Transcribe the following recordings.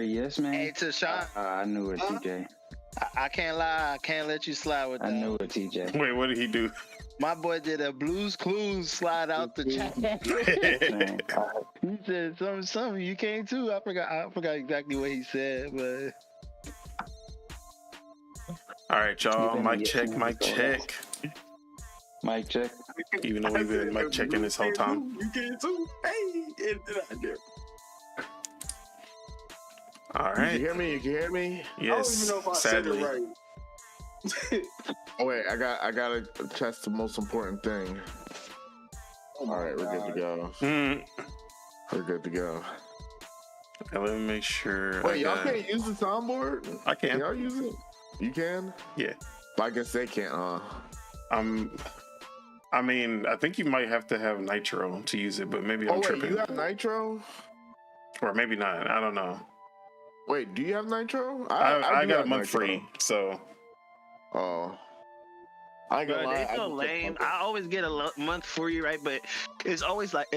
Yes, man. Hey, Tashawn, I knew it, TJ. I can't lie. I can't let you slide with that. I knew it, TJ. Wait, what did he do? My boy did a Blues Clues slide out the chat. Man, He said something. You came too. I forgot exactly what he said, but All right, y'all. You Mic better check, get mic some check. Mic check. Even though we've been mic checking this whole time. You can too. Hey, get out there. All You can right. hear me? You can hear me? Yes. I don't even know if I Sadly. said it right. Oh wait, I gotta test the most important thing. All right, we're good to go. We're good to go. Okay, let me make sure. Wait, y'all can't use the soundboard? I can. Y'all use it? You can? Yeah. But I guess they can't, huh? I mean, I think you might have to have Nitro to use it, but maybe I'm Oh wait, tripping. you have Nitro? Or maybe not. I don't know. Wait, do you have Nitro? I do got have a month Nitro. free, so Oh. I ain't gonna bro, lie. they so lame. I always get a month free, right? But it's always like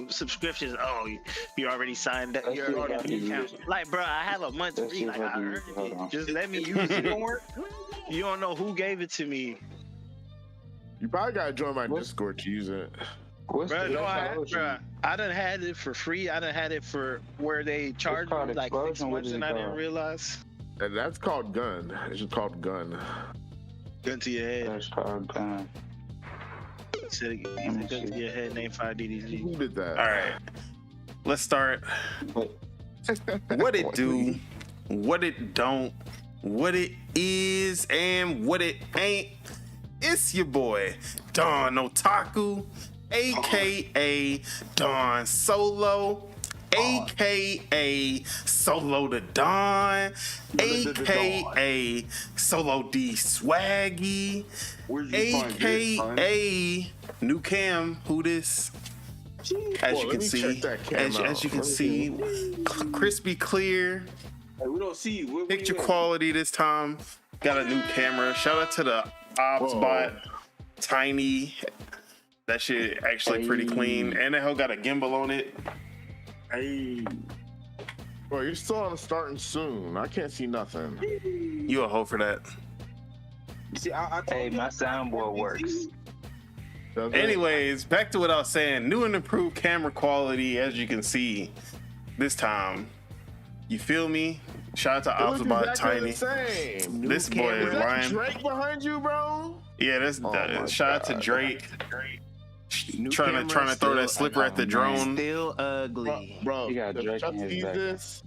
subscriptions. Oh, you already signed up. Let's You see already if I have can the use account. it. Like, bro, I have a month Let's free. see if Like, I I can earned use it. Hold it. on. Just let me use it. You don't know who gave it to me, You probably gotta join my What? Discord to use it. What's bro. the No, explosion? I done had it for free. I done had it for where they charged called me like 6 explosion. What months, is and it I didn't called? realize. And that's called gun. It's just called gun. Gun to your head. That's called gun. Said it, gun to your head. Name 5DDG. Who did that? all right. Let's start. But What it do, what it don't, what it is, and what it ain't. It's your boy, Don Otaku, aka Don Solo, aka Solo the Don, aka Solo D Swaggy, aka New Cam, who this? As Boy, you let can me see, check that cam as out. you can Let me see, crispy clear, Hey, we don't see you. picture quality this time. Got a new camera. Shout out to the Ops Whoa. bot, Tiny. That shit actually pretty clean, and the hell got a gimbal on it. Hey. Bro, you're still on starting soon. I can't see nothing. You a hoe for that. See, I hey, my soundboard works. Does it? Anyways, back to what I was saying. New and improved camera quality, as you can see this time. You feel me? Shout out to It Ops looks bot, exactly Tiny. the same. This boy Is is that lying. Drake behind you, bro? Yeah, that's my shout out to God. Drake. New Trying camera to throw that still- slipper at the drone. Still ugly. Bro, He got if Drake in Chuck his sees back. this,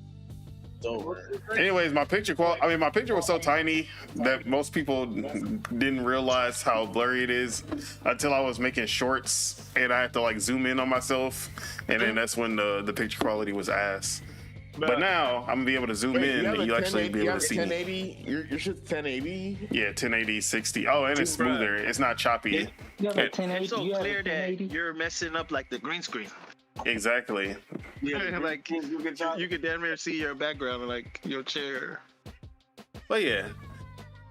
it's over. Anyways, my picture was so tiny that most people didn't realize how blurry it is until I was making shorts and I had to like zoom in on myself, and then that's when the picture quality was ass. But now I'm gonna be able to zoom Wait, in and you actually be able to see me. 1080? Your shit's 1080? Yeah, 1080, 60. Oh, and it's smoother. It's not choppy. You have a It- 1080? It's so You have a clear that 1080? you're messing up like the green screen. Exactly. Yeah, like you could damn near see your background, like your chair. But yeah,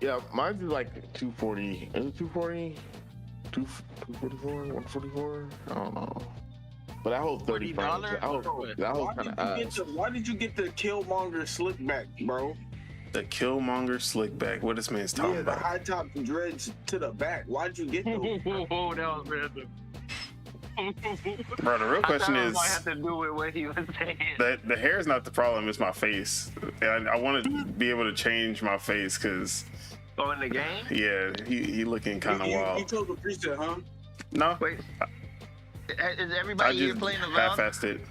Yeah, mine's is like 240. Is it 240? 244? 144? I don't know. But that whole 30 frames, $40? that whole kind of ass. Why did you get the Killmonger slick back, bro? the Killmonger slick back. What this man's talking Yeah, the about? high top dreads to the back. Why'd you get those? Oh, that was random. Bro, the real question is I have to do with what he was saying. that the hair is not the problem. It's my face. And I want to be able to change my face because, Oh, in the game? yeah, he looking kind of He wild. told the preset, huh? No, Wait. Is I everybody here just playing the Valve? half-assed it.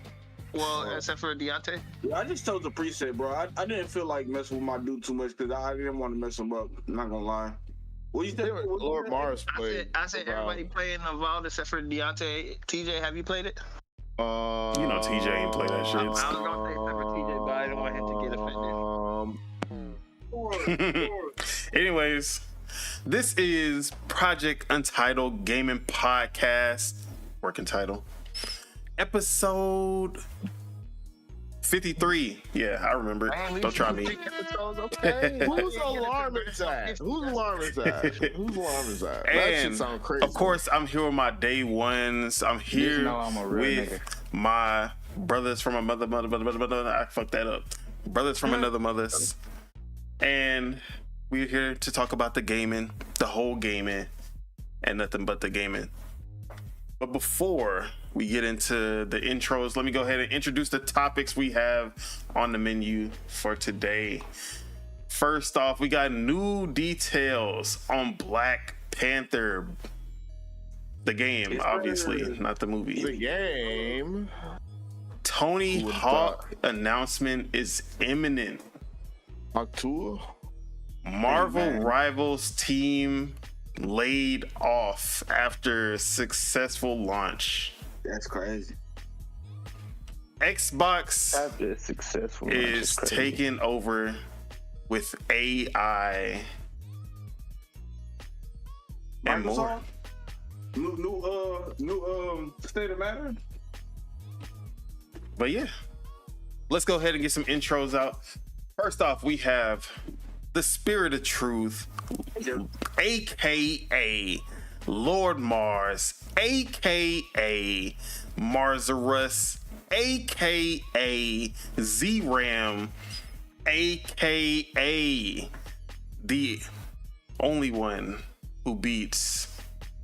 Well, except for Deontay. Yeah, I just told the preset, bro. I didn't feel like messing with my dude too much because I didn't want to mess him up. I'm not gonna lie. What you think? Lord Mars played. I said everybody playing the Valve except for Deontay. TJ, have you played it? You know TJ ain't play that shit. I was gonna say except for TJ, but I didn't want him to get offended. Anyways, this is Project Untitled Gaming Podcast, working title, episode 53. Yeah, I remember it. Don't try me. Whose alarm is that? Whose alarm is that? Whose alarm is that? That shit And sound crazy. of course, I'm here with my day ones. I'm here know I'm a real with nigga. my brothers from my mother. I fucked that up. brothers from another mother's, and we're here to talk about the gaming, the whole gaming, and nothing but the gaming. But before we get into the intros, let me go ahead and introduce the topics we have on the menu for today. First off, we got new details on Black Panther. The game, obviously, not the movie. The game. Tony Hawk announcement is imminent. October. Marvel Rivals team laid off after successful launch. That's crazy. Xbox After successful is taking over with AI and more. Microsoft? New State of Matter? But yeah, let's go ahead and get some intros out. First off, we have the Spirit of Truth, aka Lord Mars, aka Marzarus, aka Z-Ram, aka the only one who beats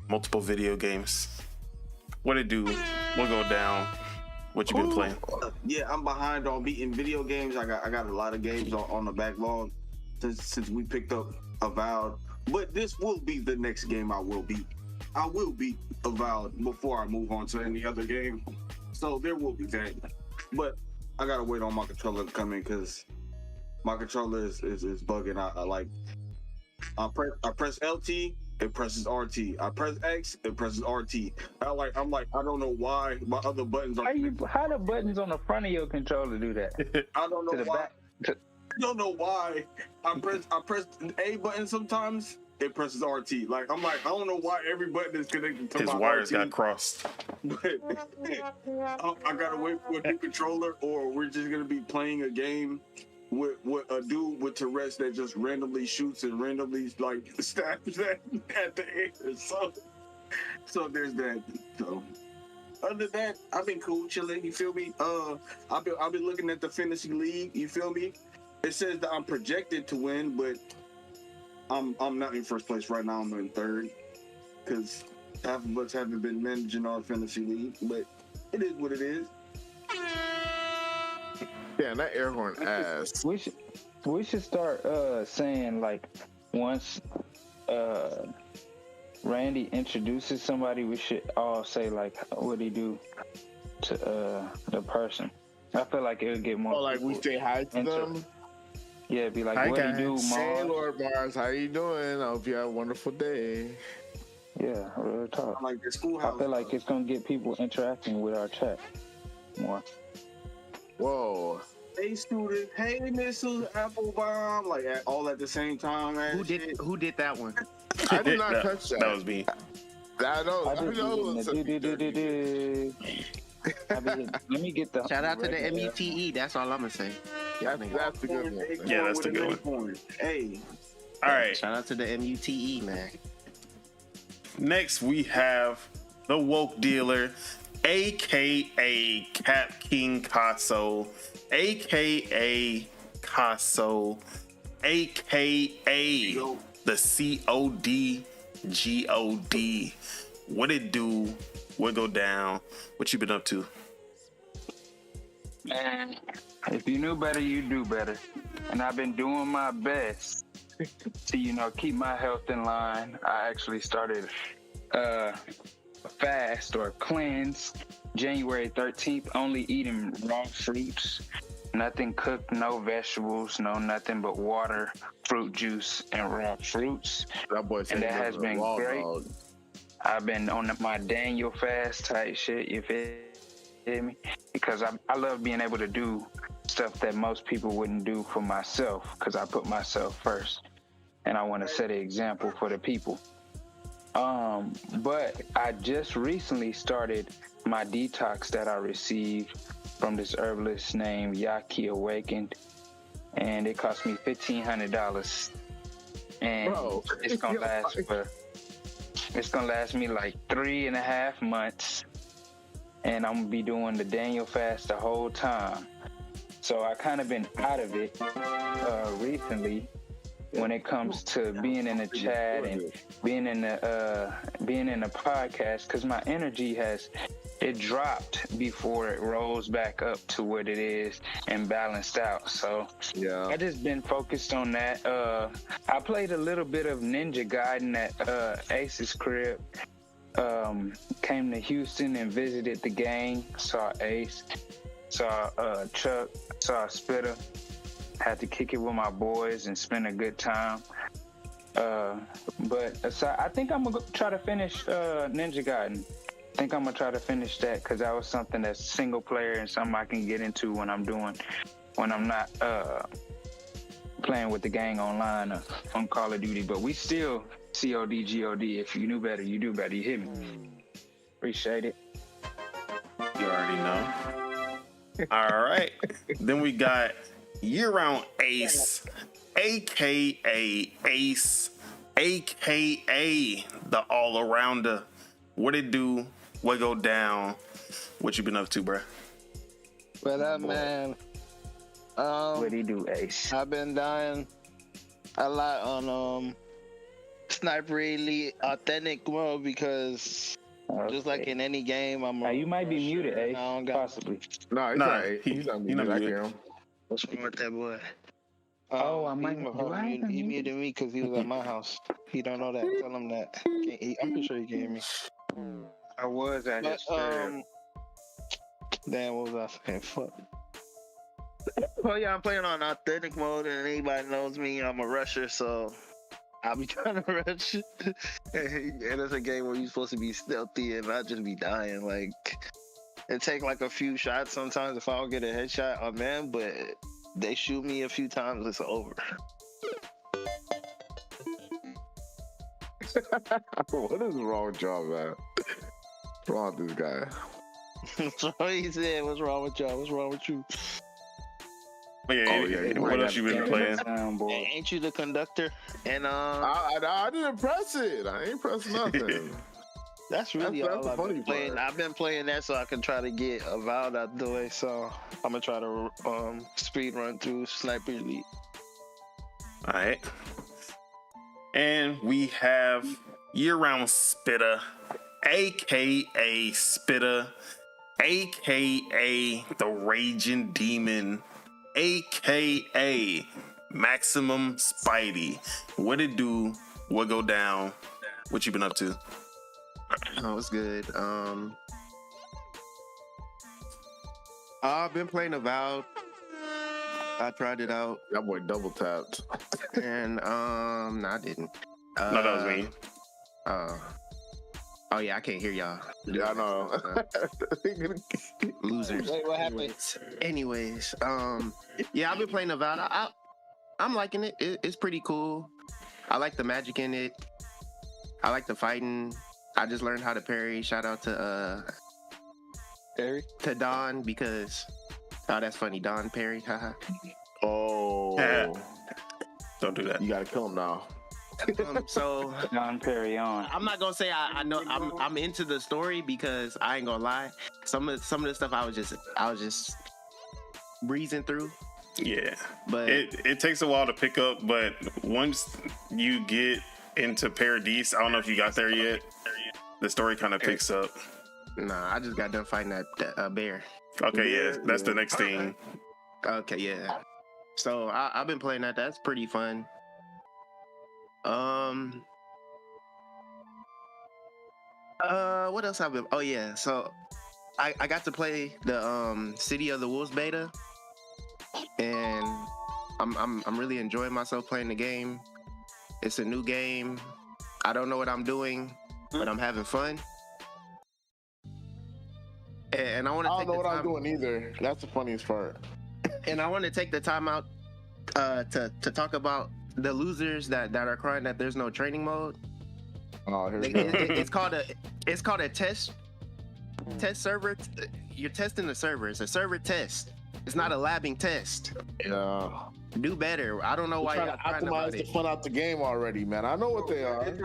multiple video games. What it do? What go down? What you been playing? Yeah, I'm behind on beating video games. I got a lot of games on the backlog since we picked up Avowed. But this will be the next game I will beat. I will beat Avowed before I move on to any other game. So there will be that. But I gotta wait on my controller to come in because my controller is bugging. I press LT, it presses RT. I press X, it presses RT. I'm like, I don't know why my other buttons are. How the buttons on the front of your controller do that? I don't know why. Back. I don't know why. I press the A button sometimes. It presses RT. I don't know why every button is connected to His my wires RT. got crossed. But I gotta wait for a new controller, or we're just gonna be playing a game with a dude with Tourette's that just randomly shoots and randomly stabs at the air. So there's that. So other than that, I've been cool, chilling. You feel me? I've been looking at the fantasy league. You feel me? It says that I'm projected to win, but I'm not in first place right now. I'm in third because half of us haven't been managing our fantasy league. But it is what it is. Yeah, that air horn ass. We should start saying once Randy introduces somebody, we should all say what he do to the person. I feel like it would get more. Oh, we say hi to them. Yeah, be like, Hi, what guys. he do, Mars? Hey, Lord Mars, how you doing? I hope you have a wonderful day. Yeah, real talk. I like the schoolhouse. I feel like it's gonna get people interacting with our chat more. Whoa. Hey student, hey Mrs. Applebomb, all at the same time, man. Who did that one? I did not touch that. That was me. I know. Let me get the Shout out to the MUTE. That's all I'm gonna say. That's the good one. Yeah, that's the good one. Hey, All right. Shout out to the MUTE, man. Next, we have the woke dealer, aka Cap King Casso, aka Casso, aka the COD. What it do? What go down? What you been up to? Man, if you knew better, you do better. And I've been doing my best to, keep my health in line. I actually started a fast or cleanse January 13th, only eating raw fruits. Nothing cooked, no vegetables, no nothing but water, fruit juice, and raw fruits. That boy said and that has been great. Dog. I've been on my Daniel fast type shit, you feel me? Because I love being able to do stuff that most people wouldn't do for myself, because I put myself first. And I want to set an example for the people. But I just recently started my detox that I received from this herbalist named Yaki Awakened. And it cost me $1,500. And it's gonna last me like 3.5 months. And I'm gonna be doing the Daniel fast the whole time. So I kind of been out of it recently when it comes to being in the chat and being in the podcast, because my energy it dropped before it rose back up to what it is and balanced out. So Yeah. I just been focused on that. I played a little bit of Ninja Gaiden at Ace's crib. Came to Houston and visited the gang. Saw Ace, saw Chuck, saw Spitter. Had to kick it with my boys and spend a good time. But aside, I think I'm gonna try to finish Ninja Gaiden. I think I'm gonna try to finish that because that was something that's single player and something I can get into when I'm not playing with the gang online on Call of Duty. But we still COD GOD. If you knew better, you do better. You hit me. Appreciate it. You already know. All right. Then we got Year-Round Ace, aka Ace, aka the all-arounder. What it do? What go down? What you been up to, bruh? What up, man? What do you do, Ace? I've been dying a lot on Sniper Elite Authentic mode because just like in any game, I'm. You might be muted, Ace. I don't got- Possibly. No, he's Nah, not. he- He's not he not muted. I muted. hear him. What's wrong with that boy? I might. He muted me because he was at my house. He don't know that. Tell him that. I'm pretty sure he can hear me. I was at But his crib. damn, what was I saying? Fuck. Well, yeah, I'm playing on authentic mode, and anybody knows me, I'm a rusher, so I'll be trying to rush. And it's a game where you're supposed to be stealthy and not just be dying. Like, it take like a few shots sometimes. If I don't get a headshot, I'm in, but they shoot me a few times, it's over. What is wrong with y'all, man? What's wrong with this guy? That's what he said. What's wrong with y'all? What's wrong with you? Yeah, what else you been playing? Hey, ain't you the conductor? And I didn't press it. I ain't pressed nothing. that's really that's all the I've funny been playing. part. I've been playing that so I can try to get Avowed out the way. So I'm gonna try to speed run through Sniper Elite. All right. And we have Year-Round Spitter, aka Spitter, aka the Raging Demon, aka Maximum Spidey. What it do? What go down? What you been up to? Oh, it's good. I've been playing Avowed. I tried it out, That boy double tapped. and no, I didn't. No, that was me. Oh yeah, I can't hear y'all. Yeah, I know. Losers. Wait, what happened? Anyways, yeah, I've been playing Avowed. I'm liking it. It's pretty cool. I like the magic in it. I like the fighting. I just learned how to parry. Shout out to Harry? Don because that's funny. Don Perry. Haha. Oh, Don't do that. you gotta kill him now. So Don Perry on. I'm not gonna say I know I'm into the story because I ain't gonna lie. Some of the stuff I was just breezing through. Yeah. But It takes a while to pick up, but once you get into Paradise, I don't know if you got there yet, the story kind of picks up. nah, I just got done fighting that bear. Okay, yeah, that's the next thing. Okay, yeah. So I've been playing that. That's pretty fun. What else I've been? Oh yeah, so I got to play the City of the Wolves beta, and I'm really enjoying myself playing the game. It's a new game. I don't know what I'm doing, but I'm having fun. And I want to I take don't know the what time. I'm doing either. That's the funniest part. And I want to take the time out to talk about the losers that are crying that there's no training mode. Oh, here we Like, go. it's called a test server. You're testing the server. It's a server test. It's not a labbing test. Yeah. Do better. I don't know why They're y'all trying to crying about optimize the it. fun out the game already, man. I know what they are. They're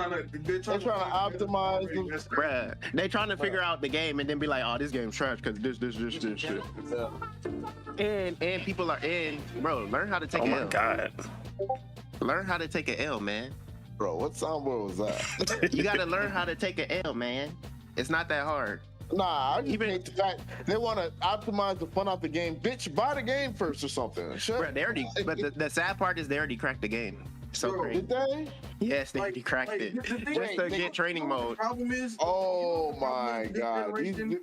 trying to optimize them. Bruh, they trying to figure out the game and then be like, oh, this game's trash because this. Yeah. And people are bro. Learn how to take Oh an my L. god. Learn how to take an L, man. Bro, what soundboard was that? You gotta learn how to take an L, man. It's not that hard. Nah, I just hate the fact they want to optimize the fun out the game. Bitch, buy the game first or something. Shut. Bro, they already. But the sad part is they already cracked the game. So Bro, crazy. Did they? Yes, they already cracked it. the thing- Just to get training mode. Problem is, Oh my god, these generation-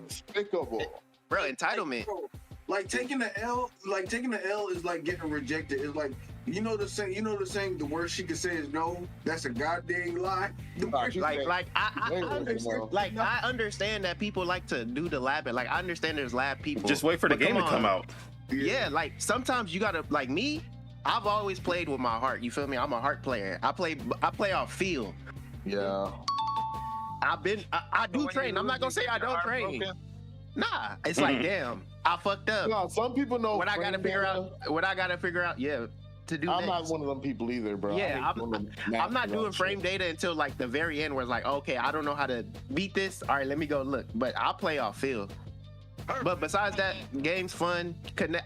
despicable. Bro, entitlement. Bro, like taking the L is like getting rejected. It's like you know the saying the worst she could say is no. That's a goddamn lie. The Nah, worst- she- I understand that people like to do the lab. Like I understand there's lab people. Just wait for the But game to come on. out. Yeah, like sometimes you gotta like me. I've always played with my heart. You feel me? I'm a heart player. I play off feel. Yeah. I do train. I'm not gonna say I don't train. Nah, it's like damn, I fucked up. No, some people know What I gotta figure out, yeah, to do. I'm next. not one of them people either, bro. Yeah, I'm not doing frame data until like the very end, where it's like, okay, I don't know how to beat this. All right, let me go look. But I'll play off feel. But besides that, game's fun.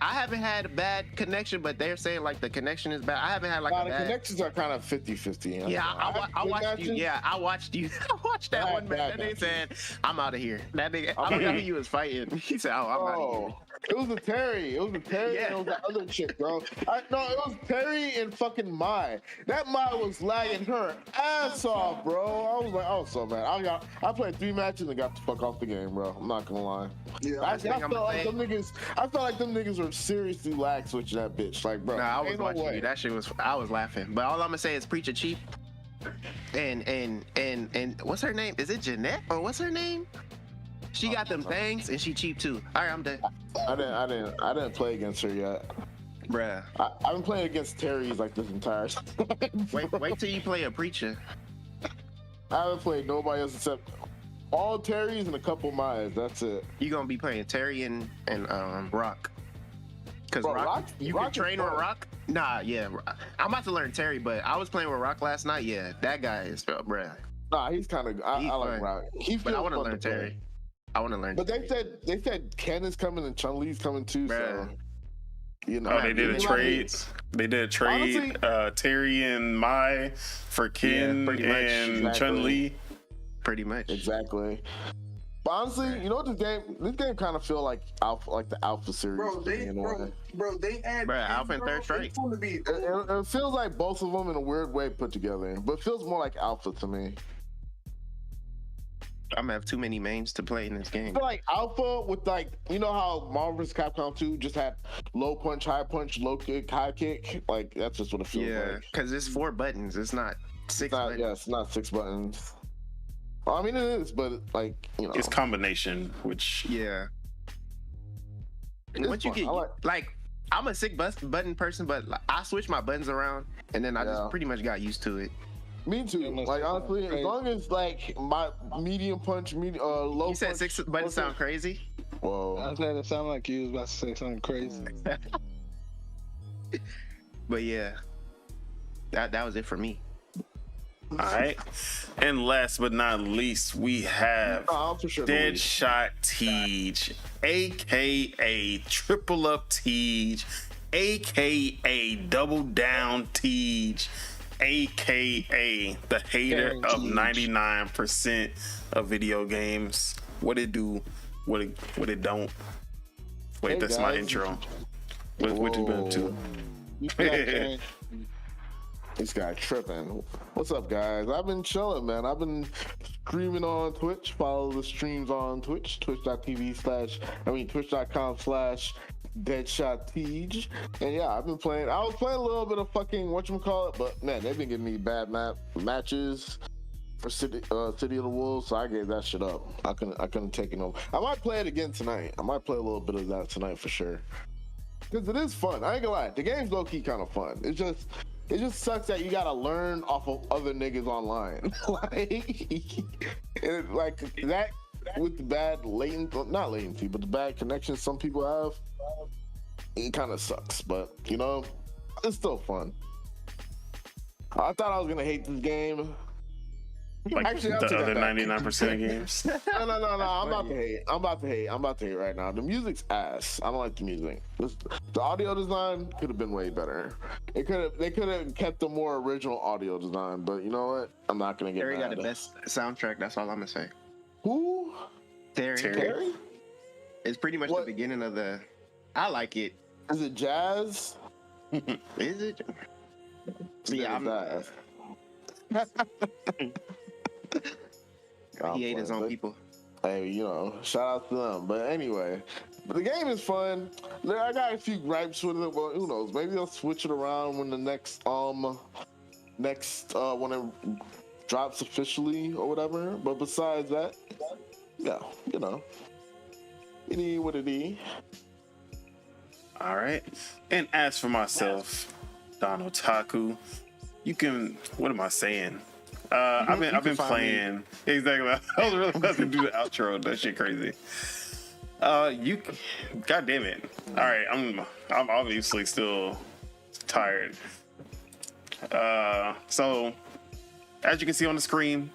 I haven't had a bad connection, but they're saying like the connection is bad. I haven't had like Nah, a the bad. connections are kind of 50-50. Yeah, I watched you. Yeah, I watched you. I watched that Bad, one man. bad That nigga matches. said, "I'm out of here." That nigga, I don't know who you was fighting. He said, "Oh, I'm out of here." It was a Terry. It was a Terry Yeah. and it was that other chick, bro. No, it was Terry and fucking Mai. That Mai was lagging her ass off, bro. I was like, oh, so man. I played 3 matches and got the fuck off the game, bro. I'm not gonna lie. Yeah, I think felt like them niggas were seriously lag switching that bitch. Like, bro. Nah, I was ain't no watching way. you. That shit was. I was laughing. But all I'm gonna say is Preacher cheap. And what's her name? Is it Jeanette or what's her name? She got them things and she cheap too. All right, I'm done. I didn't play against her yet. Bruh. I've been playing against Terry's like this entire time. Wait till you play a Preacher. I haven't played nobody else except all Terry's and a couple Mai's. That's it. You gonna be playing Terry and Rock. Cause Bro, Rock, you Rock can is train with fun. Rock. Nah, yeah. I'm about to learn Terry, but I was playing with Rock last night. Yeah, that guy is, bruh. Nah, he's kind of. I He's like fun. Rock. He But I feels want to fun learn play. Terry. I want to learn. But Terry. they said Ken is coming and Chun Li's coming too. So Bruh. you know. Oh, they did a Anybody- trade. They did a trade. Honestly- Terry and Mai for Ken pretty much, and exactly. Chun Li. Pretty much. Exactly. But honestly, you know what this game kind of feel like the Alpha series. bro, to me in a way. they add Bruh, Alpha and Third Strike. It's gonna be It feels like both of them in a weird way put together, but it feels more like Alpha to me. I'm gonna have too many mains to play in this I game. feel like Alpha with like, you know how Marvel vs. Capcom 2 just had low punch, low kick, high kick. Like that's just what it feels Yeah, like. because it's 4 buttons. It's not 6 It's not, buttons. yeah, it's not 6 buttons. Well, I mean it is, but like, you know, It's combination, which Yeah. it's Once you fun. get I like, I'm a sick button person, but like, I switch my buttons around, and then I Yeah. just pretty much got used to it. Me too. It must Like sound honestly, as crazy. long as like my medium punch, low. You said punch, 6 buttons sound crazy. Whoa. I said it sounded like you was about to say something crazy. But yeah, that was it for me. all right. And last but not least, we have I'm for sure. the lead. Deadshot Teej, aka Triple Up Teej, aka Double Down Teej, aka the hater of 99% of video games. What it do, what it don't. Wait, Hey, that's my guys. intro. What you been up to? You got Karen. This guy tripping. What's up, guys? I've been chilling, man. I've been streaming on Twitch. Follow the streams on Twitch, twitch.tv/Deadshot And yeah, I've been playing. I was playing a little bit of fucking whatchamacallit, but man, they've been giving me bad matches for City of the Wolves, so I gave that shit up. I couldn't take it no. I might play it again tonight. I might play a little bit of that tonight for sure. Because it is fun. I ain't gonna lie. The game's low-key kind of fun. It just sucks that you gotta learn off of other niggas online. like that with the bad not latency, but the bad connections some people have, it kind of sucks. But you know, it's still fun. I thought I was gonna hate this game. Like Actually, I'll the take that other back. 99% of games. No. I'm about to hate. I'm about to hate right now. The music's ass. I don't like the music. The audio design could have been way better. They could have kept the more original audio design. But you know what? I'm not gonna get Terry mad. got the best soundtrack. That's all I'm gonna say. Who? Terry. It's pretty much What? the beginning of the. I like it. Is it jazz? Is it? Yeah, I'm. jazz. He ate his own people. Hey, you know, shout out to them. But anyway, the game is fun. I got a few gripes with it. Well, who knows? Maybe they'll switch it around when the next when it drops officially or whatever. But besides that, yeah, you know, it is what it is. All right. And as for myself, Don Otaku, you can. What am I saying? I've been playing. Exactly. I was really about to do the outro. That shit crazy. God damn it. All right. I'm obviously still tired. So as you can see on the screen,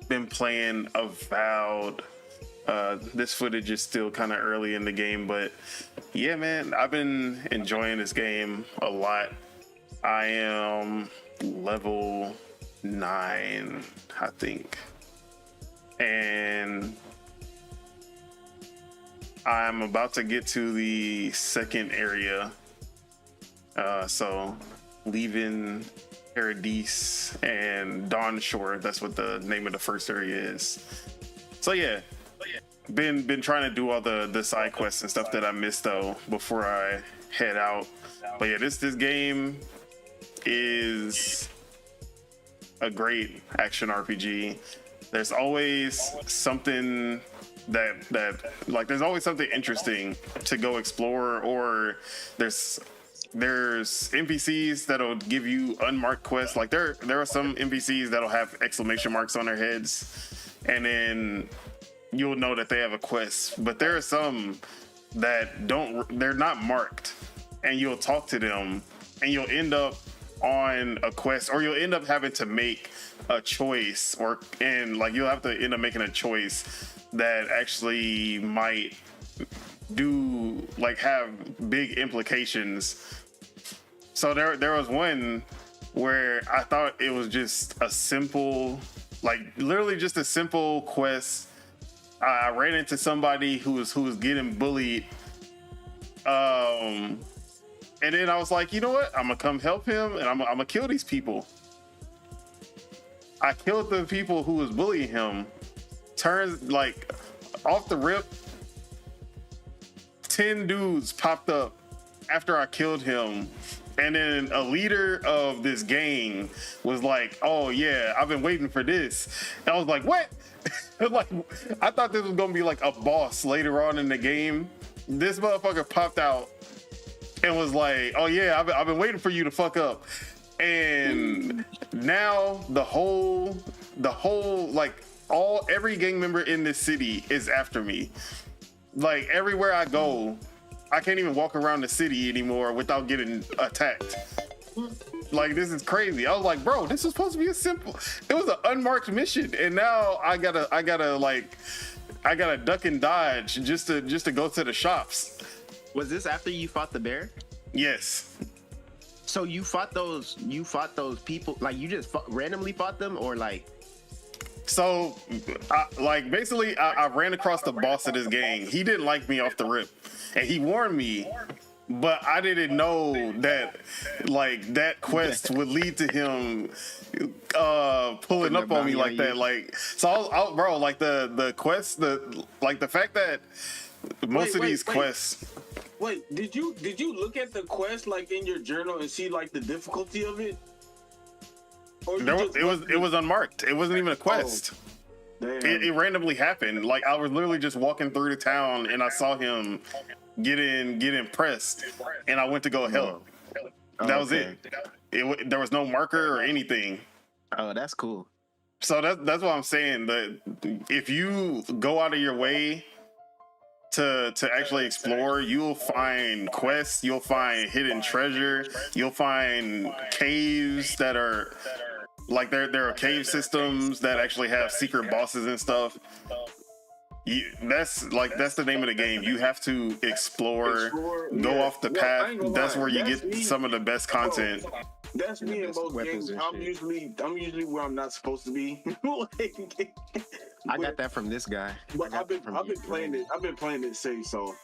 been playing Avowed. This footage is still kind of early in the game, but yeah, man, I've been enjoying this game a lot. I am level 9, I think, and I'm about to get to the second area. So leaving Paradise and Dawn Shore, that's what the name of the first area is. So yeah, been trying to do all the side quests and stuff that I missed though before I head out. But yeah, this game is a great action RPG. There's always something that like there's always something interesting to go explore, or there's NPCs that'll give you unmarked quests. Like there are some NPCs that'll have exclamation marks on their heads, and then you'll know that they have a quest. But there are some that they're not marked, and you'll talk to them and you'll end up on a quest, or you'll end up having to make a choice, and like you'll have to end up making a choice that actually might have big implications. So there was one where I thought it was just a simple, like literally just a simple quest. I ran into somebody who was getting bullied, and then I was like, you know what? I'm gonna come help him, and I'm gonna kill these people. I killed the people who was bullying him. Turns like off the rip, 10 dudes popped up after I killed him. And then a leader of this gang was like, oh yeah, I've been waiting for this. And I was like, what? Like, I thought this was gonna be like a boss later on in the game. This motherfucker popped out and was like, oh yeah, I've been waiting for you to fuck up. And now the whole like every gang member in this city is after me. Like everywhere I go, I can't even walk around the city anymore without getting attacked. Like this is crazy. I was like, bro, this was supposed to be it was an unmarked mission, and now I gotta duck and dodge just to go to the shops. Was this after you fought the bear? Yes. So you fought those people, like you just randomly fought them, or like? So, basically, I ran across the boss of this gang. He didn't like me off the rip, and he warned me, but I didn't know that, like, that quest would lead to him pulling up on me like that. Like, so I was bro, like the quest, the fact that most of these quests. Wait, did you look at the quest like in your journal and see like the difficulty of it? It was unmarked. It wasn't even a quest. Oh, it randomly happened. Like I was literally just walking through the town and I saw him get impressed, and I went to go help. That was it. There was no marker or anything. Oh, that's cool. So that's what I'm saying. That if you go out of your way to actually explore, you'll find quests, you'll find hidden treasure, you'll find caves that are Like there are cave systems that actually have secret bosses and stuff. That's the name of the game. You have to explore, go off the path. That's where you get some of the best content. That's me in most games. I'm usually where I'm not supposed to be. I got that from this guy. But I've been playing it safe, so.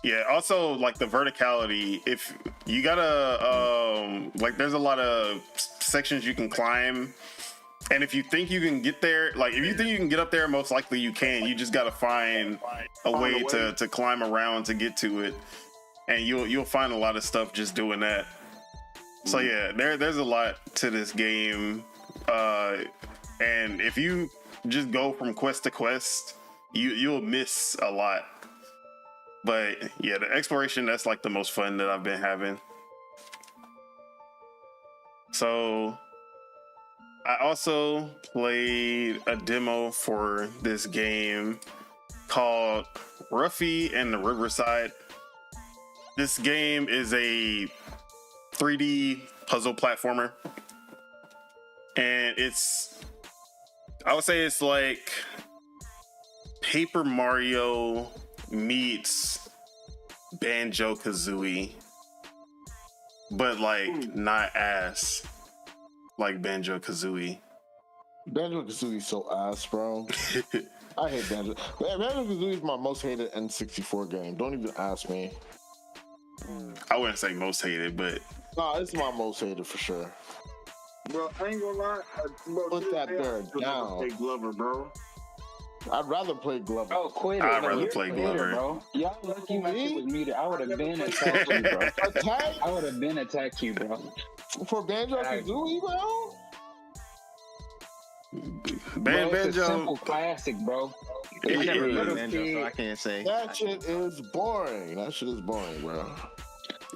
Yeah, also like the verticality, if you gotta like there's a lot of sections you can climb, and if you think you can get there, like if you think you can get up there, most likely you can. You just gotta find a way to climb around to get to it, and you'll find a lot of stuff just doing that. So yeah, there's a lot to this game, and if you just go from quest to quest, you'll miss a lot. But yeah, the exploration, that's like the most fun that I've been having. So I also played a demo for this game called Ruffy and the Riverside. This game is a 3D puzzle platformer. And I would say it's like Paper Mario meets Banjo-Kazooie, but like not ass like Banjo-Kazooie. Banjo-Kazooie's so ass, bro. I hate Banjo. Banjo-Kazooie is my most hated N64 game. Don't even ask me. I wouldn't say most hated, but nah, it's my most hated for sure. Bro, I ain't gonna lie. Put that bird down. Take Glover, bro. I'd rather play Glover. Oh, quit it. I'd Bro. rather You're play a quitter, Glover. bro. Y'all lucky my shit was muted. I would have been attacked you, bro. Attack I would have been attacked you, bro. for Banjo-Kazooie, bro? Bro, it's a Banjo. simple classic, bro. I never Yeah. played Banjo, so I can't say. That shit is boring. That shit is boring, bro.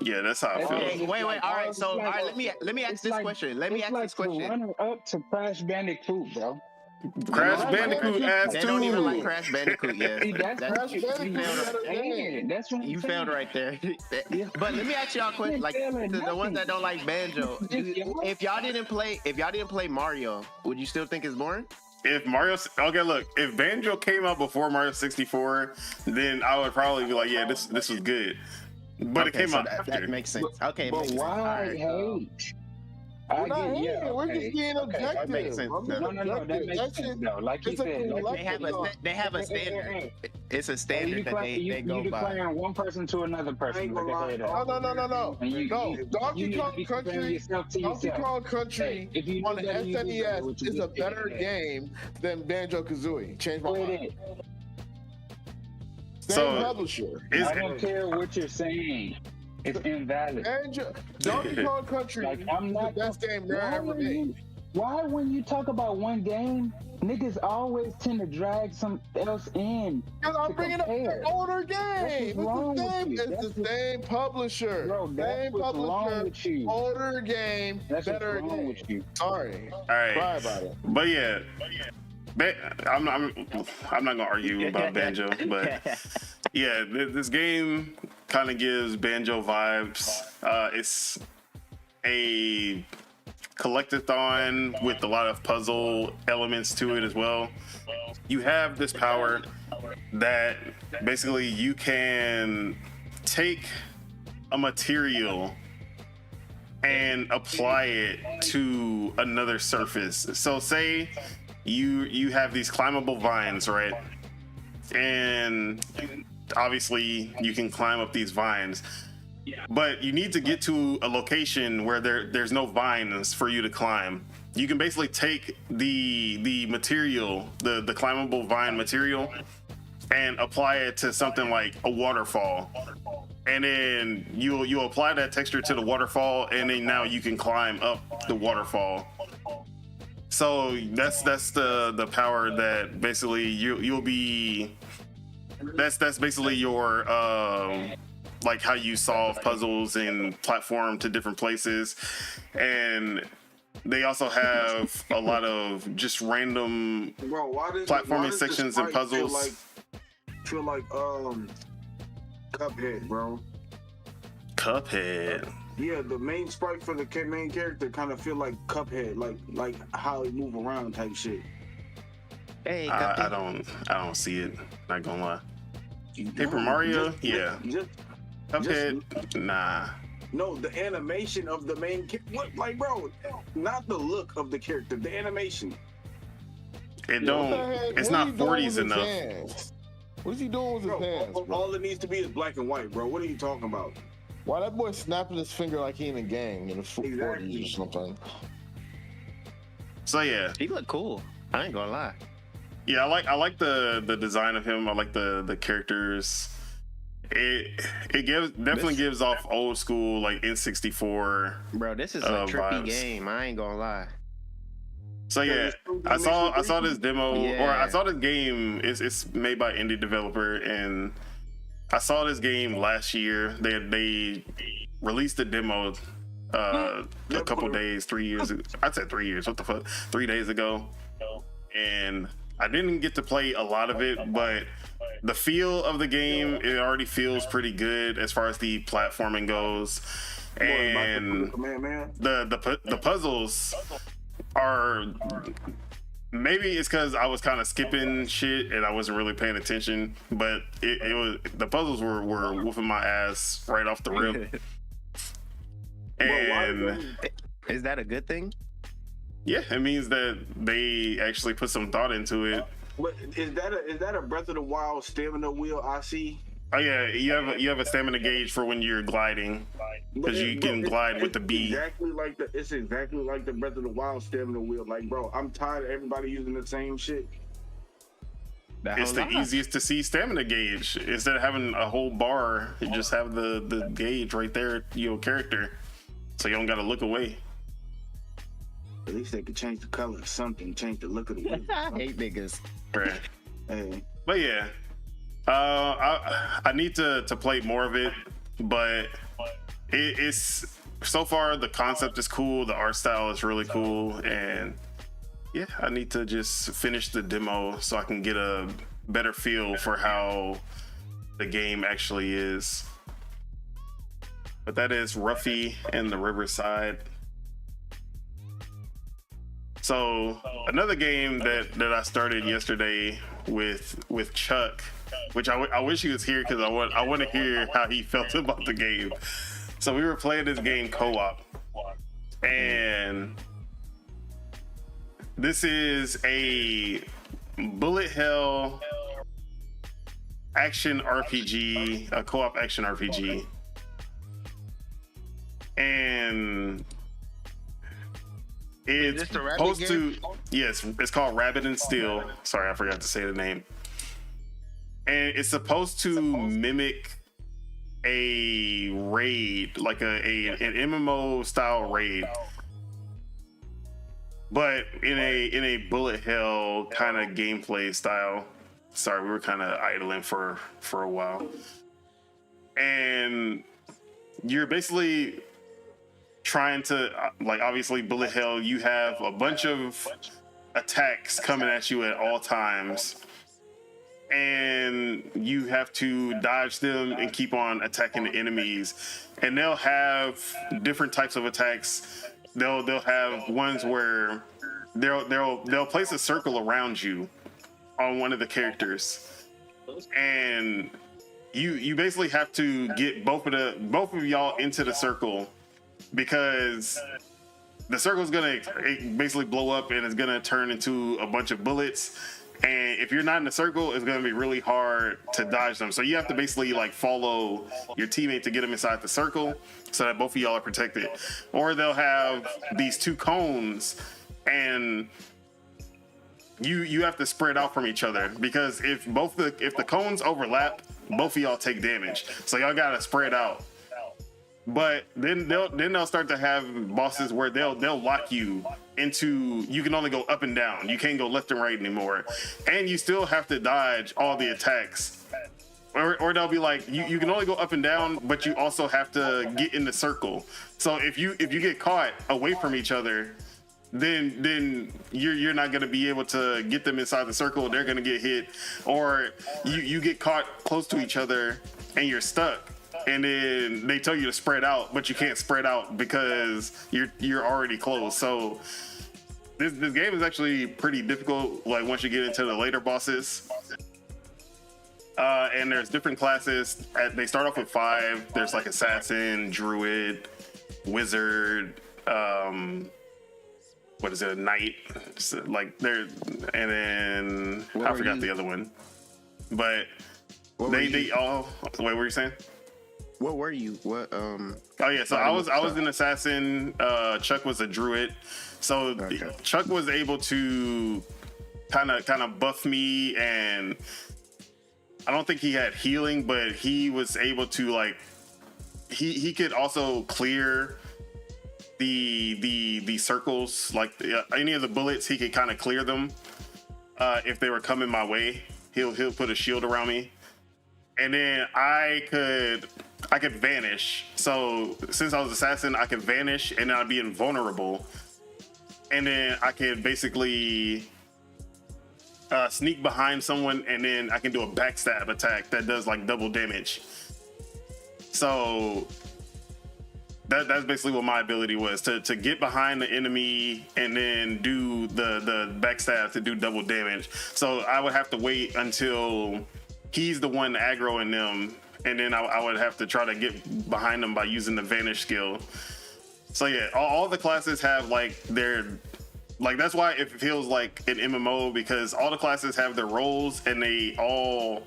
Yeah, that's how I feel. Okay, wait. All right. So, all right. Let me ask this question. Let me ask this The question. runner up to Crash Bandicoot, bro. Crash Bandicoot ass They don't even like too. Crash Bandicoot yet. See, that's Crash you Bandicoot failed. better game. That's what I'm You saying. failed right there. But let me ask y'all a question. Like the ones that don't like Banjo, if y'all didn't play Mario, would you still think it's boring? If Banjo came out before Mario 64, then I would probably be like, yeah, this was good. But Okay, it came so out after. that makes sense. Okay, But makes sense. why All right. hate? We're not hating. We're just being objective. that makes sense. I'm being No, that objective. makes That sense shit- though. Like you it's a said, collective. They have a standard. It's a standard that they go you by. declaring one person to another person. Like I said, No. And you Donkey need to Kong be comparing Country. yourself to Donkey yourself. Kong Country If you on the do better, you do better, SNES what you is a just better did. game than Banjo-Kazooie. Change my Quit mind. it. Same So- publisher. I don't care what you're saying. It's invalid. Donkey Kong Country Like, is I'm not the best game there ever made. Why when you talk about one game, niggas always tend to drag something else in? Because I'm to bringing up compare. an older game. what's wrong with you. It's the same publisher. Bro, that's Same what's wrong publisher. with you. Older game. That's what's better wrong game. with you. Sorry. All right. Cry about it. But yeah, I'm not gonna argue about Banjo, but yeah, this game kind of gives Banjo vibes. It's a collectathon with a lot of puzzle elements to it as well. You have this power that basically you can take a material and apply it to another surface. So say you have these climbable vines, right? And obviously you can climb up these vines, but you need to get to a location where there's no vines for you to climb. You can basically take the material, the climbable vine material, and apply it to something like a waterfall. And then you apply that texture to the waterfall, and then now you can climb up the waterfall. So that's the power that basically you'll be. That's basically your like how you solve puzzles and platform to different places. And they also have a lot of just random platforming sections and puzzles. Feel like Cuphead, bro. Cuphead. Yeah, the main sprite for the main character kind of feel like Cuphead, like how he move around type shit. Hey, I don't see it. Not gonna lie. Paper Mario, yeah. Cuphead, nah. No, the animation of the main what, like, bro, not the look of the character, the animation. It don't. It's not 40s enough. Hands? What is he doing with his hands, bro? All it needs to be is black and white, bro. What are you talking about? Why that boy snapping his finger like he in a gang in the 40s or something? So yeah, he look cool. I ain't gonna lie. yeah. I like the design of him. I like the characters. It definitely gives off old school like N64. Bro, this is a trippy vibes. game. I ain't gonna lie. So yeah, I saw this demo, Yeah. or I saw this game. It's made by indie developer, and I saw this game last year. They released the demo a couple days, 3 years. I'd say 3 years. What the fuck? 3 days ago, and I didn't get to play a lot of it, but the feel of the game, it already feels pretty good as far as the platforming goes, and the puzzles are, maybe it's because I was kind of skipping shit and I wasn't really paying attention, but it was, the puzzles were whooping my ass right off the rip. And is that a good thing? yeah, it means that they actually put some thought into it. But is that a Breath of the Wild stamina wheel I see? Oh yeah, you have a stamina gauge for when you're gliding, because you can glide with the B. It's exactly like the Breath of the Wild stamina wheel. Like, bro, I'm tired of everybody using the same shit. It's the easiest to see stamina gauge. Instead of having a whole bar, you just have the gauge right there, your character, so you don't gotta look away. At least they could change the color or something, change the look of the wheel. I hate niggas. Right. Hey. But yeah, I need to play more of it, but it's so far the concept is cool, the art style is really cool, and yeah, I need to just finish the demo so I can get a better feel for how the game actually is. But that is Ruffy and the Riverside. So another game that I started yesterday with Chuck, which I wish he was here because I want to hear how he felt about the game. So we were playing this game co-op, and this is a bullet hell action RPG, a co-op action RPG, and it's supposed to, yes, it's called Rabbit and Steel. Sorry, I forgot to say the name. And it's supposed to mimic a raid, like an MMO style raid, but in a bullet hell kind of gameplay style. Sorry, we were kind of idling for a while. And you're basically trying to, like, obviously bullet hell, you have a bunch of attacks coming at you at all times, and you have to dodge them and keep on attacking the enemies. And they'll have different types of attacks. They'll have ones where they'll place a circle around you on one of the characters, and you basically have to get both of y'all into the circle, because the circle is gonna basically blow up and it's gonna turn into a bunch of bullets. And if you're not in the circle, it's gonna be really hard to dodge them. So you have to basically like follow your teammate to get them inside the circle so that both of y'all are protected. Or they'll have these two cones, and you have to spread out from each other, because if the cones overlap, both of y'all take damage. So y'all gotta spread out. But then they'll start to have bosses where they'll lock you into, you can only go up and down. You can't go left and right anymore. And you still have to dodge all the attacks. Or they'll be like, you can only go up and down, but you also have to get in the circle. So if you get caught away from each other, then you're not gonna be able to get them inside the circle. They're gonna get hit. Or you get caught close to each other and you're stuck. and then they tell you to spread out, but you can't spread out because you're already close. So this game is actually pretty difficult. Like once you get into the later bosses. And there's different classes. They start off with 5. There's like assassin, druid, wizard, what is it, a knight? So like there, and then I forgot the other one. But they all. Wait, what were you saying? What were you? What? Oh yeah, so I was an assassin. Chuck was a druid. So Chuck was able to kind of buff me, and I don't think he had healing, but he was able to like he could also clear the circles, like any of the bullets. He could kind of clear them if they were coming my way. He'll put a shield around me, and then I could vanish. So since I was assassin, I could vanish and I'd be invulnerable, and then I could basically sneak behind someone, and then I can do a backstab attack that does like double damage. So that's basically what my ability was, to get behind the enemy and then do the backstab to do double damage. So I would have to wait until he's the one aggroing them, and then I would have to try to get behind them by using the vanish skill. So yeah, all the classes have like their, like that's why it feels like an MMO, because all the classes have their roles and they all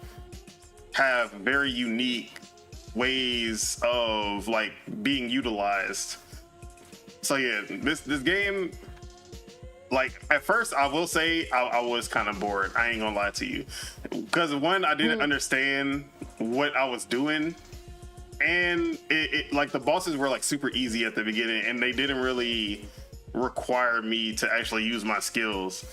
have very unique ways of like being utilized. So yeah, this game, like at first I will say I was kind of bored. I ain't gonna lie to you, because one, I didn't understand what I was doing, and it like the bosses were like super easy at the beginning, and they didn't really require me to actually use my skills.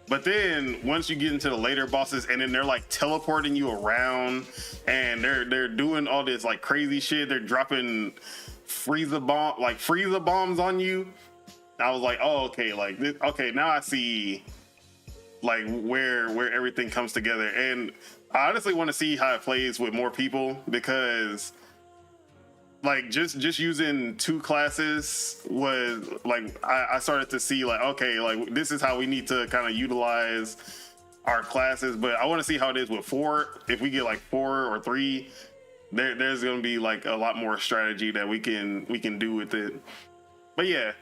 But then once you get into the later bosses, and then they're like teleporting you around, and they're doing all this like crazy shit. They're dropping freezer bombs on you. I was like, oh, okay, like this, okay, now I see like where everything comes together. And I honestly want to see how it plays with more people, because like just using 2 classes was like, I started to see like, okay, like this is how we need to kind of utilize our classes. But I want to see how it is with 4. If we get like 4 or 3, there's gonna be like a lot more strategy that we can do with it. But yeah,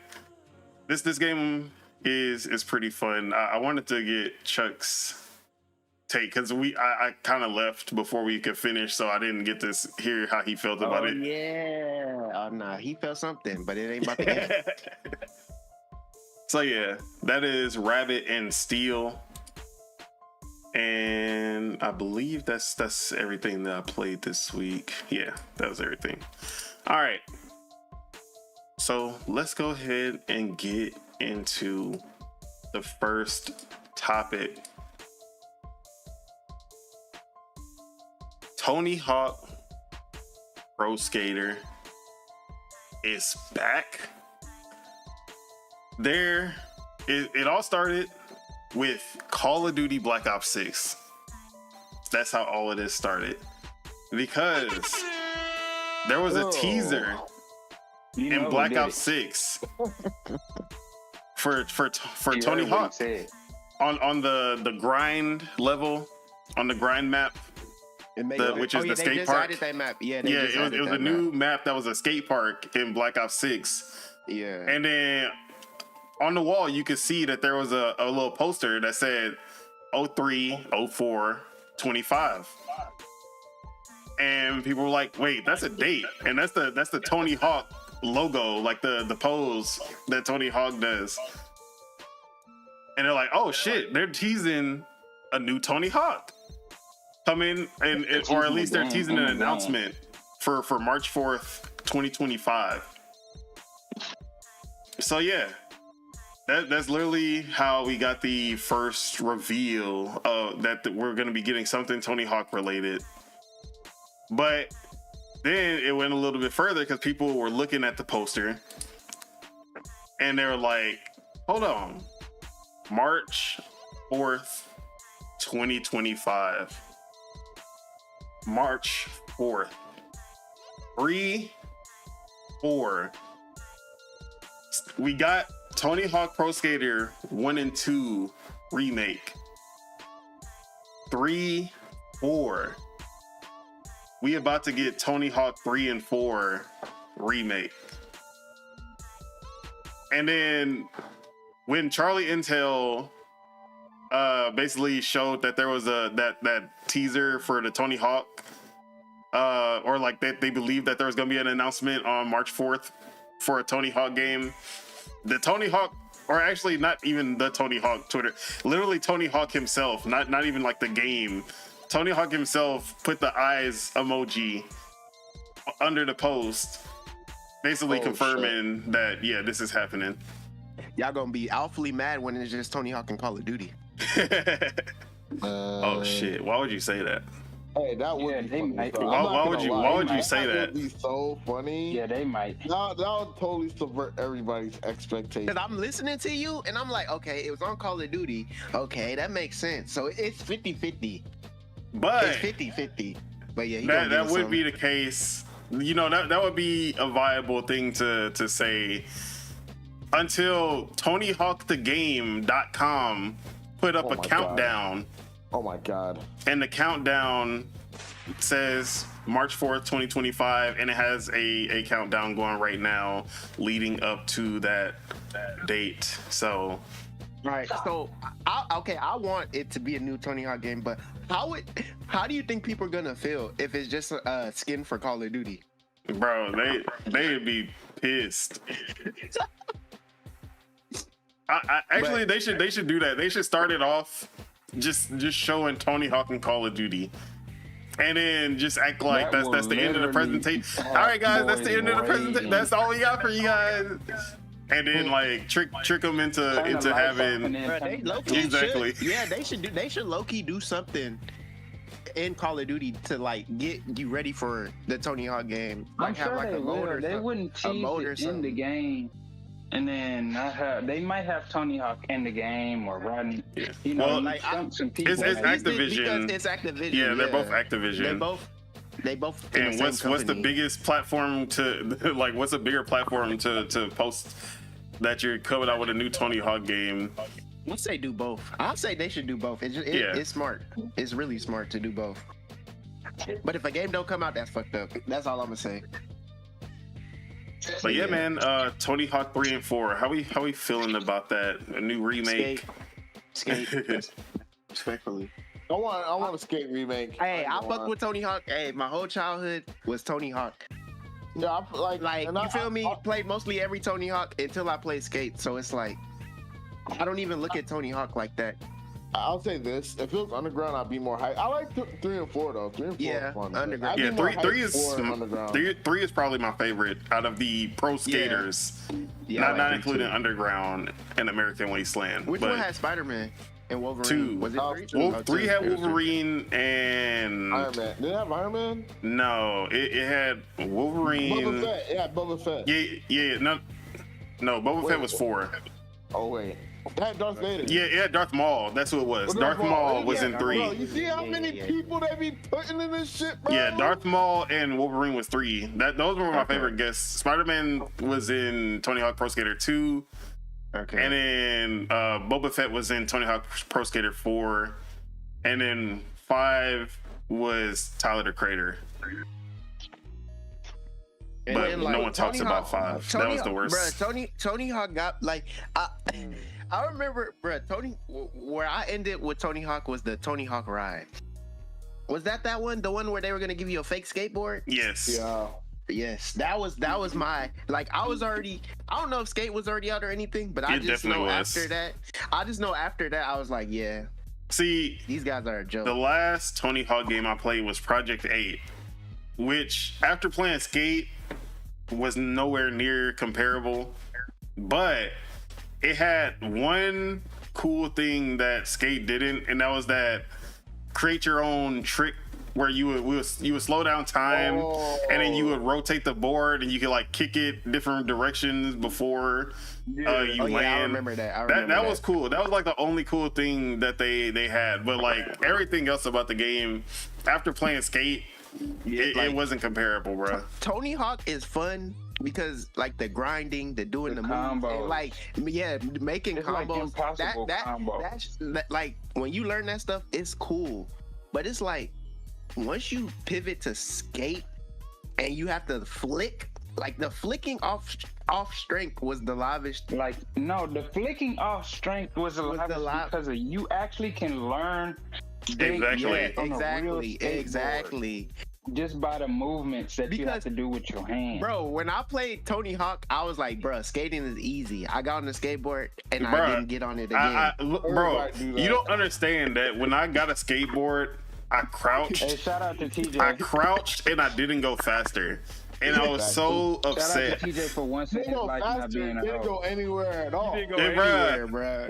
this game is pretty fun. I wanted to get Chuck's take, because I kind of left before we could finish, so I didn't get to hear how he felt about it. Yeah. Oh nah, he felt something, but it ain't about the game. So yeah, that is Rabbit and Steel, and I believe that's everything that I played this week. Yeah, that was everything. All right, so let's go ahead and get into the first topic. Tony Hawk Pro Skater is back. It all started with Call of Duty Black Ops 6. That's how all of this started, because there was a teaser in Black Ops 6 for Tony Hawk on the grind level, on the grind map. Which is the skate park. That map. Yeah, it was a new map that was a skate park in Black Ops 6. Yeah. And then on the wall, you could see that there was a little poster that said 03, 04, 25. And people were like, wait, that's a date. And that's the Tony Hawk logo, like the pose that Tony Hawk does. And they're like, oh shit, they're teasing a new Tony Hawk coming, and or at least they're teasing an announcement for March 4th, 2025. So yeah, that's literally how we got the first reveal that we're going to be getting something Tony Hawk related. But then it went a little bit further, because people were looking at the poster and they were like, hold on, March 4th, 2025. March 4th. 3, 4. We got Tony Hawk Pro Skater 1 and 2 remake. 3, 4. We about to get Tony Hawk 3 and 4 remake. And then when Charlie Intel basically showed that there was that teaser for the Tony Hawk, or like that they believed that there was gonna be an announcement on March 4th for a Tony Hawk game. The Tony Hawk, or actually not even the Tony Hawk Twitter, literally Tony Hawk himself, not even like the game. Tony Hawk himself put the eyes emoji under the post, basically confirming that, yeah, this is happening. Y'all gonna be awfully mad when it's just Tony Hawk and Call of Duty. Oh shit! Why would you say that? Hey, that would be funny. Why would you say that? That would be so funny. Yeah, they might. That would totally subvert everybody's expectations. Because I'm listening to you and I'm like, okay, it was on Call of Duty. Okay, that makes sense. So it's 50-50. But it's 50-50. But yeah, that would be the case. You know, that would be a viable thing to say until TonyHawkTheGame.com put up a countdown. God. Oh my god. And the countdown says March 4th, 2025, and it has a countdown going right now leading up to that date. So right. So I want it to be a new Tony Hawk game, but how do you think people are gonna feel if it's just a skin for Call of Duty? Bro, they'd be pissed. Actually, they should do that. They should start it off just showing Tony Hawk and Call of Duty, and then just act like that's the end of the presentation. All right, guys, that's the end of the presentation. That's all we got for you guys. And then like trick them into having they low-key exactly. They should low key do something in Call of Duty to like get you ready for the Tony Hawk game. Like I'm sure they will. They wouldn't tease it in the game. And then they might have Tony Hawk in the game or Rodney. Yeah. You know, well, like some people. It's Activision. Because it's Activision. Yeah, they're both Activision. They both. And what's the biggest platform to like? What's a bigger platform to post that you're coming out with a new Tony Hawk game? Let's say do both. I'll say they should do both. It's smart. It's really smart to do both. But if a game don't come out, that's fucked up. That's all I'm gonna say. But yeah, man, Tony Hawk 3 and 4. How we feeling about that? A new remake? Skate. Respectfully. I want a Skate remake. Hey, I fuck with Tony Hawk. Hey, my whole childhood was Tony Hawk. Yeah, you feel me? Played mostly every Tony Hawk until I played Skate. So it's like I don't even look at Tony Hawk like that. I'll say this: if it was Underground, I'd be more hyped. I like 3 and 4 though. 3 and 4 is fun. Underground. Yeah, three is probably my favorite out of the pro skaters. Yeah, not including Underground and American Wasteland. Which one had Spider-Man and Wolverine? 2. Was it 3? 3 had Wolverine and Iron Man. Did it have Iron Man? No, it had Wolverine. Boba Fett. Yeah, Boba Fett. Yeah. No, Boba Fett was 4. Oh wait. It had Darth Vader. Yeah, it had Darth Maul. That's who it was. Darth Maul was in 3. Bro, you see how many people they be putting in this shit, bro? Yeah, Darth Maul and Wolverine was 3. Those were my favorite guests. Spider-Man was in Tony Hawk Pro Skater 2. Okay. And then Boba Fett was in Tony Hawk Pro Skater 4. And then 5 was Tyler the Creator. But no one talks about 5. That was the worst. Bro, Tony Hawk got like I remember, bro. Where I ended with Tony Hawk was the Tony Hawk ride. Was that one? The one where they were gonna give you a fake skateboard? Yes. Yeah. Yes, that was my like. I don't know if Skate was already out or anything, but I just know after that I was like, yeah. See, these guys are a joke. The last Tony Hawk game I played was Project 8, which after playing Skate was nowhere near comparable, but it had one cool thing that Skate didn't, and that was that create your own trick where you would slow down time and then you would rotate the board and you could like kick it different directions before you land. Yeah, I remember that. That was cool. That was like the only cool thing that they had. But like everything else about the game, after playing Skate, it wasn't comparable, bro. Tony Hawk is fun because like the grinding, the doing the moves, combos. and like making It's like combos. impossible combos. That's like when you learn that stuff, it's cool. But it's like once you pivot to skate and you have to flick, like the flicking off strength was the livest. Like, no, the flicking off strength was because of you actually can learn skate Exactly. on a real skateboard Exactly. just by the movements that you have to do with your hands. Bro, when I played Tony Hawk, I was like, bro, skating is easy. I got on the skateboard and I Bruh, didn't get on it again. Bro, Everybody do that. you don't understand that when I got a skateboard, I crouched. Hey, shout out to TJ. I crouched and I didn't go faster. And I was so Shout out upset. to TJ for once in Didn't his go life not faster. being a Didn't go hoe. anywhere at all. Didn't go Hey, anywhere, bruh. bro.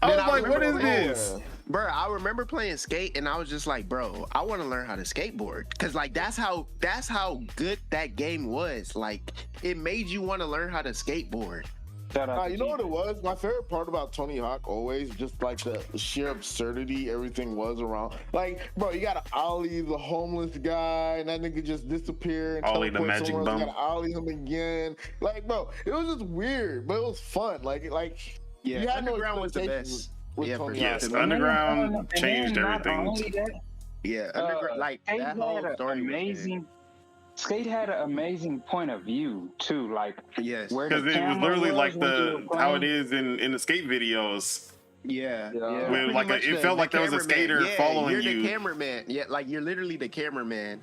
I was I like, what is remember this? Bro, I remember playing skate and I was just like, bro, I want to learn how to skateboard. Cause like that's how good that game was. Like it made you want to learn how to skateboard. Shout out to You know what TJ. it was? My favorite part about Tony Hawk always just like the sheer absurdity everything was around. Like, bro, you gotta ollie the homeless guy, and that nigga just disappear and Ollie the teleport magic somewhere else. You bum. gotta ollie him again. Like, bro, it was just weird, but it was fun. Like Yeah, you had no Underground was the expectations best. with Yeah, for Tony sure. Hawk. Yes, And Underground then changed not everything. only that, Yeah, Underground, like Skate that whole had an story. was amazing. Skate had an amazing point of view too, like good. Yes. where the Because it was camera literally like when you were how it playing. is in the skate videos. Yeah. Yeah. With Pretty like much it felt like there was a cameraman. skater Yeah, following you're you. the cameraman. Yeah, like you're literally the cameraman.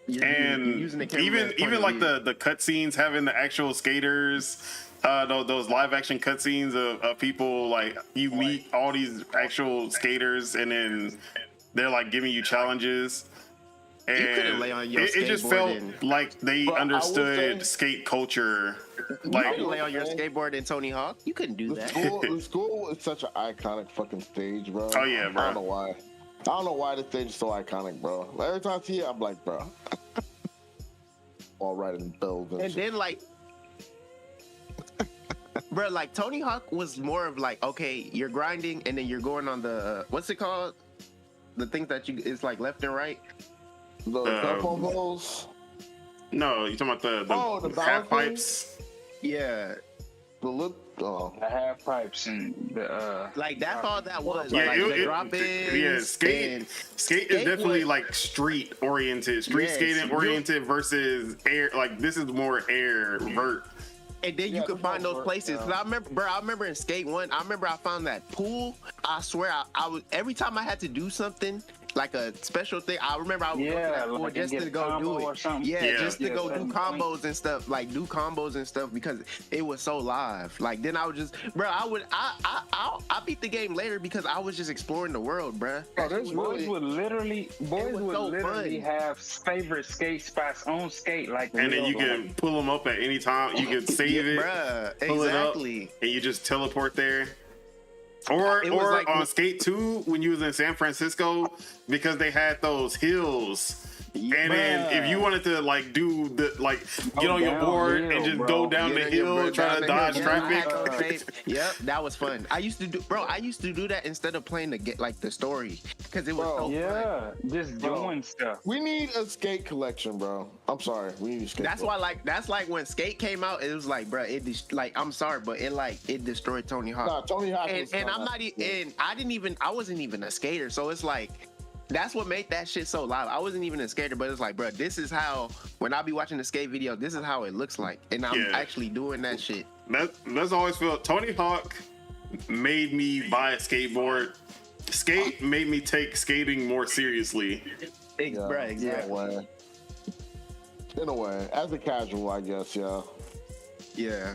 You're And using the even like the cutscenes having the actual skaters, those live action cutscenes of people like you meet all these actual skaters and then they're like giving you challenges. And couldn't lay on your it just skateboard felt and- like they But I will understood say- skate culture. You Like couldn't lay on your skateboard in Tony Hawk. You couldn't do that. The school is such an iconic fucking stage, bro. Oh, yeah, bro. I don't know why. I don't know why the stage is so iconic, bro. Every time I see it, I'm like, bro. All right in bells and And shit. then like, bro, like Tony Hawk was more of like, okay, you're grinding and then you're going on the what's it called? The things that you it's like left and right. The telephone poles, no, you're talking about the half balancing? pipes. Yeah, the lip. Oh, The half pipes and the like that's all that was. Yeah, like the it, drop ins. yeah, skate is definitely was- like street oriented, street Yes, skating oriented versus air. Like this is more air vert. And then you Yeah, could the find those whole places. work, 'Cause I remember in Skate 1, I remember I found that pool. I swear, I was every time I had to do something like a special thing. I remember I would go to Yeah, that pool like just get to a go combo do or it. something. Yeah, Yeah. just to Yeah, go do certain combos and stuff. Like do combos and stuff because it was so live. Like then I would just, bro, I beat the game later because I was just exploring the world, bro. Oh, there's boys really. would literally so fun. have favorite skate spots on skate like And then real you can life. pull them up at any time. You can save it, Bruh, pull it up, exactly. and you just teleport there. Or It was like- on Skate 2 when you was in San Francisco because they had those hills. And then if you wanted to like do the like get on your board and just go down the hill trying to dodge traffic. Yep, that was fun. I used to do that instead of playing the story because it was Bro, so fun. Yeah, just Bro. doing stuff. We need a skate collection, bro. I'm sorry, we need a skate. That's collection. why that's like when Skate came out, it was like, bro, I'm sorry, but it destroyed Tony Hawk. Nah, Tony Hawk. and was I'm fun. not and I wasn't even a skater, so it's like that's what made that shit so live. I wasn't even a skater, but it's like, bro, this is how when I be watching the skate video, this is how it looks like, and I'm Yeah. actually doing that shit. That's always felt. Tony Hawk made me buy a skateboard. Skate made me take skating more seriously. Yeah, Bro, exactly. In a way, as a casual, I guess. Yeah. Yeah.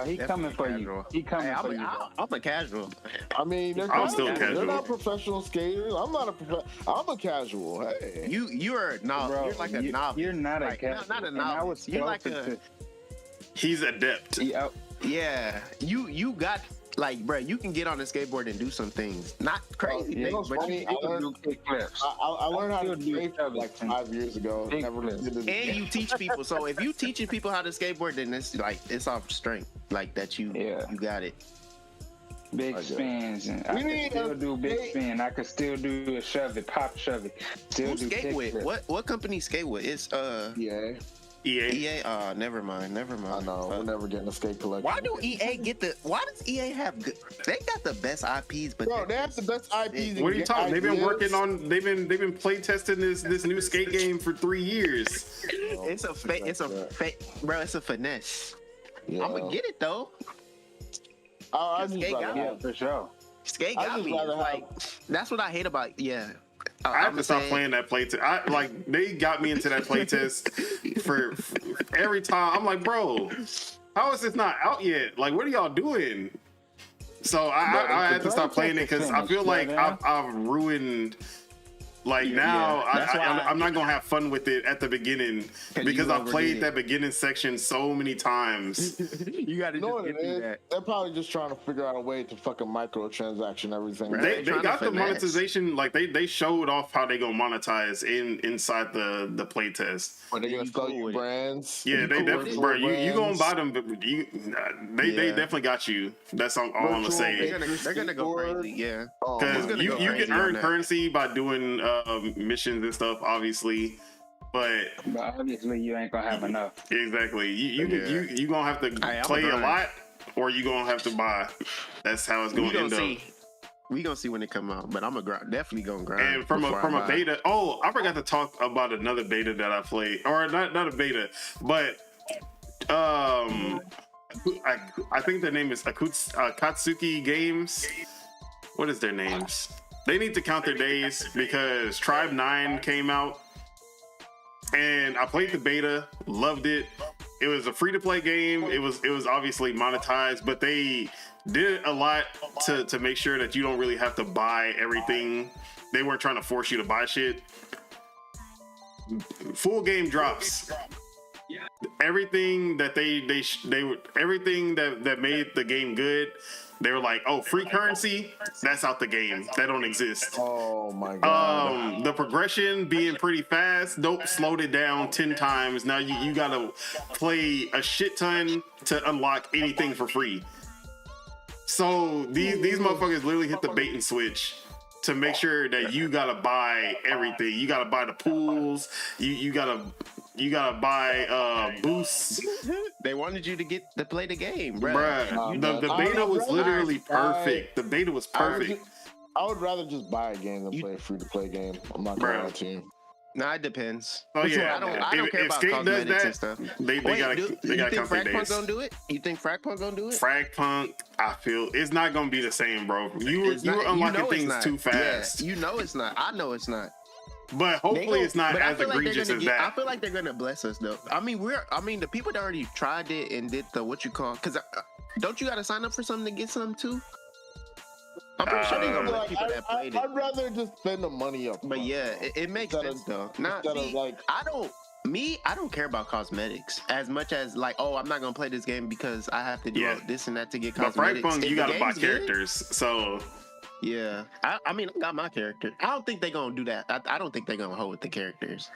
He coming for you. Casual. He coming Hey, for you. I'm a casual. I mean, they're I'm still casual. casual. They're not professional skaters. I'm not a I'm a casual. Hey. You're a novice. Bro, you're like a novice. You're not a Like, casual. not a And I novice. was You're like closer a He's adept. to- yeah, yeah. You got like, bro. You can get on a skateboard and do some things. Not crazy you know things, what's but funny? you, I you can learned, do kick flips. I learned how to still do skate stuff like like 5 years ago. Big Never flips. did it. and you teach people. So if you teaching people how to skateboard, then it's like it's off strength, like that you Yeah. you got it. Big spins, and I can still do big spin. I could still do a shove it, pop shove it. Still Who do skate with? kick What company skate with? It's EA. EA. Never mind. I know. We're never getting a skate collection. Why do EA get the? Why does EA have good? They got the best IPs, but Bro, they have the best IPs. What are you talking? They've been working on. They've been play testing this new skate game for 3 years. It's a fake. It's a fake, bro. It's a finesse. Yeah. I'm gonna get it though. I just Skate rather got Yeah, for sure. Skate I got just me. rather It's like that's what I hate about. Yeah. I have to stop playing that play test. They got me into that play test for every time. I'm like, bro, how is this not out yet? Like, what are y'all doing? So I had to stop playing it because I feel like I've ruined. Like now, I'm not gonna have fun with it at the beginning because I played that beginning section so many times. You gotta just get through that. They're probably just trying to figure out a way to fucking microtransaction everything. They got the monetization. Like they showed off how they gonna monetize inside the play test. Are they gonna sell you brands? Yeah, they definitely. Bro, you gonna buy them? But they definitely got you. That's all I'm gonna say. They're gonna go crazy. Yeah, because you can earn currency by doing missions and stuff, obviously, but obviously you ain't gonna have enough. Exactly. You gonna have to play a lot, or you gonna have to buy. That's how it's gonna end up. We gonna see when it come out, but I'm definitely gonna grind. And from a beta. Oh, I forgot to talk about another beta that I played, or not a beta, but I think their name is Katsuki Games. What is their names? They need to count their days because Tribe 9 came out and I played the beta, loved it. It was a free-to-play game. It was obviously monetized, but they did a lot to make sure that you don't really have to buy everything. They weren't trying to force you to buy shit. Full game drops. Everything that everything that made the game good. They were like, oh, free currency, that's out the game. That don't exist. Oh my god. The progression being pretty fast, dope, slowed it down 10 times. Now you gotta play a shit ton to unlock anything for free. So these motherfuckers literally hit the bait and switch to make sure that you gotta buy everything. You gotta buy the pools, you gotta buy boosts. They wanted you to play the game, bro. Bruh, the beta was literally perfect. The beta was perfect. I would rather just buy a game than play a free-to-play game. I'm not gonna lie to you. Nah, it depends. Oh yeah, I don't care about cosmetics and stuff. They gotta count their days. Fragpunk gonna do it? You think Fragpunk gonna do it? Fragpunk, I feel it's not gonna be the same, bro. You were unlocking things too fast. Yeah, you know it's not. I know it's not. But hopefully it's not as egregious as that. I feel like they're gonna bless us though. I mean, the people that already tried it and did the because don't you gotta sign up for something to get something too? I'm pretty sure they're gonna let people that played it. I'd rather just spend the money up. But yeah, it makes sense though. I don't care about cosmetics as much as like, oh, I'm not gonna play this game because I have to do this and that to get cosmetics. But Fragpunk, you gotta buy characters, so. Yeah, I mean, I got my character. I don't think they're gonna do that. I don't think they're gonna hold with the characters.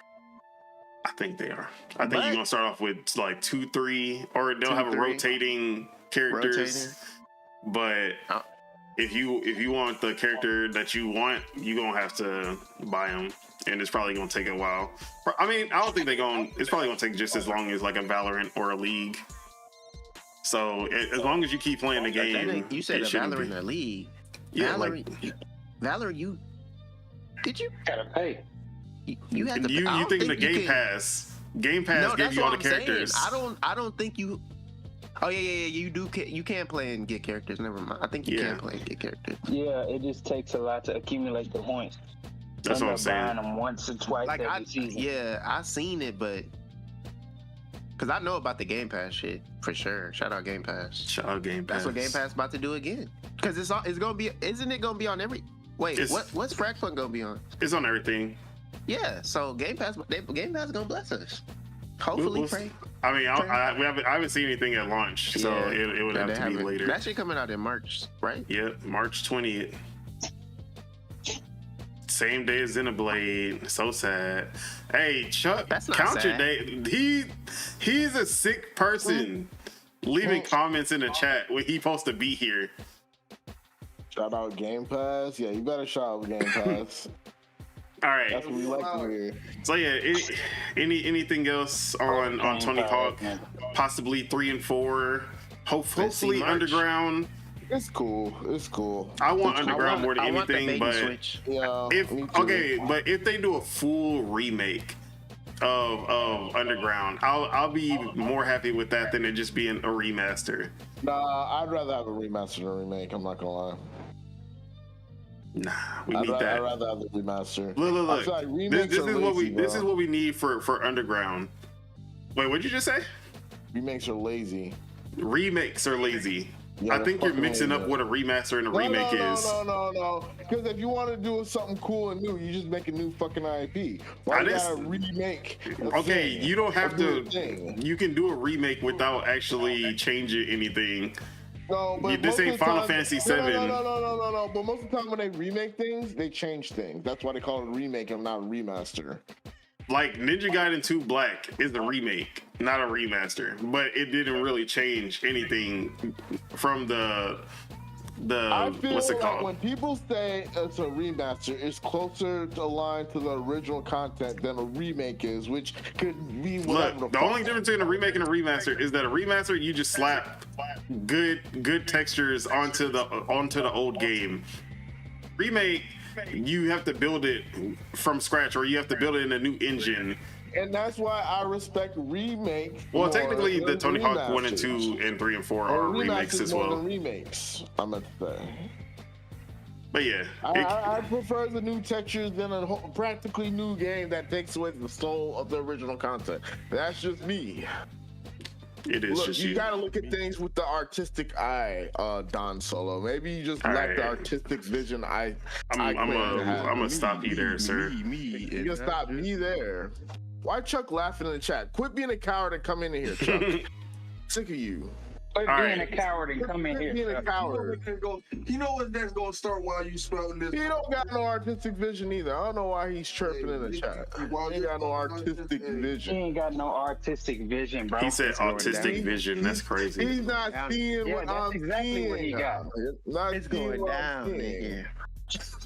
I think they are. I think you're gonna start off with like 2, 3, or they'll have a rotating characters. But if you want the character that you want, you're gonna have to buy them, and it's probably gonna take a while. I mean, I don't think it's probably gonna take just as long as like a Valorant or a League. So as long as you keep playing the game, you said a Valorant or a League. Yeah, Valorant, you gotta pay. You have to. You think the Game Pass gives you all the characters? I don't think you. Oh yeah. You do. You can play and get characters. Never mind. I think you can play and get characters. Yeah, it just takes a lot to accumulate the points. That's what I'm saying. Buying them once or twice every season. Yeah, I seen it, but because I know about the Game Pass shit for sure. Shout out Game Pass. Shout out Game Pass. That's what Game Pass about to do again. Because it's gonna be. Isn't it gonna be on every? Wait, what's Fragpunk gonna be on? It's on everything. Yeah, so Game Pass gonna bless us. Hopefully, pray. I mean, I haven't seen anything at launch, so it would have to be later. That shit coming out in March, right? Yeah, March 20th. Same day as Xenoblade. So sad. Hey, Chuck, count your day. He's a sick person. Leaving comments in the chat when he's supposed to be here. Shout out Game Pass. Yeah, you better shout out Game Pass. All right. That's what we like to hear. So yeah, anything else on Tony Hawk? Possibly 3 and 4. Hopefully Underground. It's cool. It's cool. I want Underground more than I want the anything, bait but switch. Yeah. but if they do a full remake of Underground, I'll be more happy with that than it just being a remaster. Nah, I'd rather have a remaster than a remake. I'm not gonna lie. Nah, we need that. I'd rather have the remaster. Look. Like, This is what we need for Underground. Wait, what'd you just say? Remakes are lazy. Remakes are lazy. Yeah, I think you're mixing up lazy. what a remaster and a remake is. No. Because if you want to do something cool and new, you just make a new fucking IP. Why you gotta remake? Okay, you don't have to. Thing? You can do a remake without actually changing anything. No, but This ain't Final Fantasy VII. No. But most of the time when they remake things, they change things. That's why they call it a remake and not a remaster. Like Ninja Gaiden 2 Black is a remake, not a remaster, but it didn't really change anything from the I feel what's it like called? when people say it's a remaster, it's closer aligned to the original content than a remake is, which could be whatever. Look, the only difference between a remake and a remaster is that a remaster you just slap good textures onto the old game. Remake, you have to build it from scratch, or you have to build it in a new engine. And that's why I respect remake. Well, technically, the than Tony Hawk 1 and remasters. 2 and 3 and 4 are remakes as more well. than remakes, I meant to say. But yeah, I prefer the new textures than a practically new game that takes away the soul of the original content. That's just me. it is Look, just you gotta look at things with the artistic eye, Don Solo. Maybe you just lack the artistic vision. I'm gonna stop you there, sir. You can stop me there. Why Chuck laughing in the chat? Quit being a coward and come in here, Chuck. Sick of you. Quit All being right. a coward and come in Quit being here. a coward. You know what that's gonna start while you spelling this? He don't got no artistic vision either. I don't know why he's chirping in the chat. He ain't got no artistic He vision. ain't got no artistic vision, bro. He said autistic down. vision. That's crazy. He's not seeing Yeah, what that's I'm exactly seeing. what he got. Not It's seeing going what I'm down, seeing. nigga.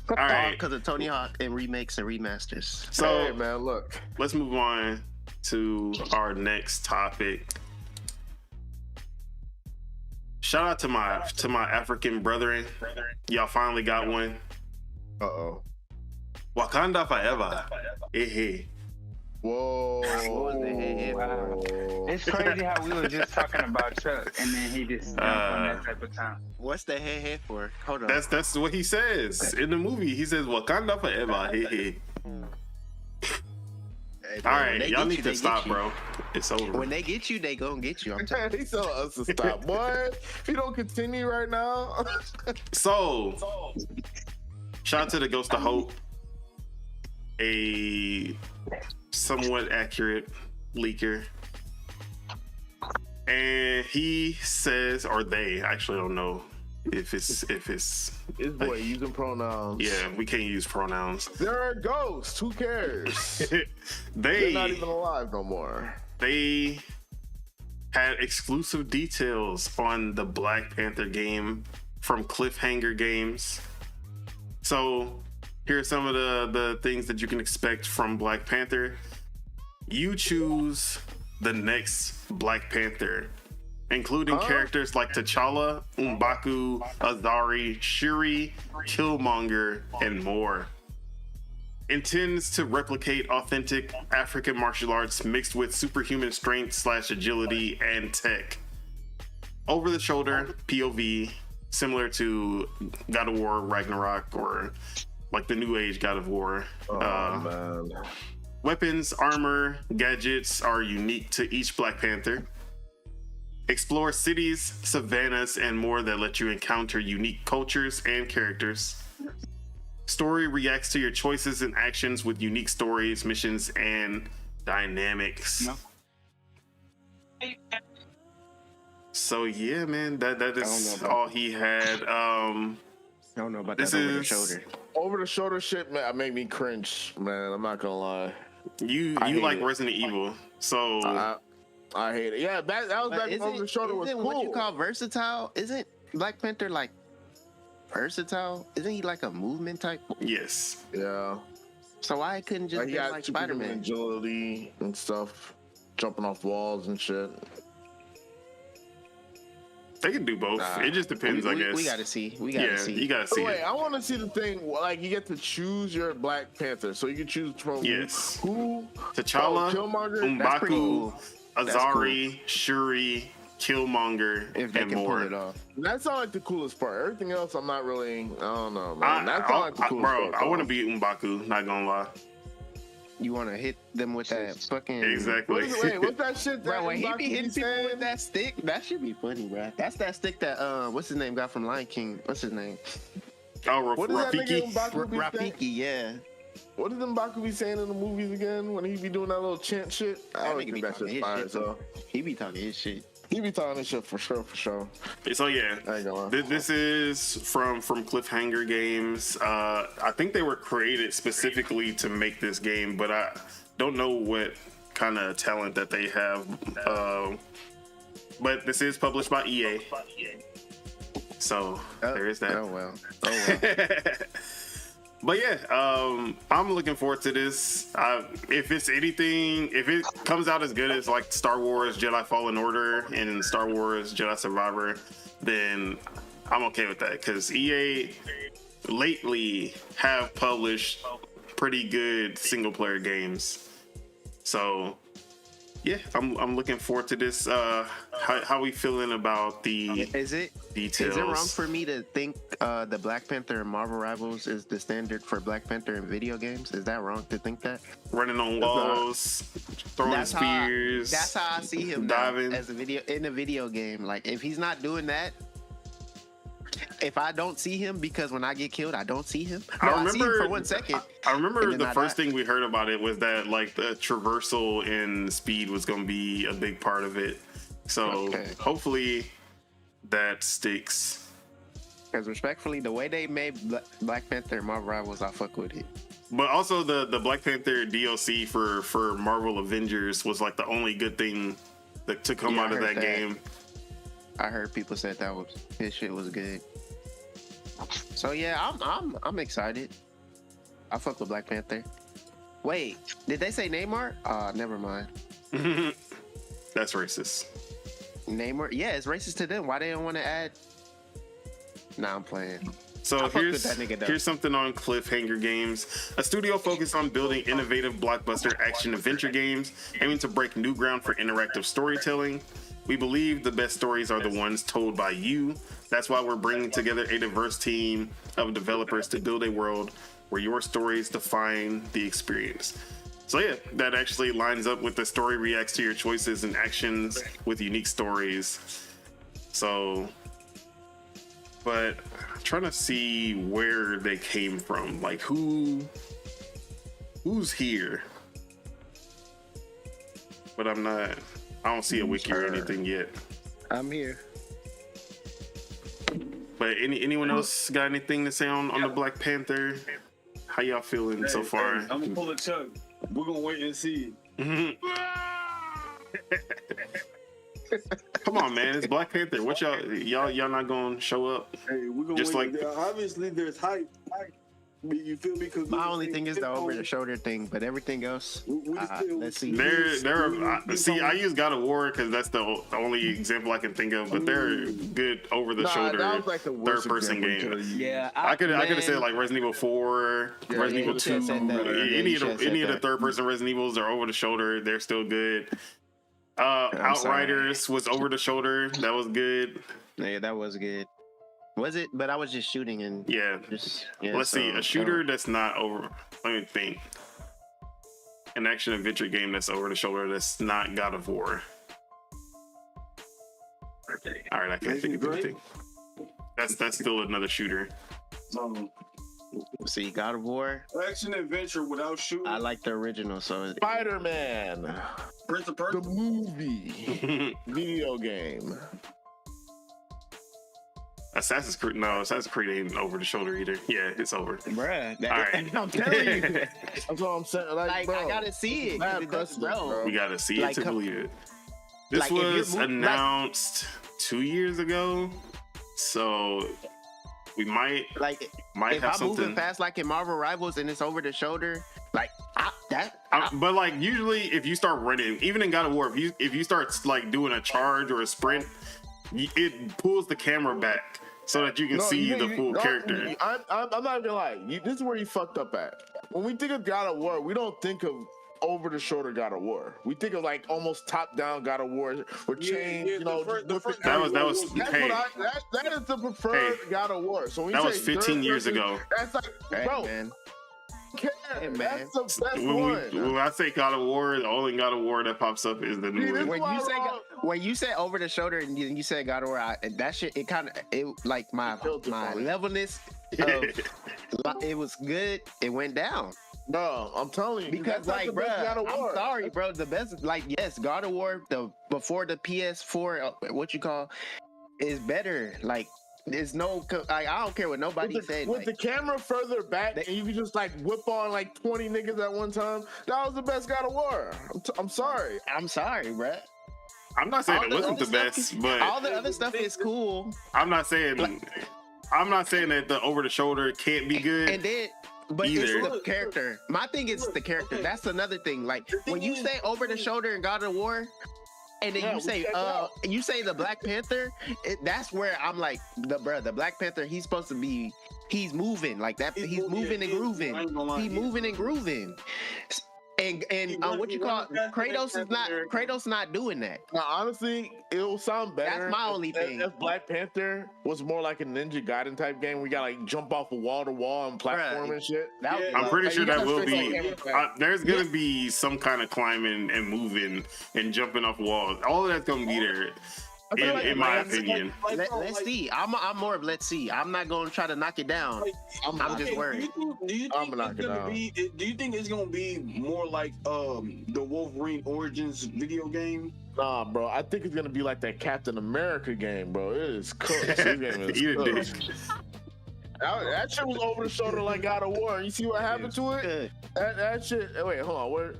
All right. Because of Tony Hawk and remakes and remasters. So Hey, man, look. let's move on to our next topic. Shout out to my African brethren. Y'all finally got one. Uh-oh. Wakanda forever. Hey. Whoa. Wow. It's crazy how we were just talking about Chuck, and then he just jumped on that type of time. What's the hey for? Hold on. That's what he says in the movie. He says Wakanda forever. Hey. Hey, All bro, when right, they y'all get need you, to they stop, get you. bro. It's over. When they get you, they gonna get you. I'm telling He's telling us to stop, boy. If you don't continue right now. So, shout out to the Ghost of Hope, a somewhat accurate leaker. And he says, or they, I actually don't know if it's This boy using pronouns. yeah, we can't use pronouns. They're a ghost. Who cares? They're not even alive no more. They had exclusive details on the Black Panther game from Cliffhanger Games. So here are some of the things that you can expect from Black Panther. You choose the next Black Panther, including characters like T'Challa, M'Baku, Azari, Shuri, Killmonger, and more. Intends to replicate authentic African martial arts mixed with superhuman strength / agility and tech. Over the shoulder POV, similar to God of War Ragnarok or like the New Age God of War. Man. Weapons, armor, gadgets are unique to each Black Panther. Explore cities, savannas, and more that let you encounter unique cultures and characters. Story reacts to your choices and actions with unique stories, missions, and dynamics. No. So yeah, man, that is all he had. I don't know about This that over the is- shoulder. Over the shoulder shit, man, made me cringe, man. I'm not gonna lie. You hate like it. Resident Evil, so I hate it. Yeah, that was But back when over the shoulder was isn't cool. what you call versatile? Isn't Black Panther like versatile? Isn't he like a movement type? Yes. Yeah. So why I couldn't just He get has like superhuman Spider-Man? agility and stuff, jumping off walls and shit. They can do both. It just depends, I guess. We gotta see. We gotta see. You gotta see Wait, it. I want to see the thing. Like, you get to choose your Black Panther, so you can choose from Yes. who. T'Challa, Killmonger. That's pretty M'Baku, cool. That's Azari, Shuri, Killmonger, If they and can more. pull it off. That sounds like the coolest part. Everything else, I'm not really. I don't know, man. That sounds like the coolest bro, part. I want to be M'Baku, not gonna lie. You want to hit them with that fucking Exactly. What's that shit? Bro, that when he M'Baku be hitting people saying? with that stick, that should be funny, bro. That's that stick that what's his name got from Lion King. What's his name? Oh, What does that nigga Rafiki. M'Baku be saying? Rafiki, yeah. What does M'Baku be saying in the movies again when he be doing that little chant shit? I That always nigga think be that talking shit's his fire. shit, So He be talking his shit. he be talking this shit for sure. So yeah, I ain't gonna lie. this is from Cliffhanger Games. I think they were created specifically to make this game, but I don't know what kind of talent that they have. But this is published by EA. So there is that. Oh well. But yeah, I'm looking forward to this. If it's anything, if it comes out as good as like Star Wars Jedi Fallen Order and Star Wars Jedi Survivor, then I'm okay with that, because EA lately have published pretty good single player games. So yeah, I'm looking forward to this. How we feeling about the Is it details? Is it wrong for me to think the Black Panther and Marvel Rivals is the standard for Black Panther in video games? Is that wrong to think that? Running on walls, throwing spears. That's how I see him now, diving. as a video game. Like, if he's not doing that, if I don't see him, because when I get killed, I don't see him. No, I see him for 1 second. I remember and then the I first die. thing we heard about it was that like the traversal and speed was going to be a big part of it. So Okay. hopefully that sticks. Because respectfully, the way they made Black Panther and Marvel Rivals, I fuck with it. But also the Black Panther DLC for Marvel Avengers was like the only good thing to come Yeah, I out of heard that that. game. I heard people said that was his shit was good. So yeah, I'm excited. I fuck with Black Panther. Wait, did they say Neymar? Never mind. That's racist. Neymar? Yeah, it's racist to them. Why they don't want to add? Nah, I'm playing. So I fuck with that nigga, though. here's something on Cliffhanger Games. A studio focused on building innovative blockbuster action adventure games, aiming to break new ground for interactive storytelling. We believe the best stories are the ones told by you. That's why we're bringing together a diverse team of developers to build a world where your stories define the experience. So yeah, that actually lines up with the story reacts to your choices and actions with unique stories. So, but I'm trying to see where they came from. Like who's here? But I don't see a wiki or anything yet. I'm here. But anyone else got anything to say on the Black Panther? How y'all feeling so far? I'm gonna pull a Chuck. We're gonna wait and see. Come on, man! It's Black Panther. What y'all not gonna show up? Hey, we're gonna Just wait. like- Obviously, there's hype. You feel me? Because My only thing is the over the shoulder thing, but everything else, let's see. I use God of War because that's the only example I can think of. But they're good over the shoulder that was like the worst third person example game. to use. Yeah, I could have said like Resident Evil 4, Resident Evil you 2. should've said that. Yeah, Any you of should've the said any of the that. third person Resident Evils are over the shoulder. They're still good. sorry. Outriders was over the shoulder. That was good. Yeah, that was good. Was it? But I was just shooting and Yeah. just. Yeah, Let's see. so- A shooter that's not over. Let me think. An action adventure game that's over the shoulder that's not God of War. All right, I can't think of anything. That's still another shooter. See, God of War. Action adventure without shooting. I like the original, so Spider-Man, Prince of the Persia. movie, video game. Assassin's Creed ain't over the shoulder either. Yeah, it's over. bruh. All right. I'm telling you, That's what I'm saying. Like, bro, I gotta see it. 'cause bad it does, precedent, bro. We gotta see Like, it to come- believe it. This like, if you're was like- announced 2 years ago, so We might Like if have I'm moving something. fast like in Marvel Rivals and it's over the shoulder, like But like usually, if you start running, even in God of War, if you start like doing a charge or a sprint, it pulls the camera back so that you can see the full character. I'm not gonna lie. This is where you fucked up at. When we think of God of War, we don't think of over the shoulder God of War. We think of like almost top down God of War with chains. Yeah, That was hey, that is the preferred God of War. So when that you was say 15 years ago. That's like, hey, bro, man. man. man. That's the best When I say God of War, the only God of War that pops up is the new one. When you say over the shoulder and you said God of War, that shit it kind of like my levelness of it was good. It went down. No, I'm telling you, because like, bro, I'm sorry, bro. The best, like, yes, God of War, before the PS4, what you call, is better. Like, there's no, like, I don't care what nobody said. With the camera further back, and you can just like whip on like 20 niggas at one time. That was the best God of War. I'm sorry. I'm sorry, bro. I'm not saying it wasn't the best, but all the other stuff is cool. I'm not saying that the over the shoulder can't be good. And then. But either. It's the character. My thing is the character. That's another thing. Like when you say over the shoulder in God of War, and then you say the Black Panther, that's where I'm like the Black Panther. He's supposed to be. He's moving like that. He's moving and grooving. He's moving and grooving. And what you call Kratos not doing that. Now, honestly, it will sound better. That's my only thing. If Black Panther was more like a Ninja Gaiden type game, we got like jump off a wall to wall and platform and shit. I'm pretty sure that will be. There's gonna be some kind of climbing and moving and jumping off walls. All of that's gonna be there. In my opinion, let's see. I'm more of let's see. I'm not going to try to knock it down. I'm just worried. Do you think it's gonna be more like the Wolverine Origins video game? Nah, bro. I think it's gonna be like that Captain America game, bro. It is cooked. This game is cooked. That shit was over the shoulder like God of War. You see what happened to it? That shit. Wait, hold on. Where?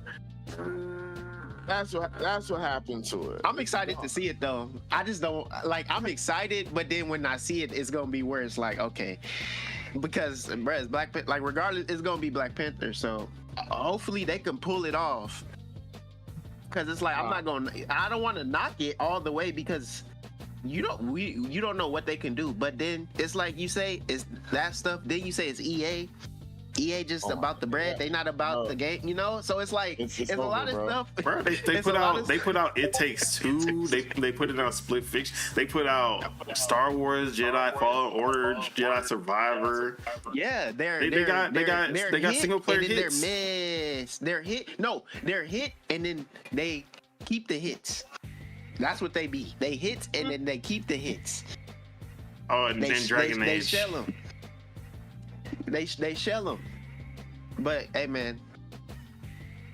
That's what happened to it. I'm excited to see it though. I just don't like. I'm excited, but then when I see it, it's gonna be where it's like, okay, because bro, it's Black Panther. Like regardless, it's gonna be Black Panther. So hopefully they can pull it off. Because it's like I don't want to knock it all the way because you don't know what they can do. But then it's like you say it's that stuff. Then you say it's EA. EA just about the bread. They not about the game, you know. So it's like it's a lot of stuff. Bro, they put out It Takes Two. They put it on Split Fiction. They put out Star Wars, Jedi Fallen Order, Jedi Survivor. Yeah, they got single player hits. They're hit, and then they keep the hits. That's what they be. They hits and then they keep the hits. Oh, and then Dragon Age. They shell them. They shell them. But hey, man,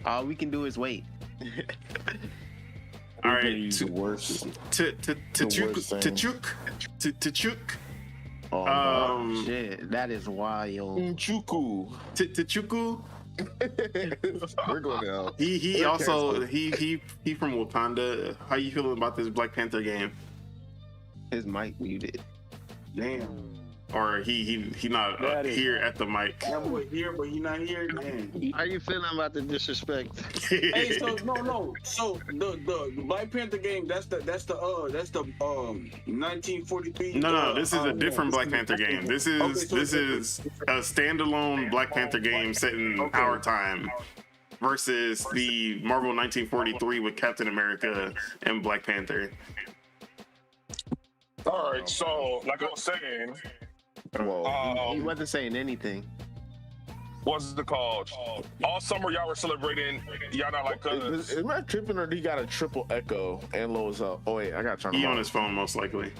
all we can do is wait. All right, the worst. Tachuk. Oh shit, that is wild. Chuku. Tachuku. We're going down. He also he from Wakanda. How you feeling about this Black Panther game? His mic muted. Damn. Or he not here at the mic. Yeah, we're here, but he not here. Man. How you feeling about the disrespect? Hey, so no. So the Black Panther game, that's the 1943. No, this is a different Black Panther game. This is a standalone Black Panther game set in our time versus the Marvel 1943 with Captain America and Black Panther. All right, so like I was saying, He wasn't saying anything. What's it called? All summer y'all were celebrating. Y'all not like us. Am I tripping or he got a triple echo and low as up? Oh wait, I gotta turn him He on his phone most likely.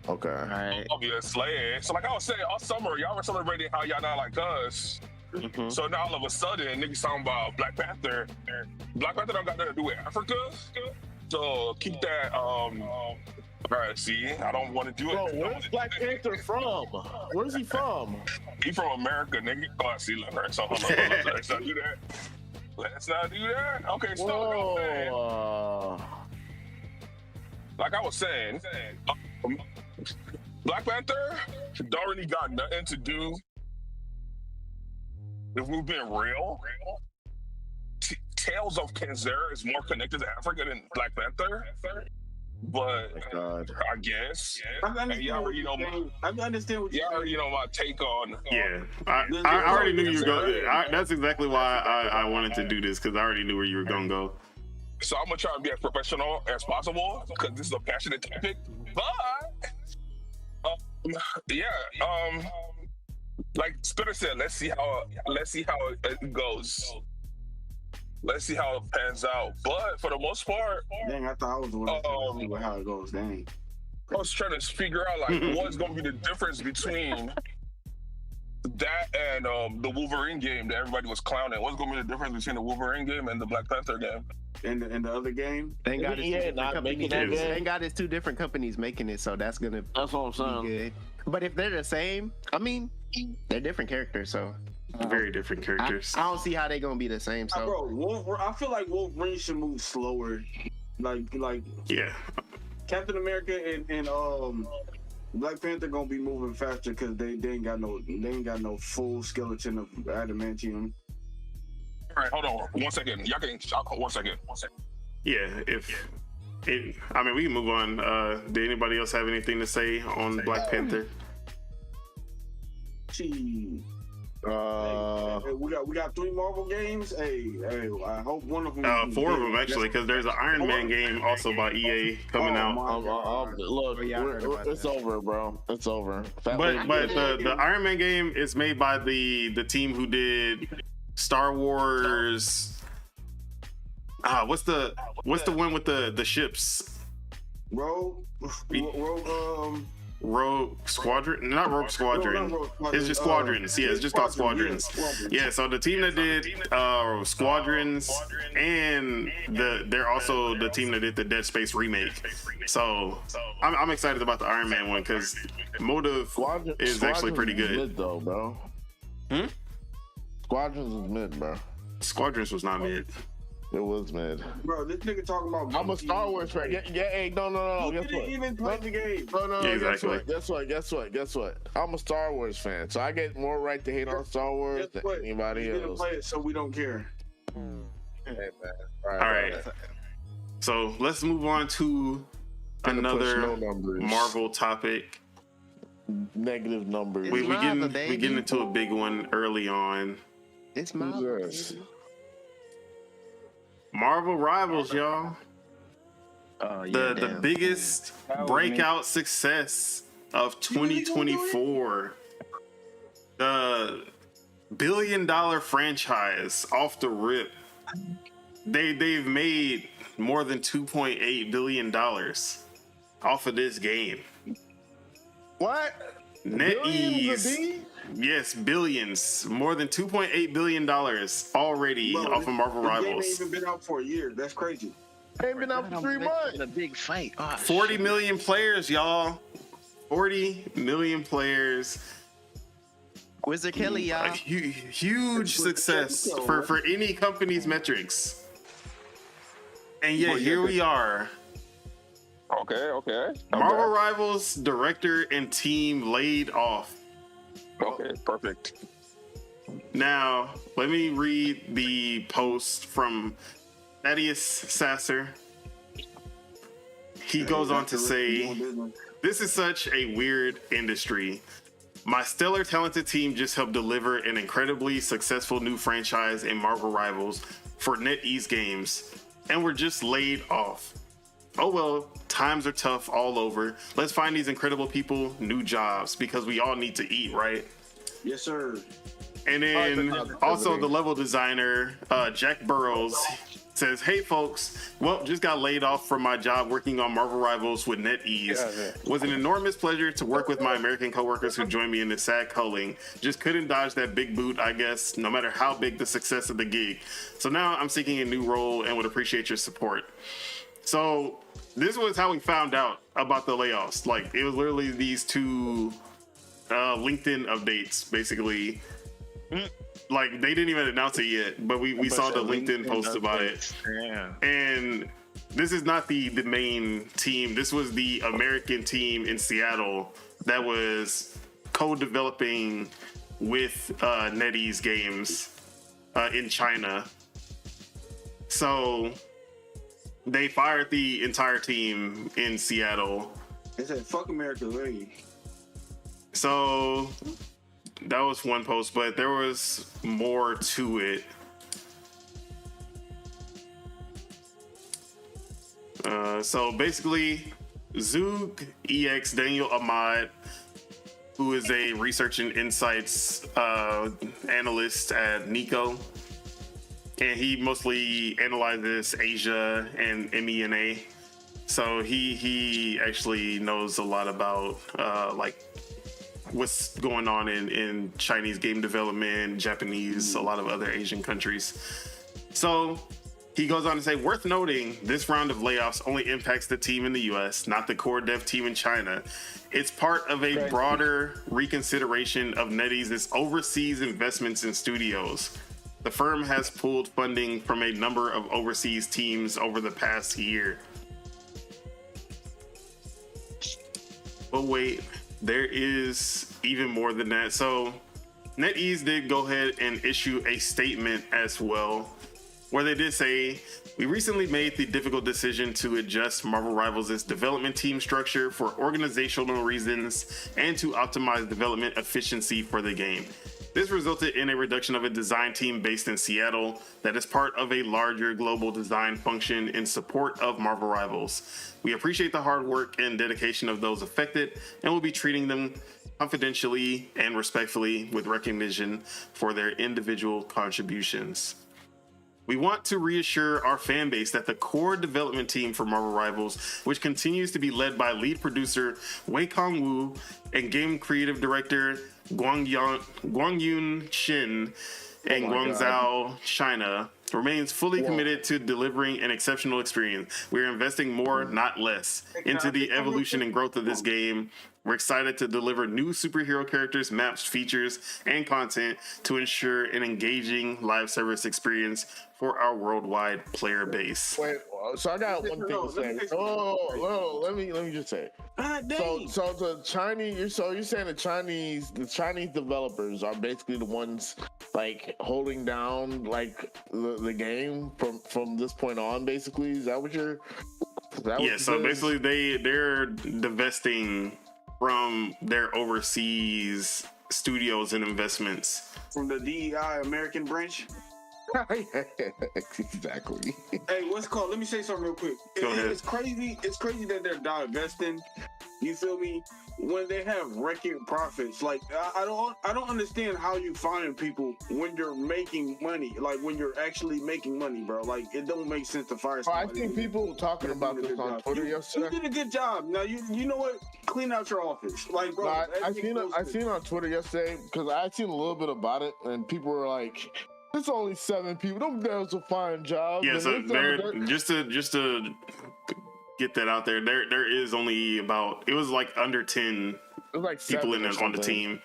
Okay. All right. Obviously. So like I was saying, all summer y'all were celebrating how y'all not like us. Mm-hmm. So now all of a sudden, niggas talking about Black Panther. Black Panther don't got nothing to do with Africa. So keep that. Right, see, I don't want to do it. Bro, where's Black Panther from? Where's he from? He from America, nigga. Oh, I see. Look, so hold on. Let's not do that. Let's not do that. Okay, so like I was saying, Black Panther don't really got nothing to do. If we've been real, Tales of Kenzera is more connected to Africa than Black Panther. But God. I guess. I understand Yeah, what you you're know, saying. I understand what Yeah, you're saying. you know my take on. Yeah, I already knew you were going. That's exactly why I wanted to do this, because I already knew where you were going to go. So I'm gonna try to be as professional as possible because this is a passionate topic. But like Spitter said, let's see how it goes. Let's see how it pans out. But for the most part, Dang, I thought I was the one that see how it goes. Dang. I was trying to figure out like what's gonna be the difference between that and the Wolverine game that everybody was clowning. What's gonna be the difference between the Wolverine game and the Black Panther game? And the other game? Thank God it's EA not making that game. Thank God it's two different companies making it, so that's gonna That's what I'm be saying. good. But if they're the same, I mean, they're different characters, so Very different characters. I don't see how they're gonna be the same. So Bro, I feel like Wolverine should move slower. Like Yeah. Captain America and Black Panther gonna be moving faster because they ain't got no full skeleton of adamantium. All right, hold on 1 second. Y'all can 1 second. Yeah, I mean, we can move on. Did anybody else have anything to say on Black Panther? Gee. Hey, we got 3 Marvel games. Hey, I hope one of them. 4 of them actually, because there's an Iron Man game also by EA coming out. Look, it's over, bro. It's over. But the Iron Man game is made by the team who did Star Wars. What's the one with the ships? Rogue Squadron, not Rogue Squadron. It's just Squadrons. Yeah, it's just called Squadrons. Yeah, so the team that did Squadrons, and they're also the team that did the Dead Space remake. So I'm excited about the Iron Man one because Motive is actually pretty good. Mid though, bro. Squadrons is mid, bro. Squadrons was not mid. It was mid. Bro, this nigga talking about. I'm a Star Wars fan. Yeah, hey, no. Guess what? Even play the game. No. Yeah, exactly. Guess what? I'm a Star Wars fan, so I get more right to hate on Star Wars than anybody else. Didn't play it, so we don't care. Hey, man. All right. So let's move on to another Marvel topic. Negative numbers. We getting into a big one early on. it's Marvel. Marvel Rivals, y'all. The Damn. biggest breakout success of 2024. The $1 billion franchise off the rip. They've made more than $2.8 billion off of this game. What? NetEase. Yes, billions. More than $2.8 billion already off of Marvel Rivals. The game ain't even been out for a year. That's crazy. Ain't been out for 3 months. A big fight. 40 million players, y'all. 40 million players. Wizard Kelly, y'all. A huge success for any company's metrics. And yet here we are. Okay. Marvel Rivals director and team laid off. Okay, perfect. Now, let me read the post from Thaddeus Sasser. He goes on to say, "This is such a weird industry. My stellar talented team just helped deliver an incredibly successful new franchise in Marvel Rivals for NetEase Games, and we're just laid off. Oh well, times are tough all over. Let's find these incredible people new jobs because we all need to eat, right?" Yes, sir. And then also the level designer, Jack Burrows, says, "Hey folks, well, just got laid off from my job working on Marvel Rivals with NetEase. It was an enormous pleasure to work with my American coworkers who joined me in this sad culling. Just couldn't dodge that big boot, I guess, no matter how big the success of the gig. So now I'm seeking a new role and would appreciate your support." So this was how we found out about the layoffs. Like, it was literally these 2 LinkedIn updates, basically. Like, they didn't even announce it yet, but we saw the LinkedIn post about it. Yeah. And this is not the main team. This was the American team in Seattle that was co-developing with NetEase Games in China. So they fired the entire team in Seattle. They said, fuck America, lady. So that was one post, but there was more to it. So basically, Zug EX Daniel Ahmad, who is a research and insights analyst at Nico, and he mostly analyzes Asia and MENA. So he actually knows a lot about like what's going on in Chinese game development, Japanese, a lot of other Asian countries. So he goes on to say, worth noting, this round of layoffs only impacts the team in the US, not the core dev team in China. It's part of a broader reconsideration of NetEase's overseas investments in studios. The firm has pulled funding from a number of overseas teams over the past year. But wait, there is even more than that. So NetEase did go ahead and issue a statement as well, where they did say, we recently made the difficult decision to adjust Marvel Rivals' development team structure for organizational reasons and to optimize development efficiency for the game. This resulted in a reduction of a design team based in Seattle that is part of a larger global design function in support of Marvel Rivals. We appreciate the hard work and dedication of those affected and will be treating them confidentially and respectfully with recognition for their individual contributions. We want to reassure our fan base that the core development team for Marvel Rivals, which continues to be led by lead producer Wei-Kong Wu and game creative director Guangyun Shin and Guangzhou China, remains fully committed to delivering an exceptional experience. We're investing more, not less, into the evolution and growth of this game. We're excited to deliver new superhero characters, maps, features, and content to ensure an engaging live service experience for our worldwide player base. Wait, so I got one thing to say. Oh, let me just say. So the Chinese, you're saying the Chinese developers are basically the ones like holding down like the game from this point on. Basically, is that what you're? Yeah. So basically, they're divesting from their overseas studios and investments. From the DEI American branch? Exactly. Hey, what's called? Let me say something real quick. Go ahead. It's crazy that they're divesting. You feel me? When they have record profits, like I don't understand how you find people when you're making money, like when you're actually making money, bro. Like it don't make sense to fire somebody. I think people were talking about this on Twitter yesterday. You did a good job. Now you know what? Clean out your office, like bro. I seen on Twitter yesterday because I seen a little bit about it, and people were like, "It's only 7 people. Them girls will find jobs." Yeah, so just to get that out there, there is only about, it was like under 10 people on the team.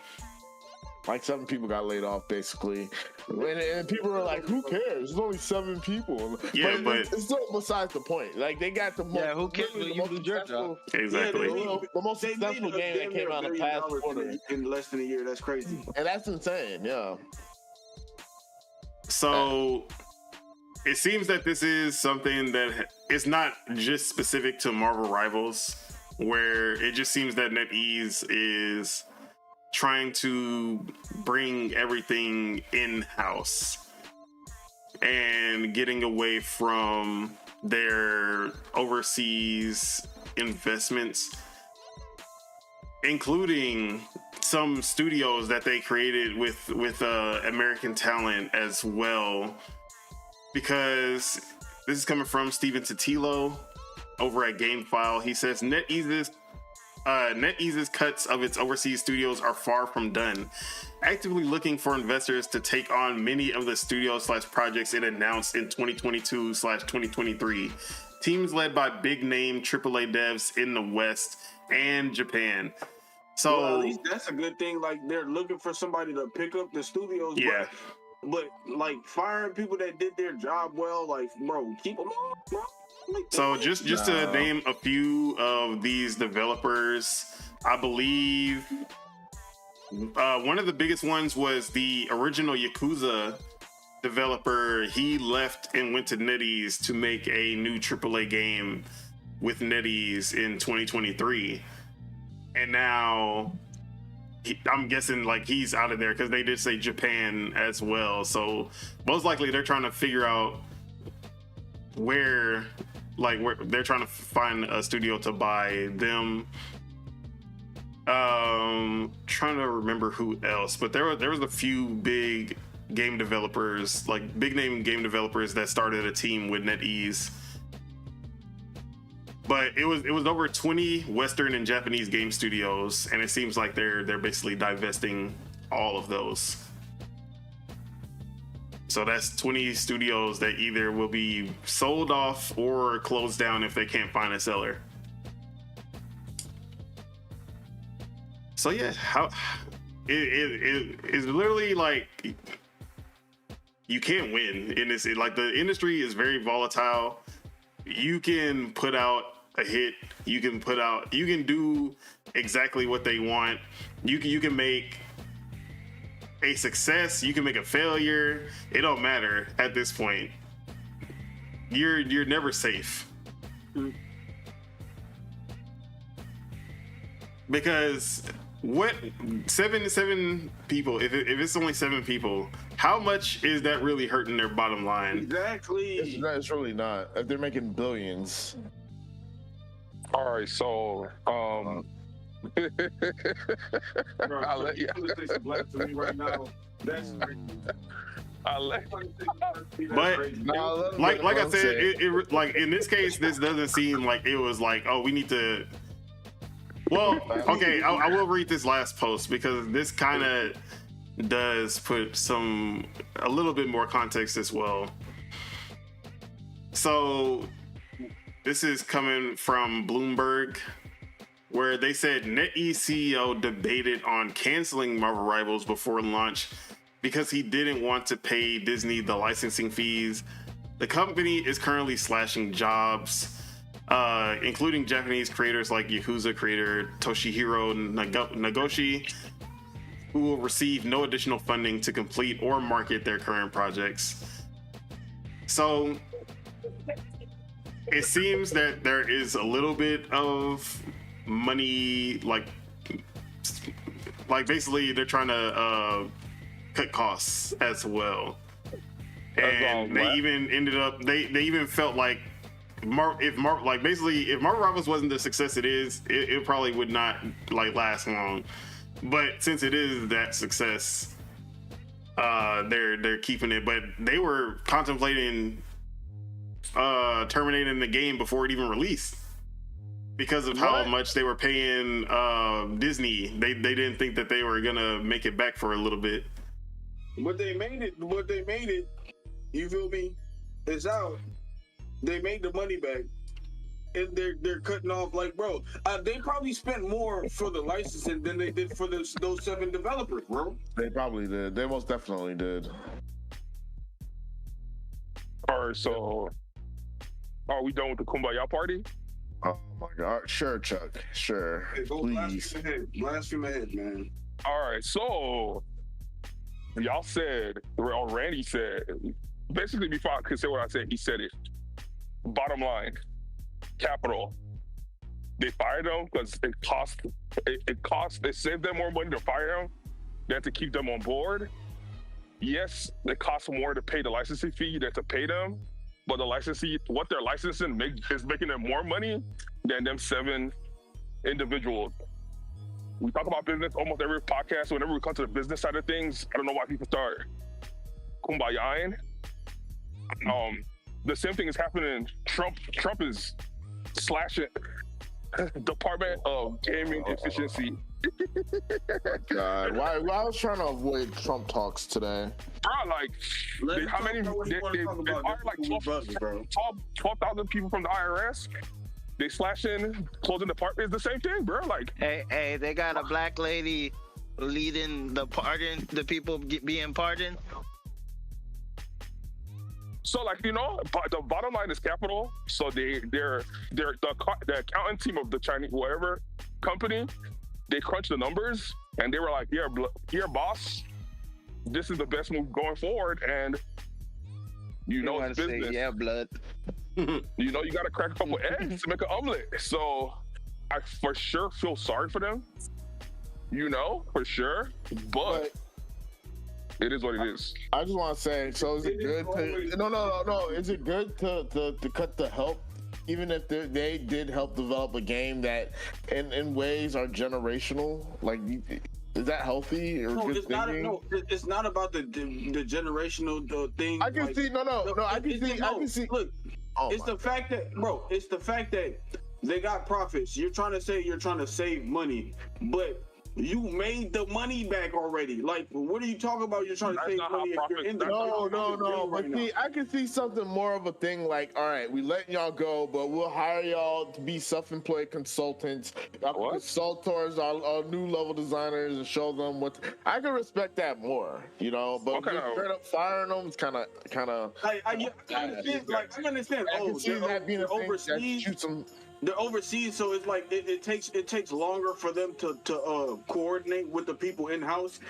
Like 7 people got laid off basically, and people are like, "Who cares? There's only 7 people." Yeah, but it's still besides the point. Like they got the most. Yeah, who cares when you do your job? Exactly. The most successful game that came out of the past quarter in less than a year. That's crazy, and that's insane. Yeah. So it seems that this is something that is not just specific to Marvel Rivals, where it just seems that NetEase is trying to bring everything in-house and getting away from their overseas investments, including some studios that they created with American talent as well. Because this is coming from Steven Totilo over at GameFile. He says NetEase's cuts of its overseas studios are far from done. Actively looking for investors to take on many of the studios/projects it announced in 2022/2023. Teams led by big name AAA devs in the West and Japan. So well, at least that's a good thing. Like they're looking for somebody to pick up the studios. Yeah. But like firing people that did their job well, like bro, keep them on, bro. So just to name a few of these developers I believe one of the biggest ones was the original Yakuza developer. He left and went to NetEase to make a new AAA game with NetEase in 2023. And now I'm guessing like he's out of there because they did say Japan as well. So most likely they're trying to figure out where they're trying to find a studio to buy them. Trying to remember who else, but there was a few big game developers, like big name game developers that started a team with NetEase. But it was over 20 Western and Japanese game studios, and it seems like they're basically divesting all of those. So that's 20 studios that either will be sold off or closed down if they can't find a seller. So yeah, how it is literally like you can't win in this. Like the industry is very volatile. You can put out a hit. You can do exactly what they want. You can make a success. You can make a failure. It don't matter at this point. You're never safe. Because what seven people, if it's only 7 people, how much is that really hurting their bottom line? Exactly. It's really not. If they're making billions. All right, so Bro, I'll let you. say some blasphemy right now. That's I'll let But like I said, it like in this case, this doesn't seem like it was like, oh, we need to. Well, okay, I will read this last post because this kind of does put a little bit more context as well. So this is coming from Bloomberg, where they said NetEase CEO debated on canceling Marvel Rivals before launch because he didn't want to pay Disney the licensing fees. The company is currently slashing jobs, including Japanese creators like Yakuza creator Toshihiro Nagoshi, who will receive no additional funding to complete or market their current projects. So it seems that there is a little bit of money, like basically they're trying to cut costs as well. And they even ended up, they even felt like if Marvel Rivals wasn't the success it is, it probably would not like last long. But since it is that success, they're keeping it. But they were contemplating terminating the game before it even released because of how much they were paying Disney. They didn't think that they were gonna make it back for a little bit. But they made it. You feel me? It's out. They made the money back, and they're cutting off. Like, bro, they probably spent more for the licensing than they did for those 7 developers, bro. They probably did. They most definitely did. All right, so are we done with the Kumbaya party? Oh my God! Sure, Chuck. Sure. Hey, go please. blaspheme ahead, man. All right, so y'all said, or Randy said, basically before I could say what I said, he said it. Bottom line, Capital, they fired them because it saved them more money to fire them. They had to keep them on board. Yes, it costs more to pay the licensing fee than to pay them, but the licensing, what they're licensing is making them more money than them 7 individuals. We talk about business almost every podcast. So whenever we come to the business side of things, I don't know why people start kumbayaing. The same thing is happening. Trump is slashing Department of Gaming Efficiency. God, why I was trying to avoid Trump talks today. Bro, like, how many? They fired like 12,000 people from the IRS. They slashing, closing departments. The same thing, bro. Like, Hey, they got a black lady leading the pardon, the people being pardoned. so like, you know, the bottom line is Capital. So they're the accounting team of the Chinese whatever company. they crunched the numbers and they were like, "Here, boss, this is the best move going forward," and it's business. Say, yeah, blood. You got to crack a couple eggs to make an omelet. So I for sure feel sorry for them. For sure, but it is what it is. I just want to say, so is it good to no? Is it good to cut the help, even if they did help develop a game that in ways are generational? Like, is that healthy or good thinking? It's not about the generational thing. I can see. I can see. Look, it's the fact that they got profits. You're trying to say you're trying to save money, but you made the money back already. Like, what are you talking about? You're trying to save money if you're in the No. But see, I can see something more of a thing like, all right, we letting y'all go, but we'll hire y'all to be self-employed consultants. Y'all can consult towards our new level designers and show them what. I can respect that more, But just straight up firing them is kind of. I understand. I can see that being a thing that shoots them. They're overseas, so it's like it takes longer for them to coordinate with the people in house.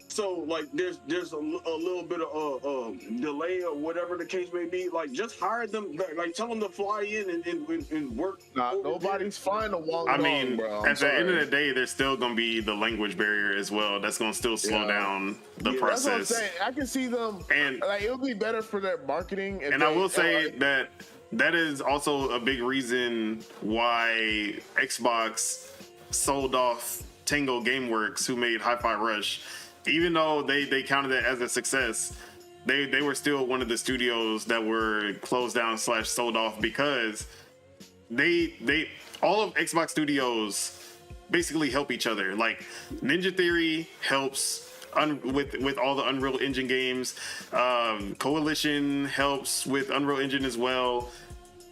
So like there's a little bit of delay or whatever the case may be. Like just hire them, like tell them to fly in and work. Nobody's flying to Wong. I mean, bro. at the end of the day, there's still gonna be the language barrier as well. That's gonna still slow down the process. That's what I'm saying. I can see them, and like it would be better for their marketing. And I will say that is also a big reason why Xbox sold off Tango Gameworks, who made Hi-Fi Rush. Even though they counted it as a success, they were still one of the studios that were closed down / sold off because they all of Xbox studios basically help each other. Like Ninja Theory helps with all the Unreal Engine games. Coalition helps with Unreal Engine as well.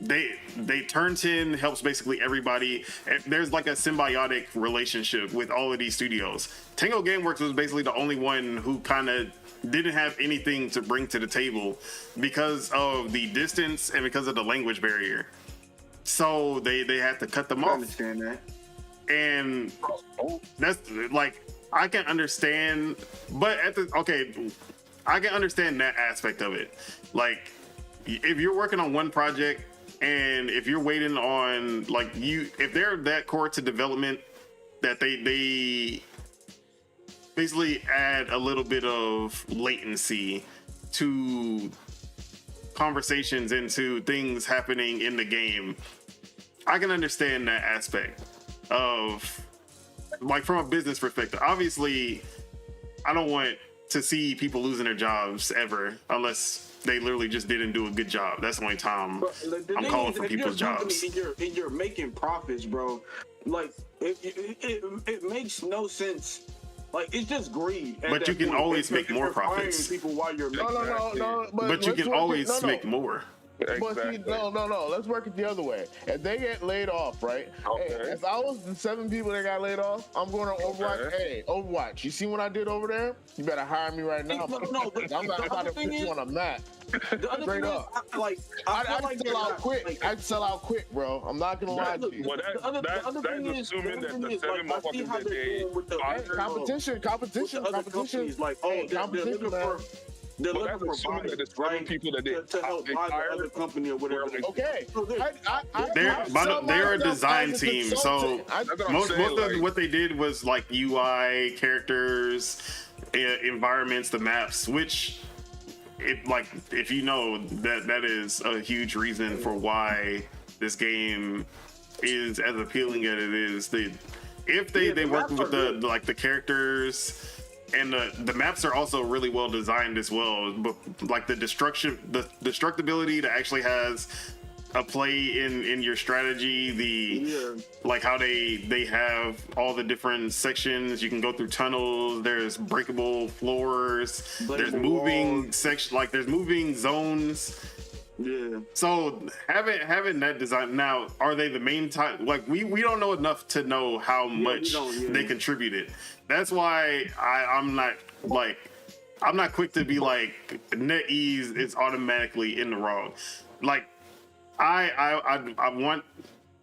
They Turn 10 helps basically everybody. There's like a symbiotic relationship with all of these studios. Tango Gameworks was basically the only one who kind of didn't have anything to bring to the table because of the distance and because of the language barrier. So they had to cut them off. I understand that. And that's like, I can understand, but I can understand that aspect of it. Like, if you're working on one project and if you're waiting on, like, if they're that core to development that they basically add a little bit of latency to conversations and to things happening in the game, I can understand that aspect of, like, from a business perspective. Obviously, I don't want to see people losing their jobs ever unless they literally just didn't do a good job. That's the only time I'm calling for people's jobs. And you're making profits, bro. Like, it makes no sense. Like, it's just greed. But you can always make more profits. People while you're making but you can always make more. Exactly. But see, no. Let's work it the other way. If they get laid off, right? Okay. Hey, if I was the 7 people that got laid off, I'm going to Overwatch. Okay. Hey, Overwatch, you see what I did over there? You better hire me right now. No, I'm not about to put you on a map. Straight up. I'd sell out quick. I'd sell out quick, bro. I'm not gonna lie to you. Well, that's assuming that the 7 motherfuckers that they competition. Like, competition, man. They're looking for buyers, the 7 people that to help buy the other company or whatever. Okay. They're a design team, so most of what they did was like UI, characters, environments, the maps, which if you know that is a huge reason for why this game is as appealing as it is. They work with the characters. And the maps are also really well designed as well, but like the destructibility that actually has a play in your strategy. Like how they have all the different sections. You can go through tunnels. There's breakable floors. There's moving sections. Like there's moving zones. Yeah. So having that design now, are they the main time? Like we don't know enough to know how much they contributed. That's why I'm not quick to be like NetEase is automatically in the wrong. Like I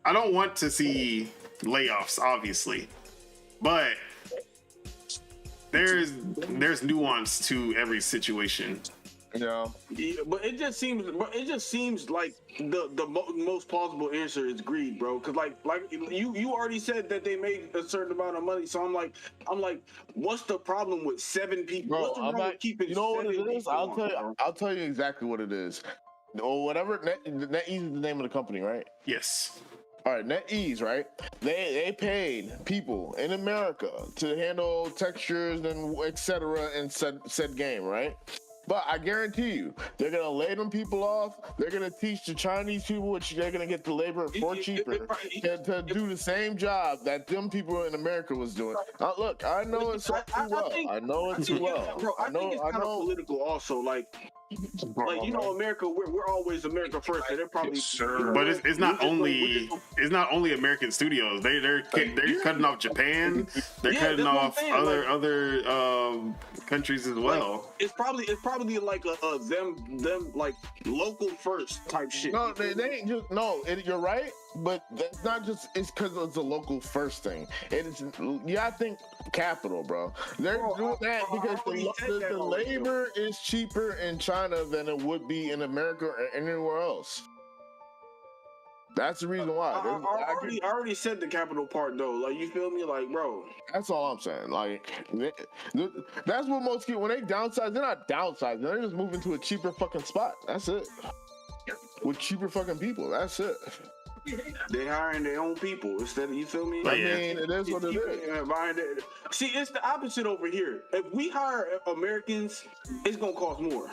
don't want to see layoffs, obviously, but there's nuance to every situation. Yeah. But it just seems like the most plausible answer is greed, bro. Because like you already said that they made a certain amount of money, so I'm like, what's the problem with 7 people? Bro, What's the problem with keeping? You know what it 7 is? people I'll tell you exactly what it is. Or whatever. NetEase is the name of the company, right? Yes. All right, NetEase, right? They paid people in America to handle textures and etc. in said game, right? But I guarantee you, they're gonna lay them people off. They're gonna teach the Chinese people, which they're gonna get the labor for cheaper to do the same job that them people in America was doing. Look, I know it's too well. I know it too well. Bro, I think it's kind of political also. Like you know, America, we're always America first, and they're probably. But it's not only American studios. They're cutting off Japan. They're cutting off other countries as well. It's probably like a them like local first type shit. No, they ain't just you're right, but that's not just it's because it's a local first thing. It's I think capital, bro. They're doing that because the labor is cheaper in China than it would be in America or anywhere else. That's the reason why. I already said the capital part though. Like, you feel me? Like, bro. That's all I'm saying. Like, that's what most people, when they downsize, they're not downsizing. They're just moving to a cheaper fucking spot. That's it. With cheaper fucking people. That's it. They hiring their own people instead of, you feel me? I mean, it is what it is. See, it's the opposite over here. If we hire Americans, it's gonna cost more.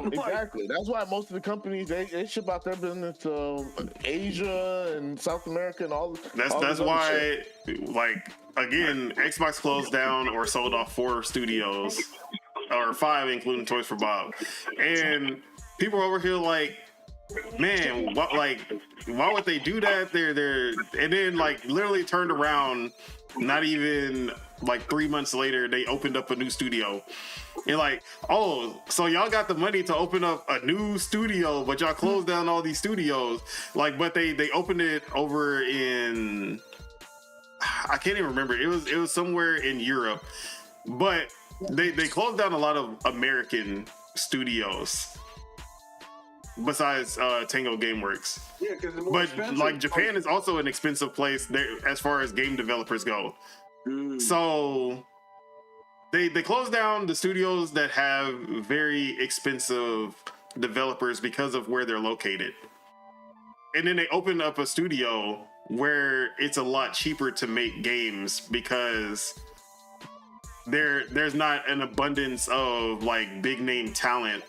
Exactly. That's why most of the companies they ship out their business to Asia and South America and all. That's why, like, again, Xbox closed down or sold off 4 studios, or 5, including Toys for Bob, and people over here like, man, why would they do that? They're and then like literally turned around, not even like 3 months later, they opened up a new studio. And like, oh, so y'all got the money to open up a new studio, but y'all closed down all these studios. Like, but they opened it over in, I can't even remember. It was somewhere in Europe, but they closed down a lot of American studios. Besides Tango Gameworks. Yeah, because like Japan is also an expensive place there as far as game developers go. So they closed down the studios that have very expensive developers because of where they're located. And then they opened up a studio where it's a lot cheaper to make games because there's not an abundance of like big name talent.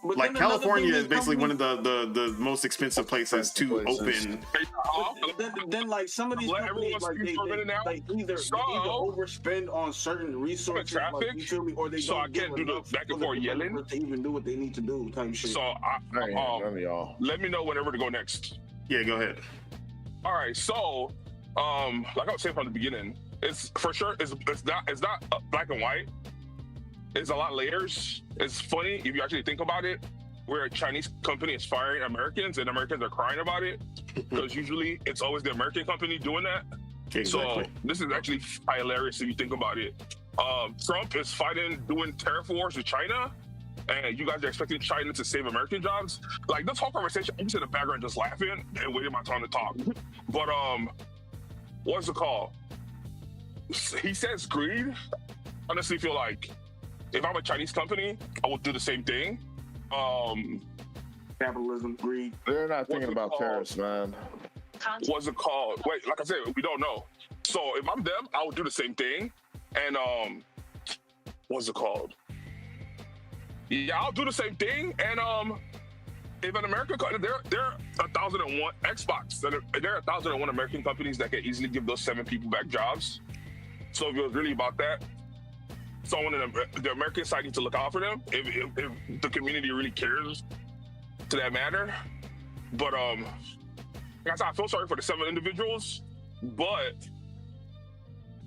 But like California is basically one of the most expensive places to open. Then like some of these companies, like they either overspend on certain resources, like, you feel me, or they so I can't do the back and forth yelling to even do what they need to do type shit. So let me know whenever to go next. Yeah, go ahead. All right, so like I was saying from the beginning, it's for sure it's not black and white. It's a lot of layers. It's funny if you actually think about it, where a Chinese company is firing Americans and Americans are crying about it, because usually it's always the American company doing that. Exactly. So this is actually hilarious if you think about it. Trump is doing tariff wars with China, and you guys are expecting China to save American jobs. Like, this whole conversation, I'm just in the background just laughing and waiting my time to talk. But what's it called? He says greed. I honestly feel like if I'm a Chinese company, I would do the same thing. Capitalism, greed. They're not thinking about tariffs, man. What's it called? Wait, like I said, we don't know. So if I'm them, I would do the same thing. And what's it called? Yeah, I'll do the same thing. And if an American company, there are 1,001 Xbox. There are 1,001 American companies that can easily give those 7 people back jobs. So if it was really about that, someone in the American side needs to look out for them if the community really cares to that matter. But like I said, I feel sorry for the 7 individuals, but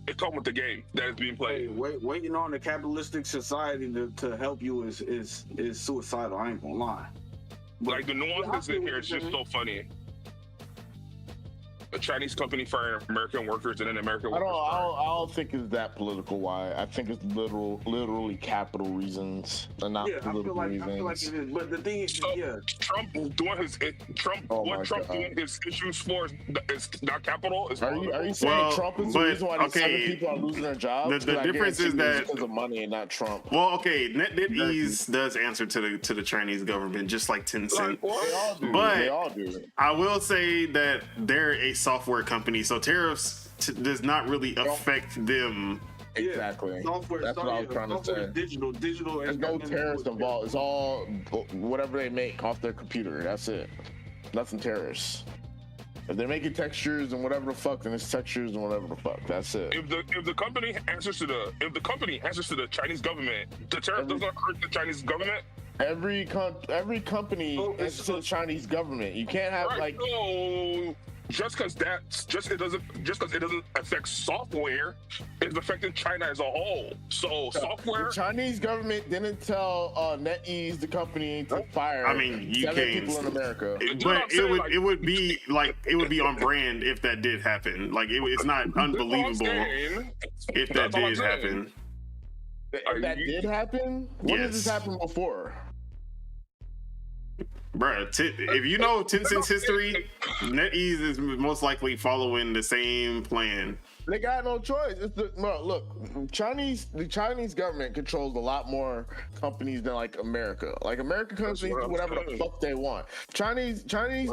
it comes with the game that is being played. Waiting on the capitalistic society to help you is suicidal. I ain't gonna lie. Like, the nuances in here is just so funny. a Chinese company firing American workers and then American I workers don't think it's that political. Why? I think it's literally capital reasons and not Yeah, I feel political like reasons. it is. But the thing is, So, yeah, Trump doing his Oh what my Trump God. doing his issues for is not capital. Is Are you saying Well, Trump is the but, reason why these okay, other people are losing their jobs? the 'Cause I difference is guarantee you it's that- because of money and not Trump. Well, okay, NetEase does answer to the Chinese government, just like Tencent. They all do. But- they all do. I will say that they're a software company, so tariffs does not really affect them. yeah. Exactly. Software, That's what I was trying to software say. is digital. There's ain't no got nothing to do terrorists with it. involved. It's all whatever they make off their computer. That's it. Nothing terrorists. If they're making textures and whatever the fuck, then it's textures and whatever the fuck. That's it. if the company answers to the Chinese government, the tariff doesn't hurt the Chinese government. Every company Oh, is to the Chinese government. You can't have Right. like So just because it doesn't affect software, it's affecting China as a whole. So software. the Chinese government didn't tell NetEase, the company, to fire. I mean, you 7 can't- people in America. You know what But I'm saying? Like, it would be on brand if that did happen. Like it's not that's what I'm unbelievable saying. if that That's all I'm did saying. happen. If that did happen, when did this Yes. happen before? Bruh, if you know Tencent's history, NetEase is most likely following the same plan. They got no choice. Look, the Chinese government controls a lot more companies than like America. Like American companies do what I'm whatever the saying. fuck they want. Chinese companies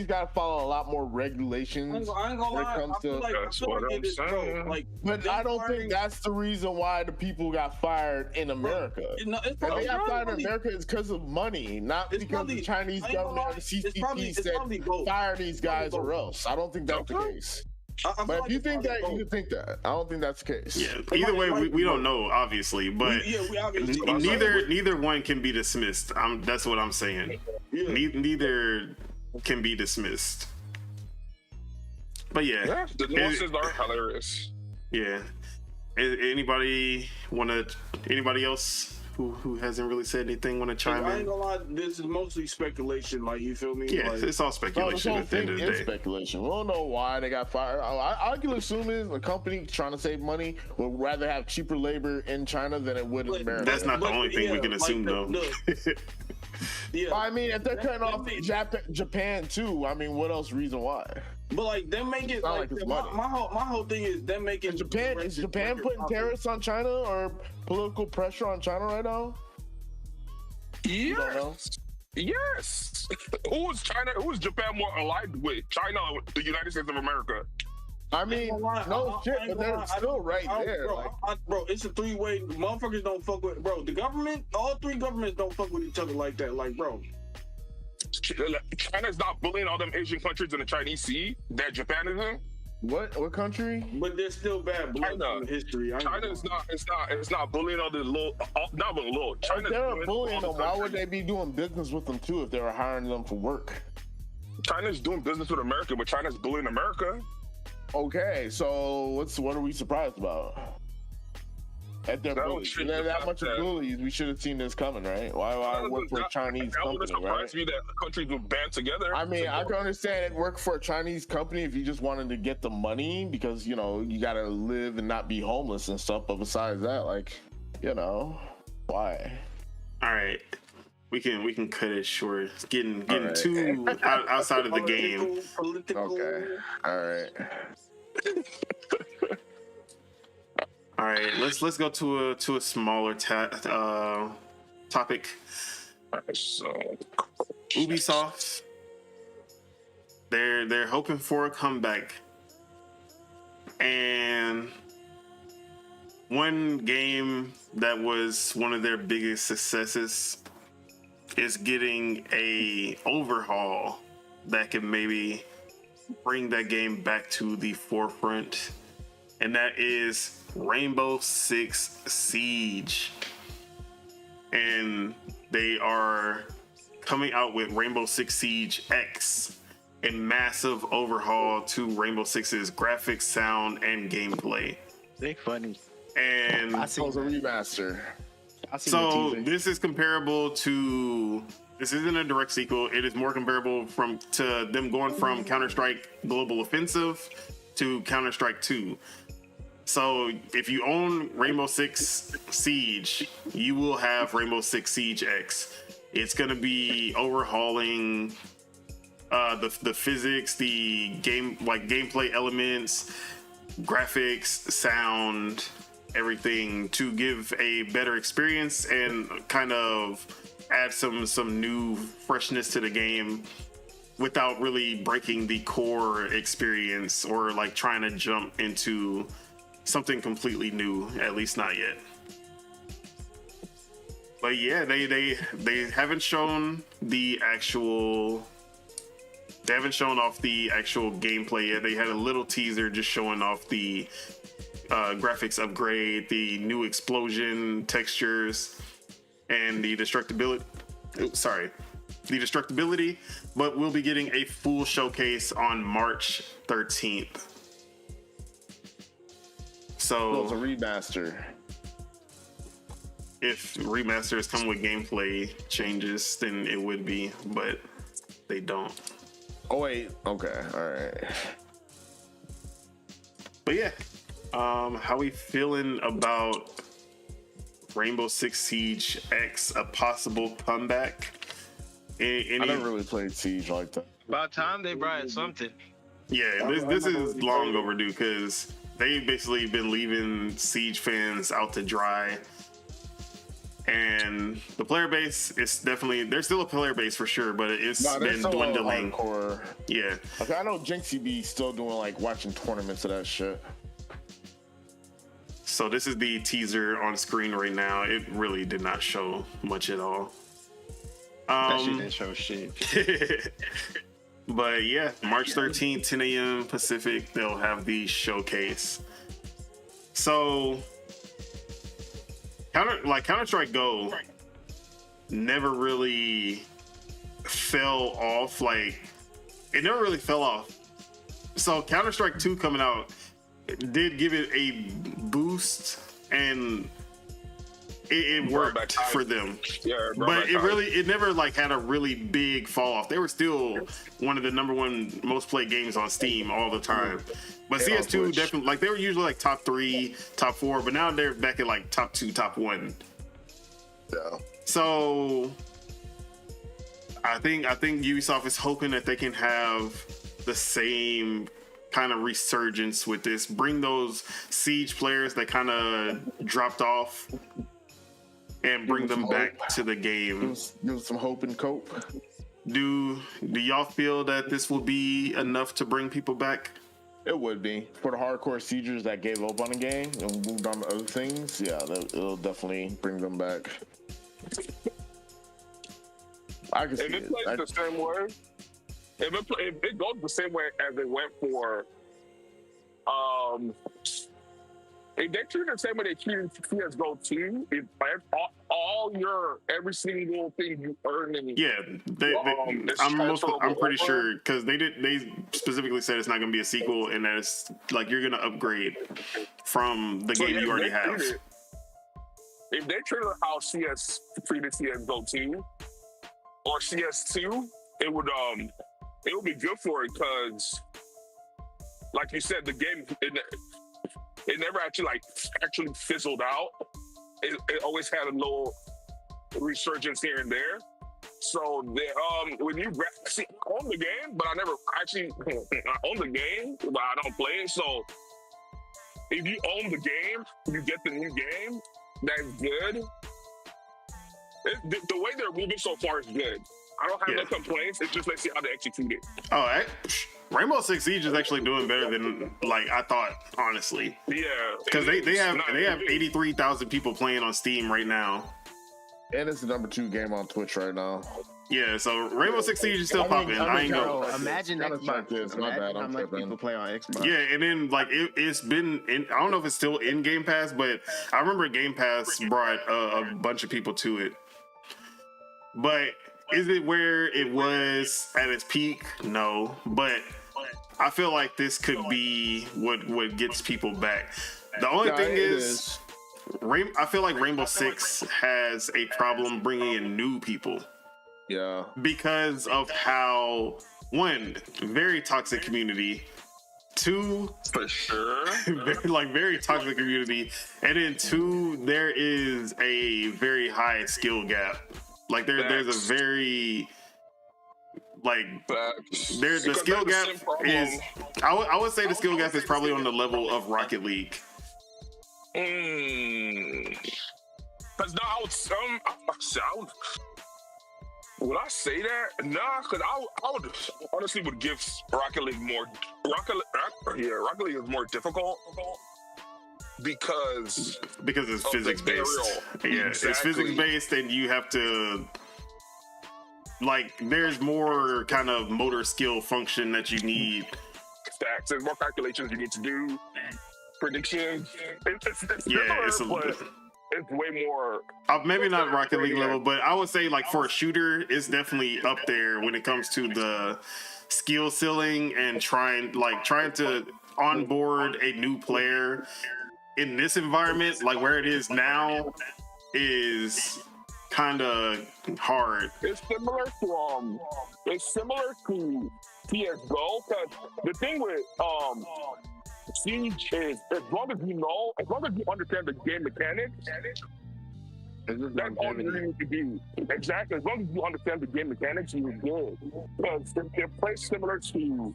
got to follow a lot more regulations. I ain't gonna when it lie. comes I feel to- like That's what it I'm is, bro. saying. Like, But they I don't firing- think that's the reason why the people got fired in America. No, it's If probably they got fired in probably- America, it's because of money, not It's because probably- the Chinese I ain't gonna government or lie, the it's CCP probably said both. fire these guys Probably or both. else. I don't think that's the Okay. case. I feel But like if you it's think that, probably you both. can think that. I don't think that's the case. Yeah. Either way, we don't know, obviously, but we obviously neither one can be dismissed. That's what I'm saying. Yeah. Neither can be dismissed. But yeah, The nuances are hilarious. yeah. Anybody else who hasn't really said anything want to chime I ain't in? gonna lie, this is mostly speculation. Like, you feel me? Yeah, Like, it's all No, this speculation whole at the end thing of the is day. speculation. We don't know why they got fired. I can assume is a company trying to save money would rather have cheaper labor in China than it would in But America. That's not the But, only thing we yeah, can like assume, though. yeah. I mean, if they're cutting that off means- Japan too, I mean, what else reason why? But like, them making not like, like it's my money. whole thing is them making Is Japan putting tariffs on China or political pressure on China right now? don't know? Yes. Who is China? Who is Japan more allied with? China or the United States of America? I mean, no shit, but they're still right there. Bro, Like, bro, it's a three-way. Motherfuckers don't fuck with, bro. The government, all three governments don't fuck with each other like that. Like, bro, China's not bullying all them Asian countries in the Chinese Sea that Japan is in. what country? but there's still bad blood China. in history. I ain't China gonna is lie. not bullying all the little, not but little. If China's they're bullying bullying all them, the why would countries. they be doing business with them too if they were hiring them for work? China's doing business with America, but China's bullying America. Okay, so what are we surprised about? If they're That bullies, would if they're that shit much the of fact bullies, we should have seen this coming, right? Why work for a Chinese That would company, right? surprise me that the countries would band together. I mean, I can understand it work for a Chinese company if you just wanted to get the money because you know you gotta live and not be homeless and stuff. But besides that, like, you know, why? All right, we can cut it short. It's getting right. too outside of the game. Political. Okay, all right. All right, let's go to a smaller topic. So Ubisoft, they're hoping for a comeback, and one game that was one of their biggest successes is getting a overhaul that can maybe bring that game back to the forefront, and that is Rainbow Six Siege. And they are coming out with Rainbow Six Siege X, a massive overhaul to Rainbow Six's graphics, sound, and gameplay. They funny. And I So it's a remaster. I seen so the teaser. this is comparable to This isn't a direct sequel. It is more comparable to them going from Counter-Strike Global Offensive to Counter-Strike 2. So if you own Rainbow Six Siege, you will have Rainbow Six Siege X. It's gonna be overhauling the physics, the gameplay elements, graphics, sound, everything to give a better experience and kind of add some new freshness to the game without really breaking the core experience or like trying to jump into something completely new, at least not yet. But yeah, they haven't shown the actual. They haven't shown off the actual gameplay yet. They had a little teaser just showing off the graphics upgrade, the new explosion textures, and the destructibility. The destructibility. But we'll be getting a full showcase on March 13th. So it's a remaster. If remasters come with gameplay changes, then it would be, but they don't. Oh wait, okay, all right. But yeah, how we feeling about Rainbow Six Siege X, a possible comeback? I never really played Siege like that. About time they brought something. Yeah, this is long overdue because they've basically been leaving Siege fans out to dry. And the player base is definitely, there's still a player base for sure, but it's been dwindling. Yeah. Okay, I know Jinxie be still doing like watching tournaments of that shit. So this is the teaser on screen right now. It really did not show much at all. That shit didn't show shit. But yeah, March 13th, 10 a.m. Pacific, they'll have the showcase. So Counter-Strike Go never really fell off. Like, it never really fell off. So Counter-Strike 2 coming out did give it a boost, and it worked for them. Yeah, but it never like had a really big fall off. They were still one of the number one most played games on Steam all the time. But CS2 definitely, like, they were usually like top 3, top 4, but now they're back at like top 2, top 1. Yeah. So I think Ubisoft is hoping that they can have the same kind of resurgence with this. Bring those Siege players that kind of dropped off and bring them back to the game. Give some hope and cope. Do y'all feel that this will be enough to bring people back? It would be. For the hardcore siegers that gave up on the game and moved on to other things, yeah, it'll definitely bring them back. I can see it plays the same way, if it goes the same way as it went for, if they treat it the same way they treated CSGO 2, if every single thing you earn in I'm pretty sure, because they specifically said it's not going to be a sequel and that it's like you're going to upgrade from the game you already have. If they treated it how CS treated CSGO 2 or CS2, it would be good for it, because like you said, the game it never actually fizzled out. It always had a little resurgence here and there. So when you own the game, but I never actually I own the game, but I don't play it. So if you own the game, you get the new game. That's good. The way they're moving so far is good. I don't have no complaints. It's just let's see how they execute it. Oh, Rainbow Six Siege is actually doing better than like I thought, honestly. Yeah, because they have 83,000 people playing on Steam right now, and it's the number 2 game on Twitch right now. Yeah, so Rainbow Six Siege is still popping. I ain't know. Imagine Xbox. Imagine how much people play on Xbox. Yeah, and then like it's been in, I don't know if it's still in Game Pass, but I remember Game Pass brought a bunch of people to it. But is it where it was at its peak? No, but I feel like this could be what gets people back. The only thing is, I feel like Rainbow Six has a problem bringing in new people. Yeah. because of how, one, very toxic community, two, For sure. very toxic community, and then two, there is a very high skill gap. Like there's a very Facts. the Because skill that's gap the same problem. is, I would say the skill gap is probably on the level of Rocket League. Because now I would would I say that? Nah, because I would honestly would give Rocket League more. Rocket League is more difficult because it's of the physics based. burial. Yeah, it's Exactly. physics based, and you have to there's more kind of motor skill function that you need. Facts. There's more calculations you need to do. Predictions. It's Yeah, similar, but it's way more. Maybe not Rocket League level, but I would say for a shooter, it's definitely up there when it comes to the skill ceiling and trying to onboard a new player in this environment, like where it is now, is kind of hard. It's similar to CS:GO, because the thing with Siege is as long as you understand the game mechanics, that's all you need to do. Exactly. As long as you understand the game mechanics, you're good. Because they're placed similar to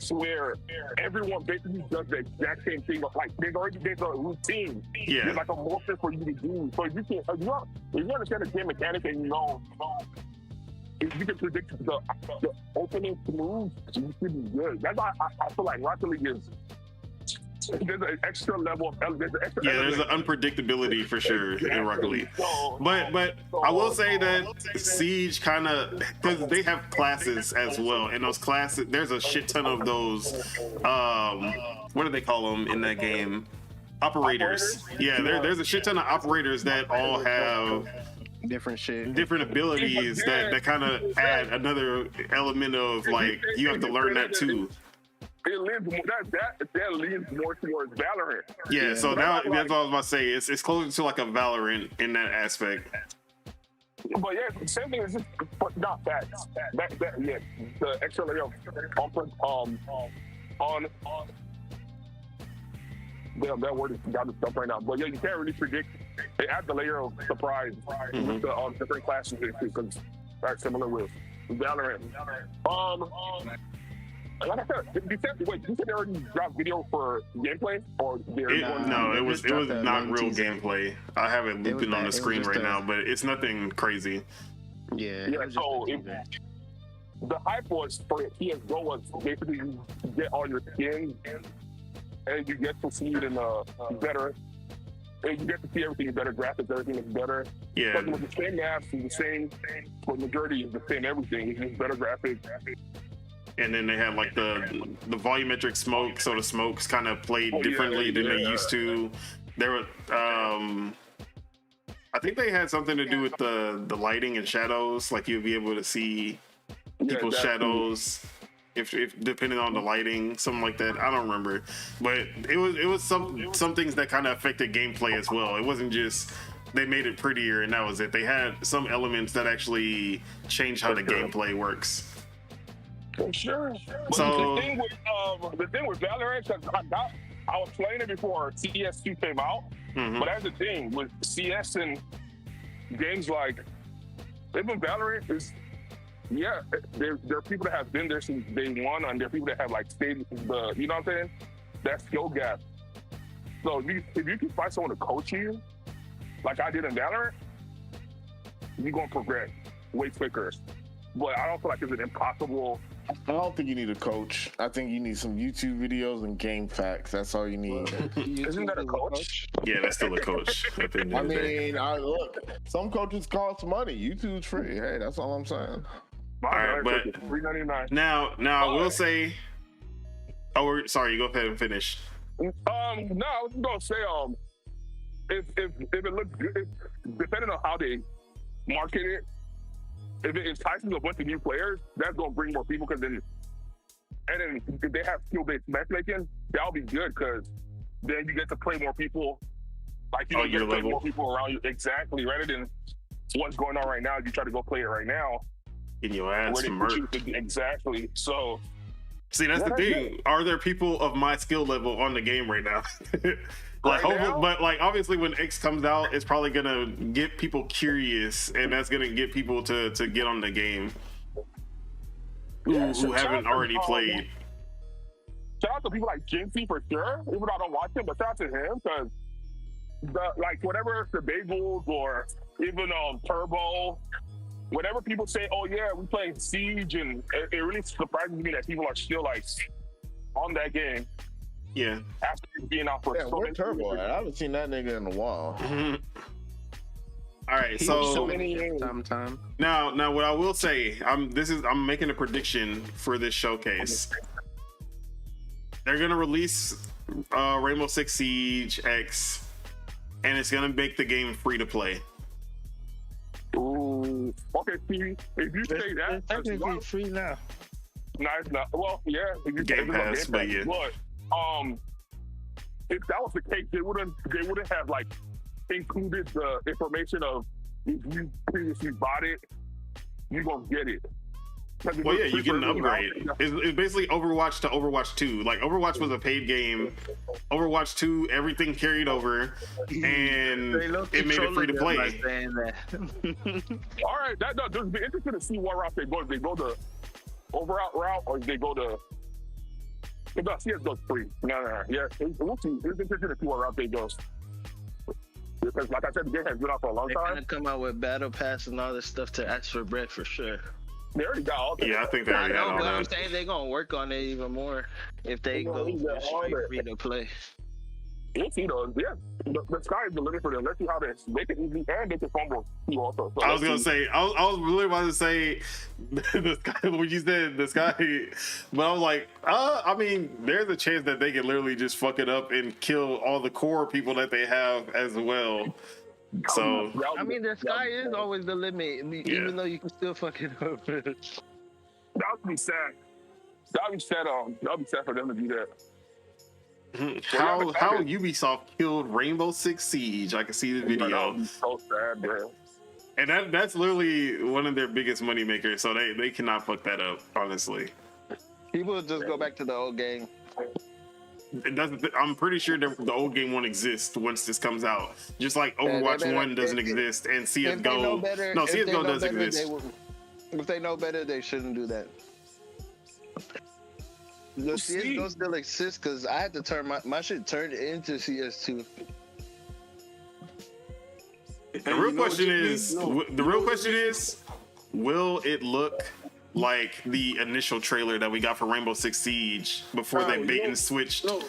where everyone basically does the exact same thing. Like there's a routine. Yeah. There's like a motion for you to do. So if you understand the game mechanics and if you can predict the opening moves, you should be good. That's why I feel like Rocket League is. There's an extra level of there's an unpredictability for sure in Rocket League. But I will say that Siege kind of, because they have classes as well, and those classes, there's a shit ton of those. What do they call them in that game? Operators. Yeah, there's a shit ton of operators that all have different abilities that kind of add another element of you have to learn that too. It leans that leans more towards Valorant. Yeah, so now that's what I was about to say. It's closer to like a Valorant in that aspect. But yeah, same thing is just not facts. The extra layer of on. Damn, that word is got stuff right now. But yeah, you can't really predict. It adds a layer of surprise with the different classes because that's similar with Valorant. Like I said, you said they already dropped video for gameplay, or it was not real gameplay. I have it looping on the screen right now, but it's nothing crazy. Yeah. So the hype was for CS:GO was basically you get all your skins and you get to see it in a better. And you get to see everything in better graphics, everything is better. Yeah. But with the same maps, the same, but majority is the same everything. It's just better graphics. And then they had the volumetric smoke, so the smokes kind of played differently than they used to. There were, I think they had something to do with the lighting and shadows. Like you'll be able to see people's shadows if depending on the lighting, something like that. I don't remember, but it was some things that kind of affected gameplay as well. It wasn't just they made it prettier and that was it. They had some elements that actually changed how the gameplay works. For sure. But So the thing with Valorant, because I was playing it before CS2 came out, but that's the thing with CS and games like even Valorant is there are people that have been there since day one, and there are people that have stayed the you know what I'm saying? That skill gap. So if you can find someone to coach you, like I did in Valorant, you're gonna progress way quicker. But I don't feel like it's an impossible. I don't think you need a coach. I think you need some YouTube videos and game facts. That's all you need. Isn't that a coach? yeah, that's still a coach. At the end of the day. Look, some coaches cost money. YouTube's free. Hey, that's all I'm saying. All right, but $3.99. Now I will say. Oh, sorry. Go ahead and finish. No, I was just gonna say, if it looks good, depending on how they market it, if it entices a bunch of new players, that's gonna bring more people. Because then if they have skill-based matchmaking, that'll be good because then you get to play more people. Like you get to play more people around you, exactly, rather than what's going on right now. You try to go play it right now. In your ass murked. Exactly. So, see, that's the thing. Are there people of my skill level on the game right now? Like, but like, obviously, when X comes out, it's probably gonna get people curious, and that's gonna get people to get on the game who haven't already played. Shout out to people like Jinsey for sure. Even though I don't watch him, but shout out to him because like whatever the Bagels or even Turbo, whenever people say, "Oh yeah, we playing Siege," and it really surprises me that people are still like on that game. Yeah. After being out for so many Turbo years. I haven't seen that nigga in a while. All right, so now what I will say, I'm making a prediction for this showcase. They're gonna release Rainbow Six Siege X, and it's gonna make the game free to play. Ooh, okay. See, if you say that, it's technically free now. No, it's not. Well, yeah, if you Game Pass, but yeah. But if that was the case, they wouldn't have like included the information of if you previously bought it, you gonna get it. Well, yeah, you get an upgrade. It's basically Overwatch to Overwatch 2. Like, Overwatch was a paid game. Overwatch 2, everything carried over, and it made it free to play. All right, that just be interesting to see what route they go. If they go the Overwatch route, or if they go the... No, CSGO's free. No. Yeah, we'll see. It's interesting to see what route they go. Because, like I said, the game has been out for a long time. They're going to come out with Battle Pass and all this stuff to ask for bread for sure. They already got all that. Yeah, I think they already got all that. I'm saying they're going to work on it even more if they go straight free to play. We'll see, though. Yeah, the sky is the limit for them. Let's see how they can easily, and they can fumble too also. So I was going to say, I was really about to say the sky, when you said the sky, but I was like, I mean, there's a chance that they can literally just fuck it up and kill all the core people that they have as well. So I mean, the sky is always the limit, even though you can still fuck it up. That would be sad. That would be sad for them to do that. How Ubisoft killed Rainbow Six Siege? I can see the video. That would be so sad, bro. And that's literally one of their biggest money makers. So they cannot fuck that up, honestly. People just go back to the old game. I'm pretty sure the old game won't exist once this comes out. Just like Overwatch 1 doesn't exist and CSGO. CSGO does exist. If they know better, they shouldn't do that. The CSGO still exists because I had to turn my shit turned into CS2. The real question is, will it look like the initial trailer that we got for Rainbow Six Siege before they bait and switched? No.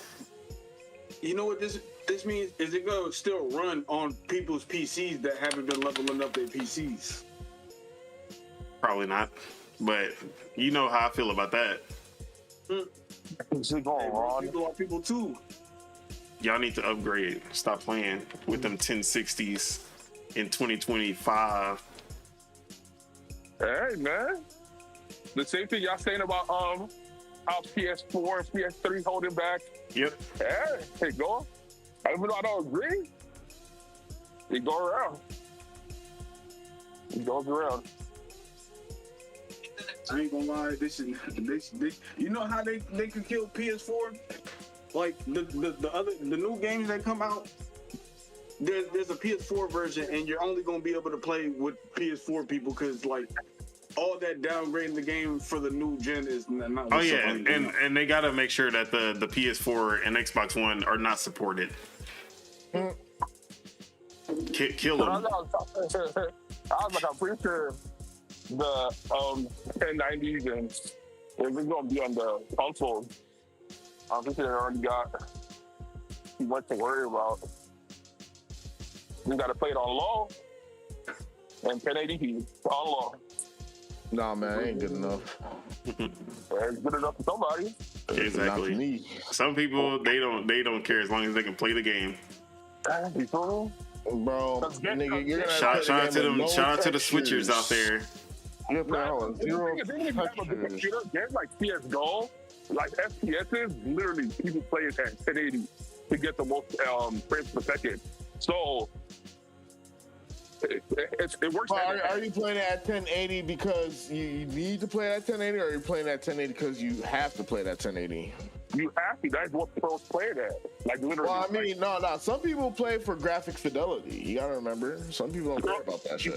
You know what this means? Is it gonna still run on people's PCs that haven't been leveling up their PCs? Probably not. But you know how I feel about that. People are people too. Y'all need to upgrade. Stop playing with them 1060s in 2025. Hey, man. The same thing y'all saying about how PS4 and PS3 holding back. Yep. Hey, go. Even though I don't agree, it go around. It goes around. I ain't gonna lie, this you know how they could kill PS4? Like the new games that come out, there's a PS4 version and you're only gonna be able to play with PS4 people because like all that downgrading the game for the new gen is not. Oh yeah, and they gotta make sure that the PS4 and Xbox One are not supported. Kill them. I was like, I'm pretty sure the 1090s and if it's gonna be on the console, I'm pretty sure they already got too much to worry about. You gotta play it on low and 1080p on low. Nah, man, ain't good enough. It's good enough for somebody. Exactly. Me. Some people they don't care as long as they can play the game. You feel me? Bro, nigga, you're gonna shout out to them. Shout out to the switchers out there. You're playing zero textures. Games like CSGO, like FPSs, literally people play it at 1080 to get the most frames per second. So It works. Are you playing it at 1080 because you need to play it at 1080, or are you playing it at 1080 because you have to play it at 1080? You have to. That's what pros play it at. Like literally. Well, I mean, no. Some people play for graphic fidelity. You gotta remember. Some people don't care about that shit.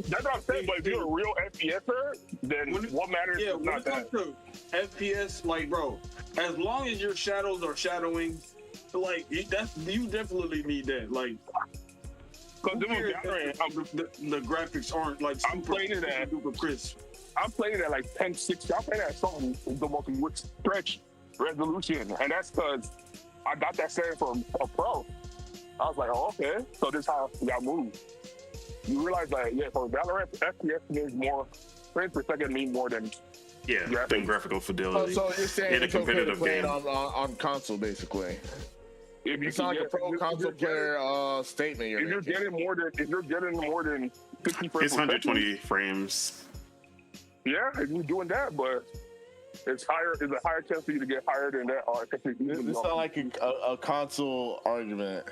That's what I'm saying. But if you're a real FPSer, then what matters is when not it comes to FPS, like, bro, as long as your shadows are shadowing, like, you definitely need that. Like, because the graphics aren't like super crisp. I'm playing it at like 1060. I'm playing it at something the most stretch resolution, and that's because I got that setting from a pro. I was like, oh, okay, so this is how y'all move. You realize that, for Valorant, FPS means more frames per second mean more than than graphical fidelity. So you're saying in a it's okay to competitive play game it on console, basically. It's not like a pro console player statement. If you're getting more than 50 frames, it's 120 frames. Yeah, if you're doing that, but it's higher. There's a higher chance for you to get higher than that. It's not like a console argument.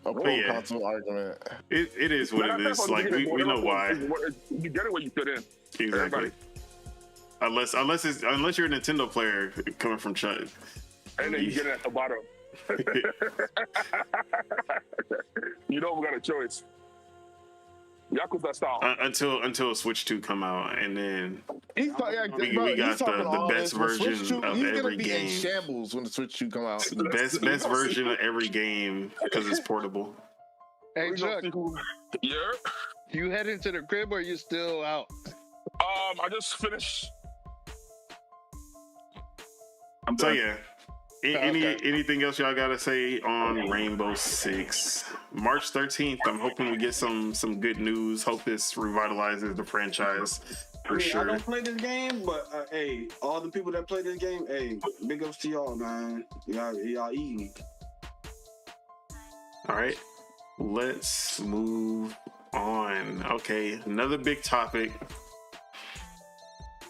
A pro console argument. It is what it is. Like we know why. You get it when you fit in. Exactly. Unless you're a Nintendo player coming from China. And then you get it at the bottom. You don't got a choice. Yakuza style. Until Switch 2 come out, and then we got the best version of every game. In shambles when the Switch 2 come out. The best version of every game because it's portable. Hey Chuck, yeah. You heading to the crib or you still out? I just finished. So yeah. Anything else y'all gotta say on Rainbow Six? March 13th, I'm hoping we get some good news. Hope this revitalizes the franchise for sure. I don't play this game, but hey, all the people that play this game, hey, big ups to y'all, man. Y'all eating. All right, let's move on. Okay, another big topic.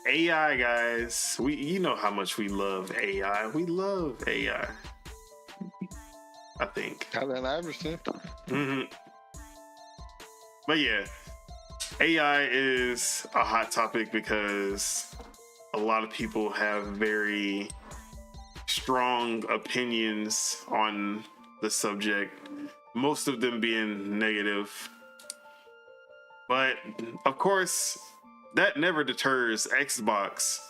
AI, guys. You know how much we love AI. We love AI. I think. I understand. Mm-hmm. But yeah, AI is a hot topic because a lot of people have very strong opinions on the subject, most of them being negative. But of course, that never deters Xbox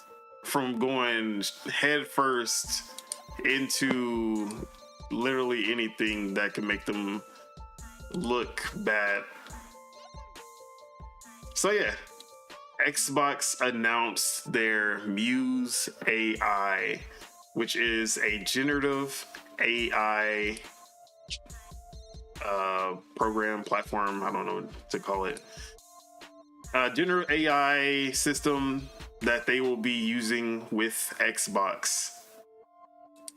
from going head first into literally anything that can make them look bad. So yeah, Xbox announced their Muse AI, which is a generative AI program, platform, I don't know what to call it. Generative AI system that they will be using with Xbox.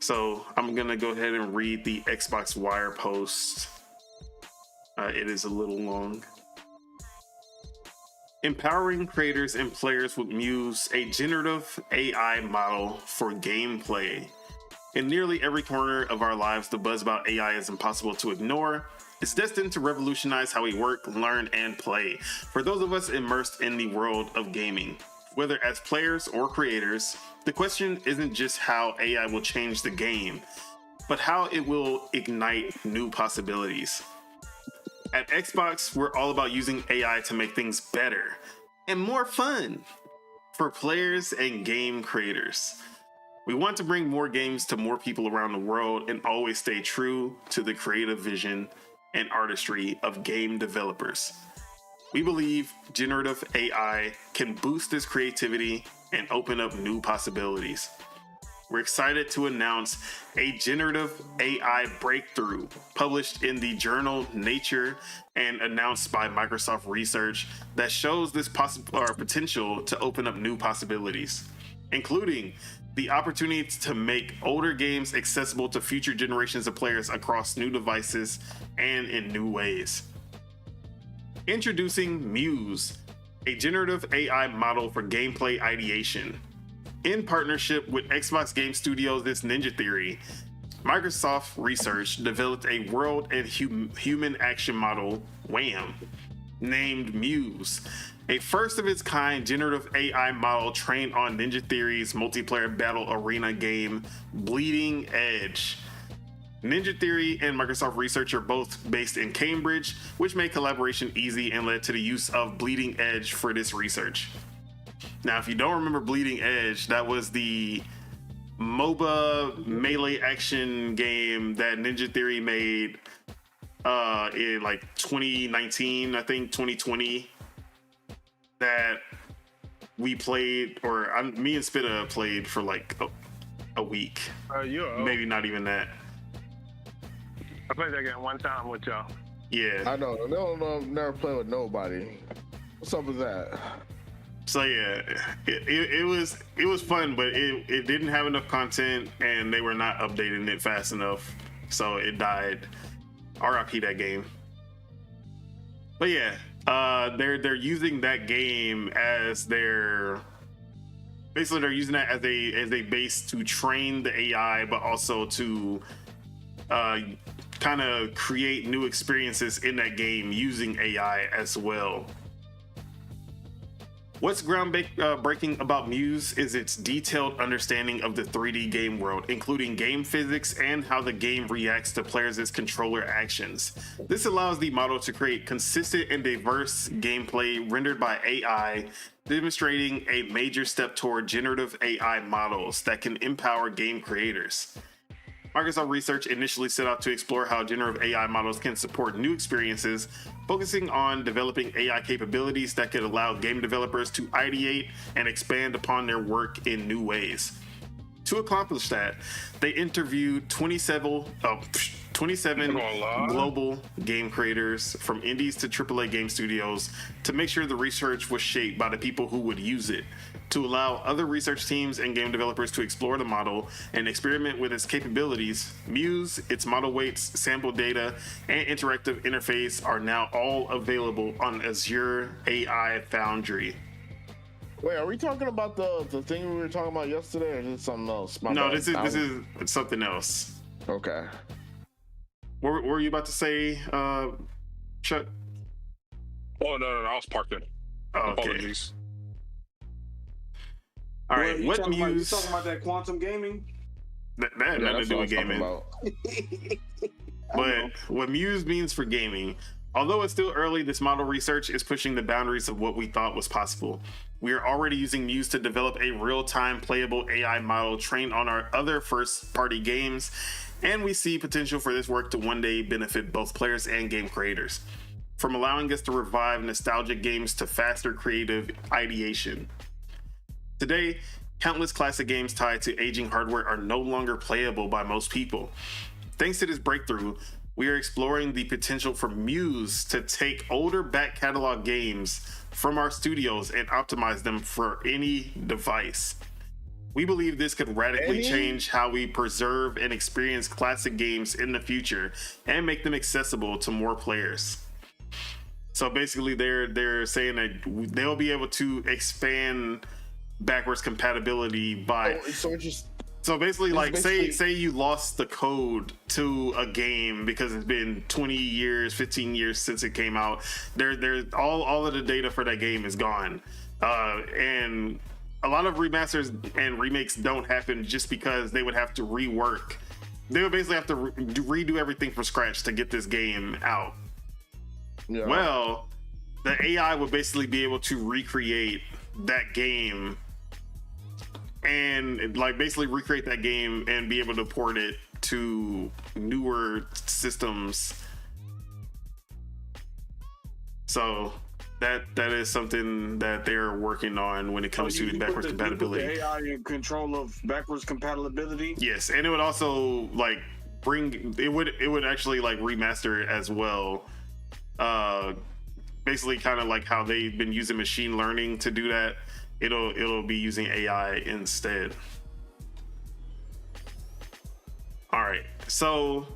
So I'm gonna go ahead and read the Xbox Wire post. It is a little long. Empowering creators and players with Muse, a generative AI model for gameplay. In nearly every corner of our lives, the buzz about AI is impossible to ignore. It's destined to revolutionize how we work, learn, and play. For those of us immersed in the world of gaming, whether as players or creators, the question isn't just how AI will change the game, but how it will ignite new possibilities. At Xbox, we're all about using AI to make things better and more fun for players and game creators. We want to bring more games to more people around the world and always stay true to the creative vision and artistry of game developers. We believe generative AI can boost this creativity and open up new possibilities. We're excited to announce a generative AI breakthrough published in the journal Nature and announced by Microsoft Research that shows this potential to open up new possibilities, including the opportunity to make older games accessible to future generations of players across new devices and in new ways. Introducing Muse, a generative AI model for gameplay ideation. In partnership with Xbox Game Studios' Ninja Theory, Microsoft Research developed a world and human action model, WAM, named Muse, a first of its kind generative AI model trained on Ninja Theory's multiplayer battle arena game, Bleeding Edge. Ninja Theory and Microsoft Research are both based in Cambridge, which made collaboration easy and led to the use of Bleeding Edge for this research. Now, if you don't remember Bleeding Edge, that was the MOBA melee action game that Ninja Theory made in like 2019, I think 2020, that we played, or me and Spitta played for like a week. Maybe not even that. I played that game one time with y'all. Yeah. I know. No, never played with nobody. What's up with that? So yeah, it was fun, but it didn't have enough content, and they were not updating it fast enough, so it died. RIP that game. But yeah, they're using that game as they're using that as a base to train the AI, but also to kind of create new experiences in that game using AI as well. What's groundbreaking about Muse is its detailed understanding of the 3D game world, including game physics and how the game reacts to players' controller actions. This allows the model to create consistent and diverse gameplay rendered by AI, demonstrating a major step toward generative AI models that can empower game creators. Microsoft Research initially set out to explore how generative AI models can support new experiences, focusing on developing AI capabilities that could allow game developers to ideate and expand upon their work in new ways. To accomplish that, they interviewed 27 global game creators from indies to AAA game studios to make sure the research was shaped by the people who would use it, to allow other research teams and game developers to explore the model and experiment with its capabilities. Muse, its model weights, sample data, and interactive interface are now all available on Azure AI Foundry. Wait, are we talking about the thing we were talking about yesterday, or is this something else? No, this is something else. Okay. What were you about to say, Chuck? Oh, no, I was parked in. Oh, okay. Apologies. All right, You what talking Muse? about that quantum gaming? That had nothing to do with gaming. But what Muse means for gaming, although it's still early, this model research is pushing the boundaries of what we thought was possible. We are already using Muse to develop a real-time playable AI model trained on our other first-party games, and we see potential for this work to one day benefit both players and game creators, from allowing us to revive nostalgic games to faster creative ideation. Today, countless classic games tied to aging hardware are no longer playable by most people. Thanks to this breakthrough, we are exploring the potential for Muse to take older back catalog games from our studios and optimize them for any device. We believe this could radically change how we preserve and experience classic games in the future and make them accessible to more players. So basically they're saying that they'll be able to expand backwards compatibility by so basically like say you lost the code to a game because it's been 20 years 15 years since it came out, there's all of the data for that game is gone, and a lot of remasters and remakes don't happen just because they would have to rework. They would basically have to redo everything from scratch to get this game out. Yeah. Well, the AI would basically be able to recreate that game and like basically recreate that game and be able to port it to newer systems. So that is something that they're working on when it comes to backwards compatibility. You put the AI in control of backwards compatibility. Yes, and it would also like it would actually like remaster it as well. Basically, kind of like how they've been using machine learning to do that. It'll be using AI instead. All right, so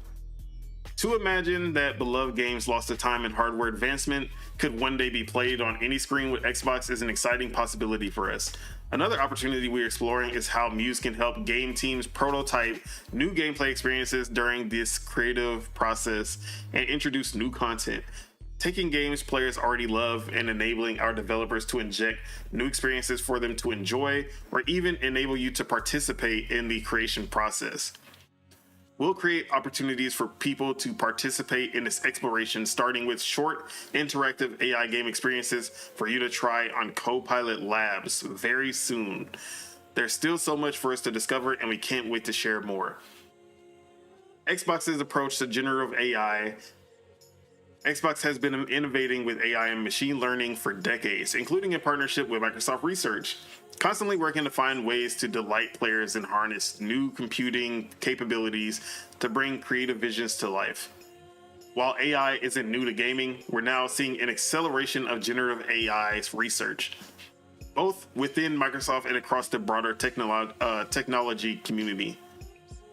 to imagine that beloved games lost to time and hardware advancement could one day be played on any screen with Xbox is an exciting possibility for us. Another opportunity we're exploring is how Muse can help game teams prototype new gameplay experiences during this creative process and introduce new content. taking games players already love and enabling our developers to inject new experiences for them to enjoy, or even enable you to participate in the creation process. We'll create opportunities for people to participate in this exploration, starting with short, interactive AI game experiences for you to try on Copilot Labs very soon. There's still so much for us to discover, and we can't wait to share more. Xbox's approach to generative AI. Xbox has been innovating with AI and machine learning for decades, including in partnership with Microsoft Research, constantly working to find ways to delight players and harness new computing capabilities to bring creative visions to life. While AI isn't new to gaming, we're now seeing an acceleration of generative AI's research, both within Microsoft and across the broader technology community.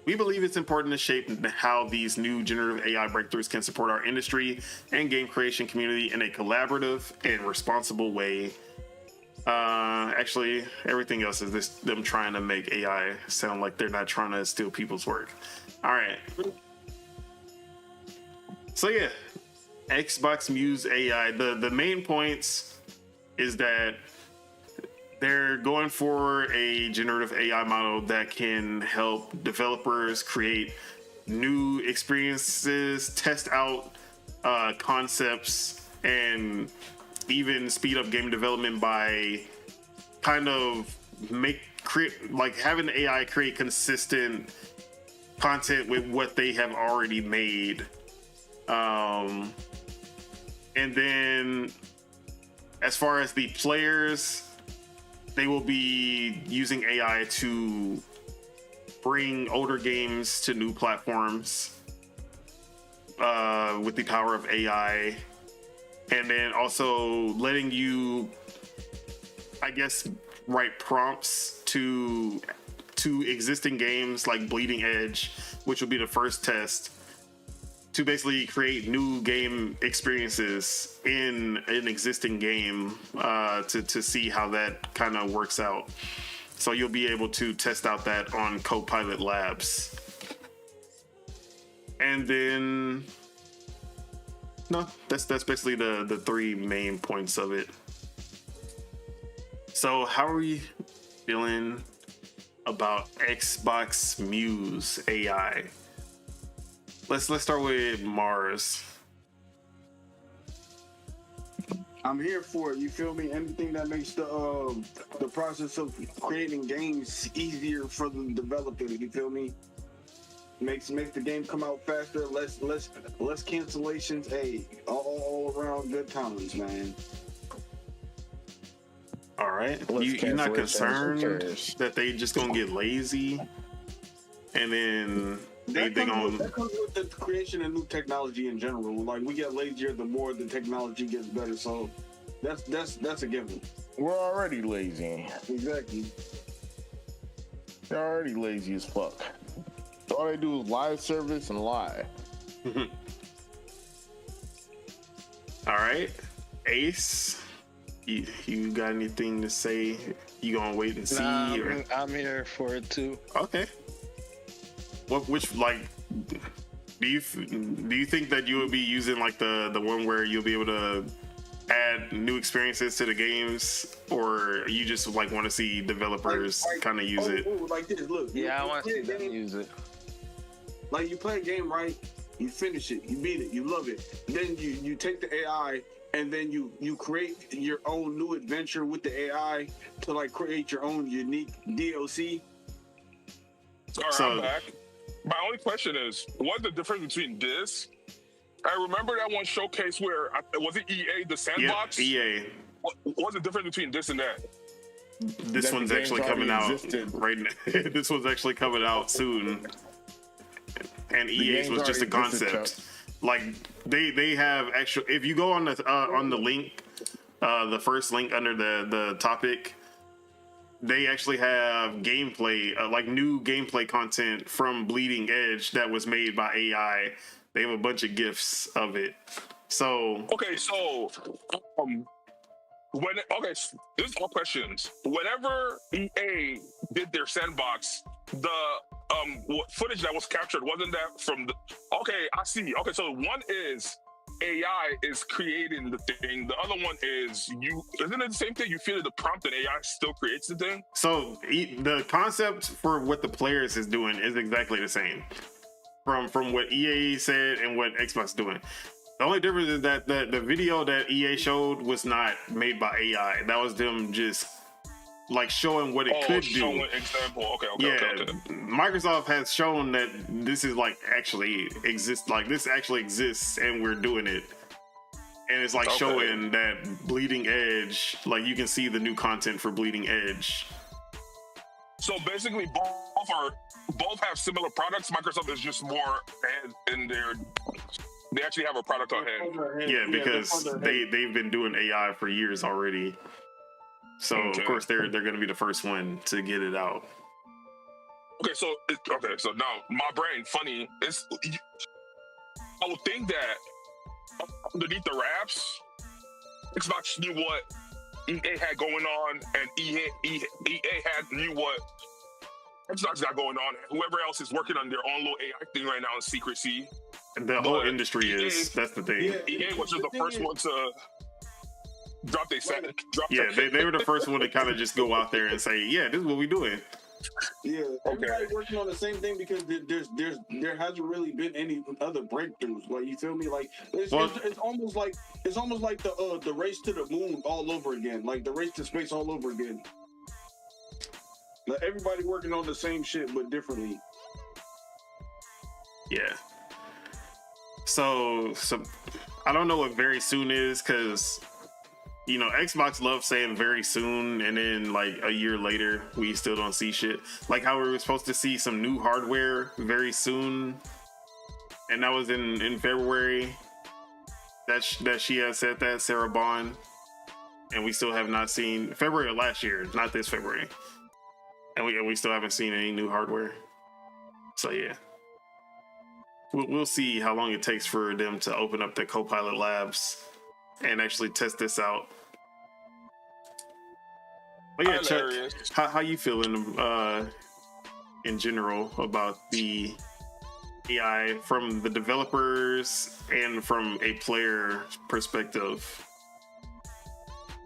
We believe it's important to shape how these new generative AI breakthroughs can support our industry and game creation community in a collaborative and responsible way. Actually, everything else is them trying to make AI sound like they're not trying to steal people's work. All right. So yeah, Xbox Muse AI. The main points is that they're going for a generative AI model that can help developers create new experiences, test out concepts, and even speed up game development by kind of having AI create consistent content with what they have already made. And then as far as the players, they will be using AI to bring older games to new platforms with the power of AI, and then also letting you, I guess, write prompts to existing games like Bleeding Edge, which will be the first test, to basically create new game experiences in an existing game to see how that kind of works out. So you'll be able to test out that on Copilot Labs. And then, no, that's basically the three main points of it. So how are we feeling about Xbox Muse AI? Let's start with Mars. I'm here for it. You feel me? Anything that makes the process of creating games easier for the developers. You feel me? Makes the game come out faster. Less cancellations. Hey, all around good times, man. All right. You're not concerned that they just gonna get lazy and then that comes with the creation of new technology in general. Like, we get lazier the more the technology gets better. So that's a given. We're already lazy. Exactly. They're already lazy as fuck. All they do is live service and lie. All right, Ace, you got anything to say? You gonna wait and see? I'm here for it too. Okay. Which do you think that you would be using like the one where you'll be able to add new experiences to the games, or you just like want to see developers kind of use it? Like this, look. Yeah, I want to see them use it. Like, you play a game, right? You finish it, you beat it, you love it. Then you take the AI and then you create your own new adventure with the AI to like create your own unique DLC. All right, I'm back. My only question is, what's the difference between this? I remember that one showcase where, was it EA, the sandbox? Yep, EA. What's the difference between this and that? This one's actually coming out right now. This one's actually coming out soon. And EA's was just a concept. Like, they have actual. If you go on the link, the first link under the topic, they actually have gameplay, like new gameplay content from Bleeding Edge that was made by AI. They have a bunch of GIFs of it. So okay, so so this is all questions. Whenever EA did their sandbox, the footage that was captured, wasn't that from the? Okay, I see. Okay, so one is AI is creating the thing. The other one is isn't it the same thing? You feed it the prompt and AI still creates the thing? So the concept for what the players is doing is exactly the same from what EA said and what Xbox is doing. The only difference is that the video that EA showed was not made by AI. That was them just like showing what it could do. Showing example. Okay. Microsoft has shown that this is like actually exists. Like this actually exists, and we're doing it. And it's like showing that Bleeding Edge. Like you can see the new content for Bleeding Edge. So basically, both have similar products. Microsoft is just more in their. They actually have a product on hand. Yeah, because they've been doing AI for years already. So of course they're going to be the first one to get it out. So now my brain funny is I would think that underneath the wraps, Xbox knew what EA had going on, and EA knew what Xbox got going on. Whoever else is working on their own little AI thing right now in secrecy. The whole industry is. That's the thing. EA was just the first one to drop their set. They were the first one to kind of just go out there and say, yeah, this is what we're doing. Yeah, everybody working on the same thing because there hasn't really been any other breakthroughs. Like, you feel me? Like it's almost like the race to the moon all over again. Like the race to space all over again. Like everybody working on the same shit but differently. Yeah. So I don't know what very soon is, because Xbox loves saying very soon, and then like a year later we still don't see shit. Like how we were supposed to see some new hardware very soon, and that was in February. That she has said that, Sarah Bond, and we still have not seen February of last year, not this February, and we still haven't seen any new hardware. So yeah. We'll see how long it takes for them to open up the Copilot labs and actually test this out. But yeah, Chuck, how you feeling in general about the AI from the developers and from a player perspective?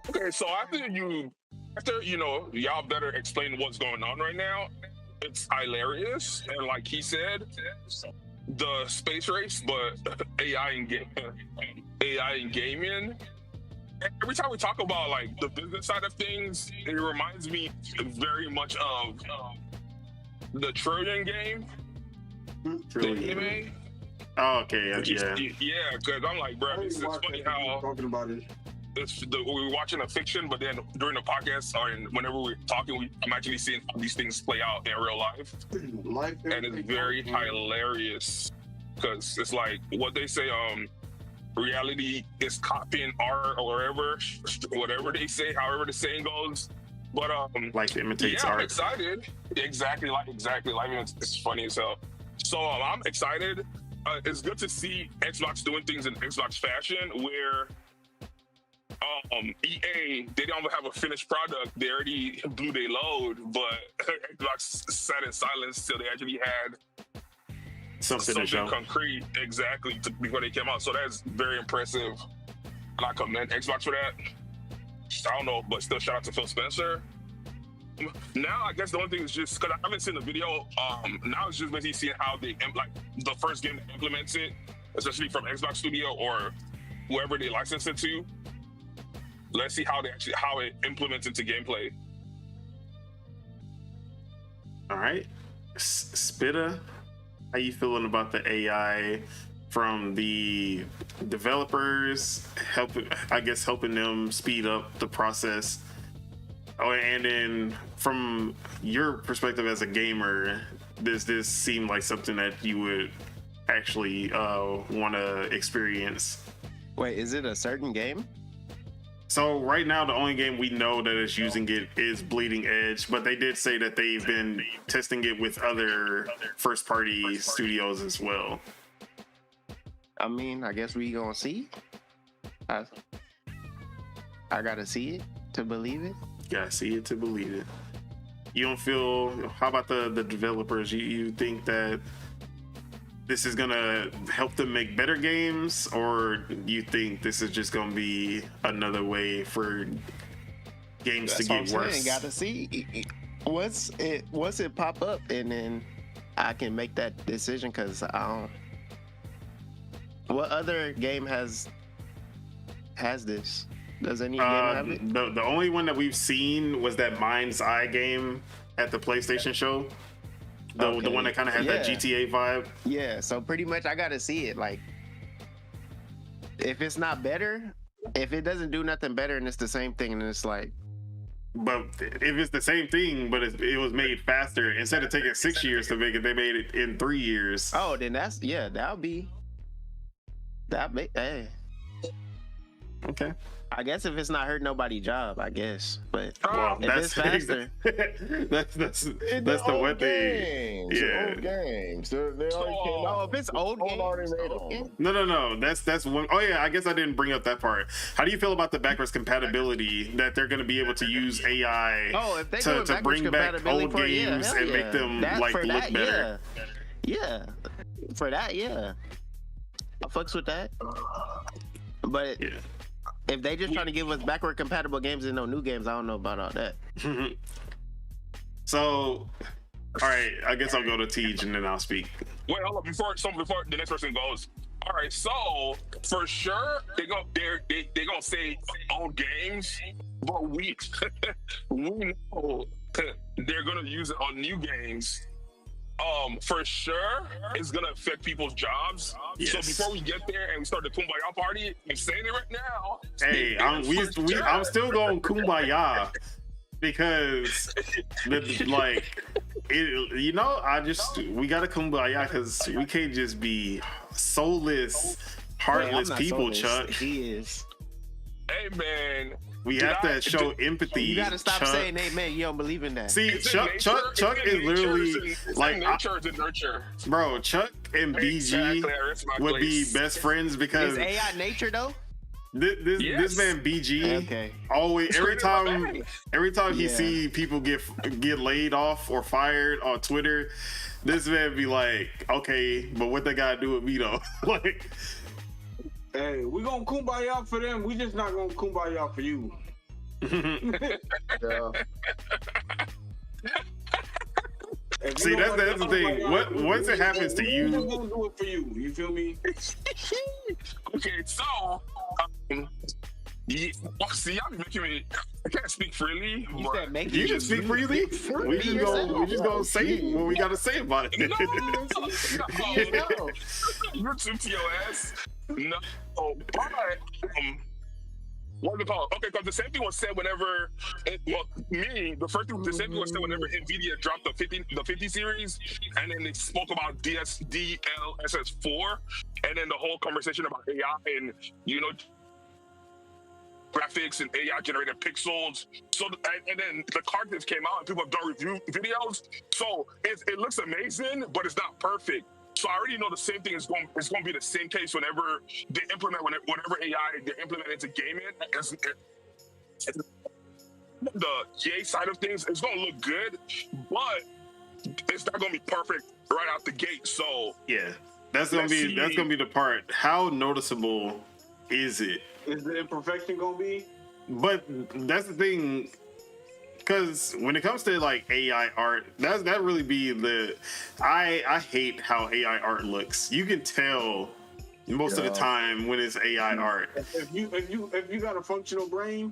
Okay, so after y'all better explain what's going on right now. It's hilarious, and like he said, the space race, but AI in gaming. Every time we talk about like the business side of things, it reminds me very much of the Trillion game. Trillion. Oh, okay, yeah. Yeah, because I'm like, bro, it's funny how talking about it. We're watching a fiction, but then during the podcast or whenever we're talking, I'm actually seeing how these things play out in real life. And it's very hilarious because it's like what they say, reality is copying art or whatever they say, however the saying goes. But life imitates art. I'm excited. Exactly. Life is funny as hell. So I'm excited. It's good to see Xbox doing things in Xbox fashion where EA, they don't have a finished product. They already blew their load, but Xbox sat in silence till they actually had something concrete, exactly, before they came out. So that's very impressive, and I commend Xbox for that. I don't know, but still, shout out to Phil Spencer. Now, I guess the only thing is just because I haven't seen the video. Now it's just basically seeing how they like the first game that implements it, especially from Xbox Studio or whoever they license it to. Let's see how it implements into gameplay. All right, Spitta, how you feeling about the AI from the developers, helping them speed up the process? Oh, and then from your perspective as a gamer, does this seem like something that you would actually want to experience? Wait, is it a certain game? So right now, the only game we know that is using it is Bleeding Edge, but they did say that they've been testing it with other first-party studios as well. I mean, I guess we gonna see. I gotta see it to believe it. Gotta see it to believe it. You don't feel? How about the developers? You think that this is gonna help them make better games, or you think this is just gonna be another way for games to get worse? Gotta see once it pop up, and then I can make that decision. Because I don't. What other game has this? Does any game have it? The only one that we've seen was that Mind's Eye game at the PlayStation show. The one that kind of had that GTA vibe. Yeah, so pretty much I gotta see it. Like, if it's not better, if it doesn't do nothing better and it's the same thing, and it's like. But if it's the same thing, but it was made faster, instead of taking 6 years to make it, they made it in 3 years. Oh, then that'll be. Hey. Okay. I guess if it's not hurting nobody's job, I guess. But well, if it's faster, that's the one thing. Yeah, old games. They already came out. oh, if it's old games, already made them. No. That's one. Oh yeah, I guess I didn't bring up that part. How do you feel about the backwards compatibility that they're going to be able to use AI if they to bring back old games and make them look better? Yeah, for that, yeah. I fucks with that. But if they just trying to give us backward compatible games and no new games, I don't know about all that. So, all right, I guess I'll go to Tej and then I'll speak. Wait, hold up, before the next person goes. All right, so for sure they're gonna say old games, but we know they're gonna use it on new games. For sure, it's gonna affect people's jobs. Yes. So before we get there and we start the Kumbaya party, I'm saying it right now. Hey, I'm still going Kumbaya because, we gotta Kumbaya because we can't just be soulless, heartless people, soulless. Chuck. He is. Hey man. We have to show empathy. You gotta stop Chuck. saying amen. You don't believe in that. See, Chuck is literally like nature is nurture. Bro, Chuck and BG would be best friends because is AI nature though? This man BG always every time he see people get laid off or fired on Twitter, this man be like, okay, but what they gotta do with me though? Like, hey, we gonna kumbaya for them. We just not gonna kumbaya for you. See, that's the thing. Once it happens to you, we're gonna do it for you. You feel me? Okay, so see, y'all be making me. I can't speak freely. You said make you can speak freely. We just gonna say what we gotta say about it. No. YouTube TOS. No, but what do they call it? Okay, because the same thing was said whenever. The same thing was said whenever Nvidia dropped the 50 series, and then they spoke about DLSS4, and then the whole conversation about AI and graphics and AI generated pixels. So and then the cartridge came out and people have done review videos. So it looks amazing, but it's not perfect. So I already know the same thing is going to be the same case whenever they implement whatever AI they implement into gaming. The EA side of things, it's going to look good, but it's not going to be perfect right out the gate. So yeah, that's gonna be the part. How noticeable is it? Is the imperfection gonna be? But that's the thing, because when it comes to like AI art, that really be the. I hate how AI art looks. You can tell most of the time when it's AI art. If you got a functional brain.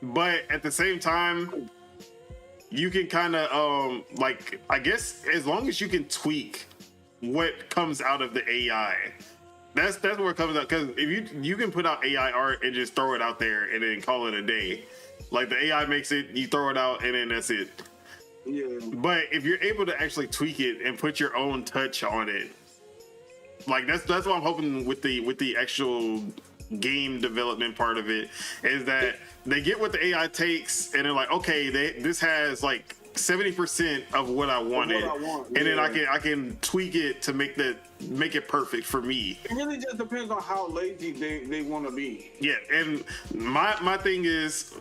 But at the same time, you can kind of I guess as long as you can tweak what comes out of the AI. That's where it comes out, because if you can put out AI art and just throw it out there and then call it a day. Like the AI makes it, you throw it out and then that's it. Yeah. But if you're able to actually tweak it and put your own touch on it, like that's what I'm hoping with the actual game development part of it, is that they get what the AI takes and they're like, okay, this has like 70% of what I wanted, and then I can tweak it to make it perfect for me. It really just depends on how lazy they want to be. Yeah, and my thing is,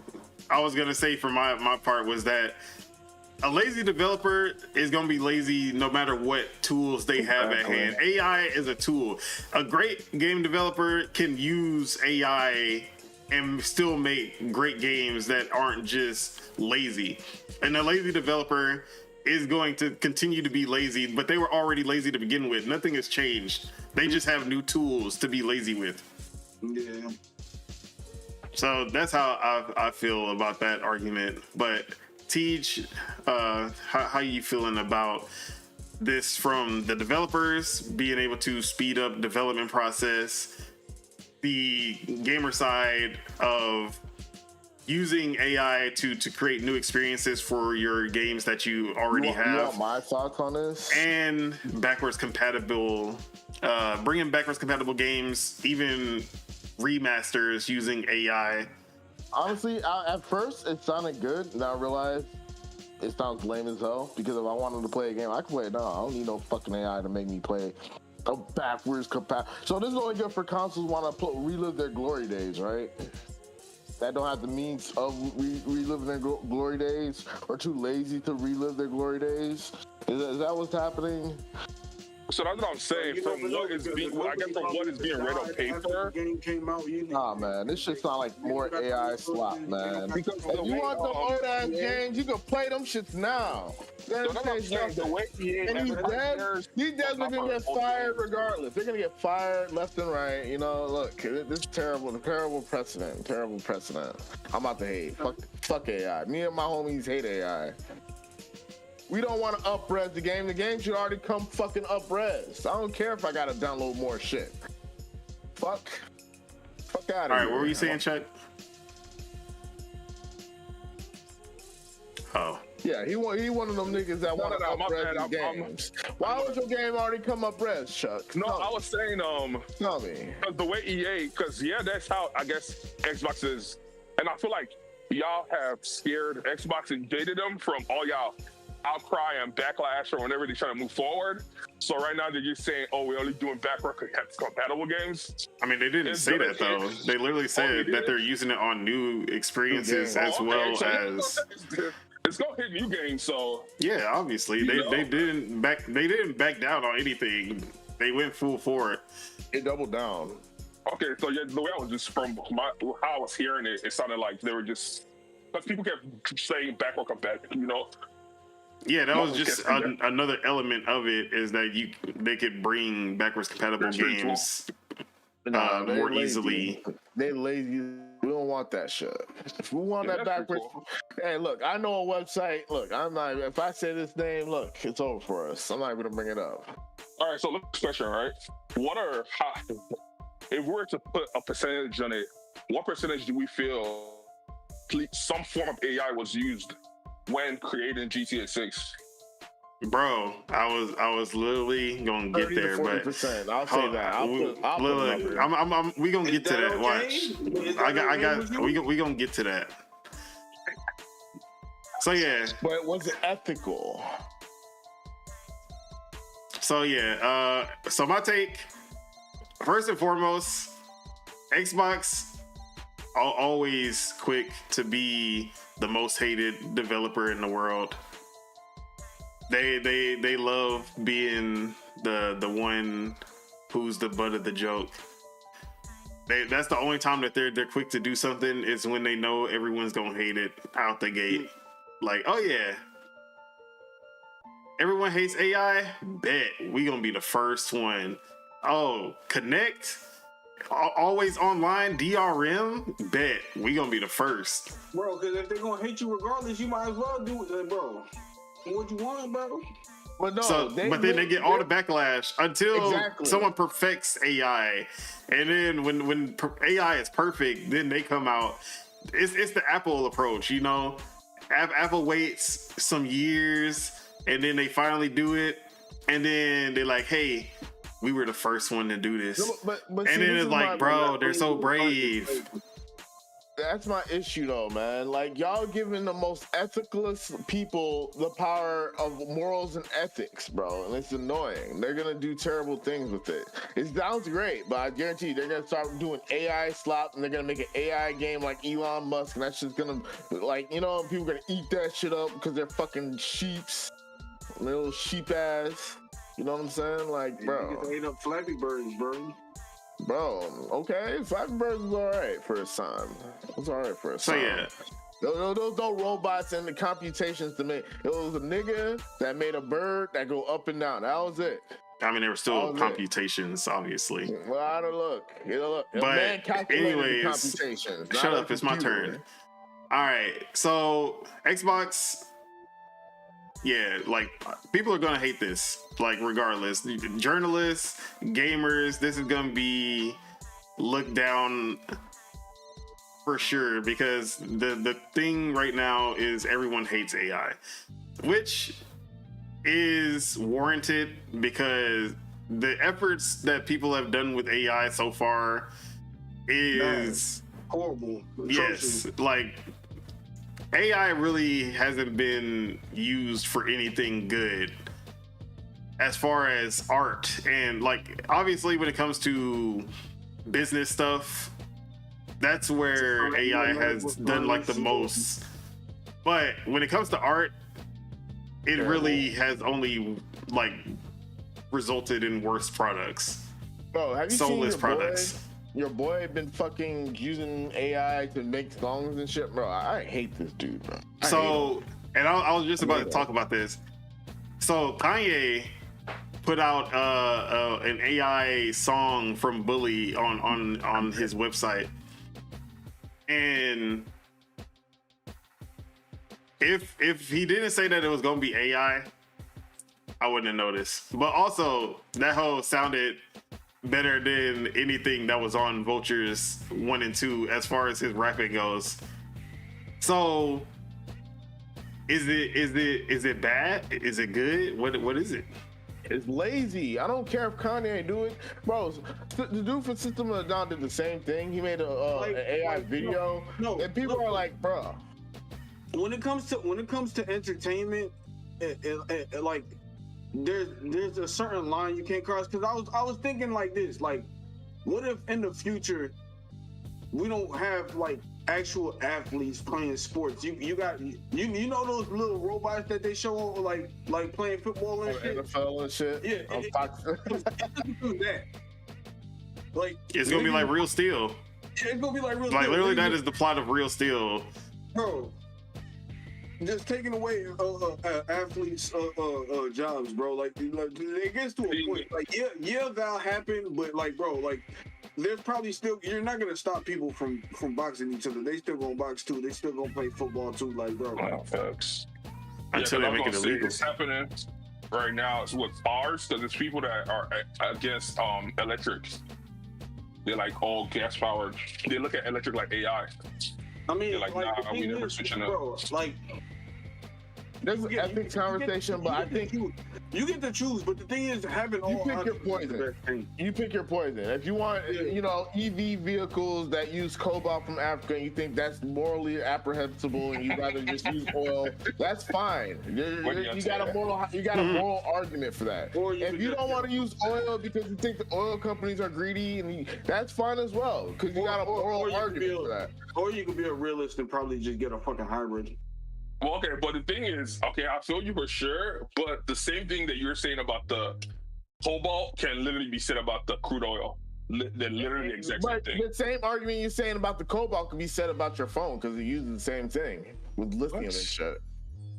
I was gonna say for my part was that A lazy developer is going to be lazy no matter what tools they have at hand. AI is a tool. A great game developer can use AI and still make great games that aren't just lazy. And a lazy developer is going to continue to be lazy, but they were already lazy to begin with. Nothing has changed. They just have new tools to be lazy with. Yeah. So that's how I feel about that argument. But Tej, how you feeling about this from the developers being able to speed up development process, the gamer side of using AI to create new experiences for your games that you already have? You want my thoughts on this? And backwards compatible, bringing backwards compatible games, even remasters using AI. Honestly, at first it sounded good. Now I realize it sounds lame as hell, because if I wanted to play a game, I can play it now. I don't need no fucking AI to make me play a backwards compatible. So this is only good for consoles want to relive their glory days, right? That don't have the means of reliving their glory days, or too lazy to relive their glory days. Is that what's happening? So that's what I'm saying. From what is being, I guess from what is being read on paper. Game came out, Nah, man, this shit sound like more AI slop, man. Because If you want the old ass games, you can play them shits now. So that's what I'm saying. The way And these devs are gonna get fired regardless. They're gonna get fired left and right. You know, look, this is terrible precedent. Terrible precedent. I'm about to hate. Fuck AI. Me and my homies hate AI. We don't want to up-res the game. The game should already come fucking up-res. I don't care if I gotta download more shit. Fuck out of here. All right, what were you saying, Chuck? Oh. Yeah, he one of them niggas that want to up-res the games. Why would your game already come up-res, Chuck? No, I was saying, tell me. The way EA, because that's how I guess Xbox is, and I feel like y'all have scared Xbox and jaded them from all y'all outcry and backlash or whenever they're trying to move forward. So right now they're just saying, oh, we're only doing backward compatible games. I mean, they didn't say that though. They literally said that they're using it on new experiences as well as. It's gonna hit new games, so yeah, obviously they didn't back down on anything. They went full for it. They doubled down. Okay, so yeah, the way I was just from how I was hearing it, it sounded like they were just, because people kept saying backward compatible, you know. Yeah, that was just another element of it, is that they could bring backwards compatible games more easily. They lazy. We don't want that shit. If we want that backwards, hey, look, I know a website. Look, I'm not. If I say this name, look, it's over for us. I'm not even gonna bring it up. All right, so look, question, right? If we were to put a percentage on it, what percentage do we feel some form of AI was used when creating GTA 6? Bro, I was literally gonna get there, but I'll say that. I'll put we gonna get to that. Watch, we gonna get to that. So yeah, but was it ethical? So yeah, so my take, first and foremost, Xbox always quick to be the most hated developer in the world. They love being the one who's the butt of the joke. That's the only time that they're quick to do something, is when they know everyone's gonna hate it out the gate. Like, oh yeah, everyone hates AI. Bet we gonna be the first one. Oh, Connect, always online, DRM. Bet we gonna be the first, bro. Because if they're gonna hate you regardless, you might as well do it, bro. What you want, bro? But no, but then they get all the backlash until someone perfects AI, and then when AI is perfect, then they come out. It's the Apple approach, you know. Apple waits some years, and then they finally do it, and then they're like, "Hey, we were the first one to do this." But and then it's like, bro, they're so brave. that's my issue though, man. Like y'all giving the most ethicalist people the power of morals and ethics, bro, and it's annoying. They're gonna do terrible things with it. It sounds great, but I guarantee you they're gonna start doing AI slop, and they're gonna make an AI game like Elon Musk, and that's just gonna, like, you know, people are gonna eat that shit up because they're fucking sheeps, little sheep ass. You know what I'm saying? Like, bro. Niggas ate up Flappy Birds, bro. Bro, okay, Flappy Birds was alright for its time. It was alright for its time. So yeah, Those no robots and the computations to make. It was a nigga that made a bird that go up and down. That was it. I mean, there were still computations, obviously. Well, I don't look. But man calculated the anyways, computations. shut up. It's my turn. All right. So Xbox, yeah, like people are gonna hate this. Like regardless, journalists, gamers, this is gonna be looked down for sure, because the thing right now is everyone hates AI, which is warranted because the efforts that people have done with AI so far is horrible. Yes, like AI really hasn't been used for anything good as far as art, and like obviously when it comes to business stuff, that's where AI has done like the most. But when it comes to art, it really has only like resulted in worse products. Bro, have you soulless seen products. Your boy been fucking using AI to make songs and shit, bro. I hate this dude, bro. I was just about to talk about this. So Kanye put out an AI song from Bully on his website, and if he didn't say that it was gonna be AI, I wouldn't have noticed. But also that hoe sounded better than anything that was on Vouchers 1 and 2 as far as his rapping goes. So is it bad? Is it good? What is it? It's lazy. I don't care if Kanye do it, bro. The dude from System of a Down did the same thing. He made an AI video, and people are like, bro. When it comes to entertainment, like there's a certain line you can't cross. Because I was thinking like this, like, what if in the future we don't have like actual athletes playing sports? You got you know those little robots that they show like playing football and shit, NFL and shit. Yeah, that. Like it's gonna be like Real Steel. Yeah, it's gonna be like Real Steel. Like literally, that is the plot of Real Steel, bro. Just taking away athletes' jobs, bro. Like it gets to a point. Like yeah, that'll happen, but like, bro, like there's probably still, you're not gonna stop people from boxing each other. They still gonna box too. They still gonna play football too. Like, bro. Wow, folks. Until they make it illegal. It's happening right now. It's with ours, because it's people that are against electrics. They're like all gas powered. They look at electric like AI. I mean, they're like, nah, we never switching up. Bro, like, there's an ethics conversation, but I think you get to choose. But the thing is, having all you pick your poison. You pick your poison. If you want, EV vehicles that use cobalt from Africa, and you think that's morally apprehensible, and you rather just use oil, that's fine. You got a moral argument for that. If you don't want to use oil because you think the oil companies are greedy, that's fine as well, because you got a moral argument for that. Or you could be a realist and probably just get a fucking hybrid. Well, okay, but the thing is, okay, I feel you for sure, but the same thing that you're saying about the cobalt can literally be said about the crude oil. They're literally the exact same thing. The same argument you're saying about the cobalt can be said about your phone, because it uses the same thing with lithium and shit.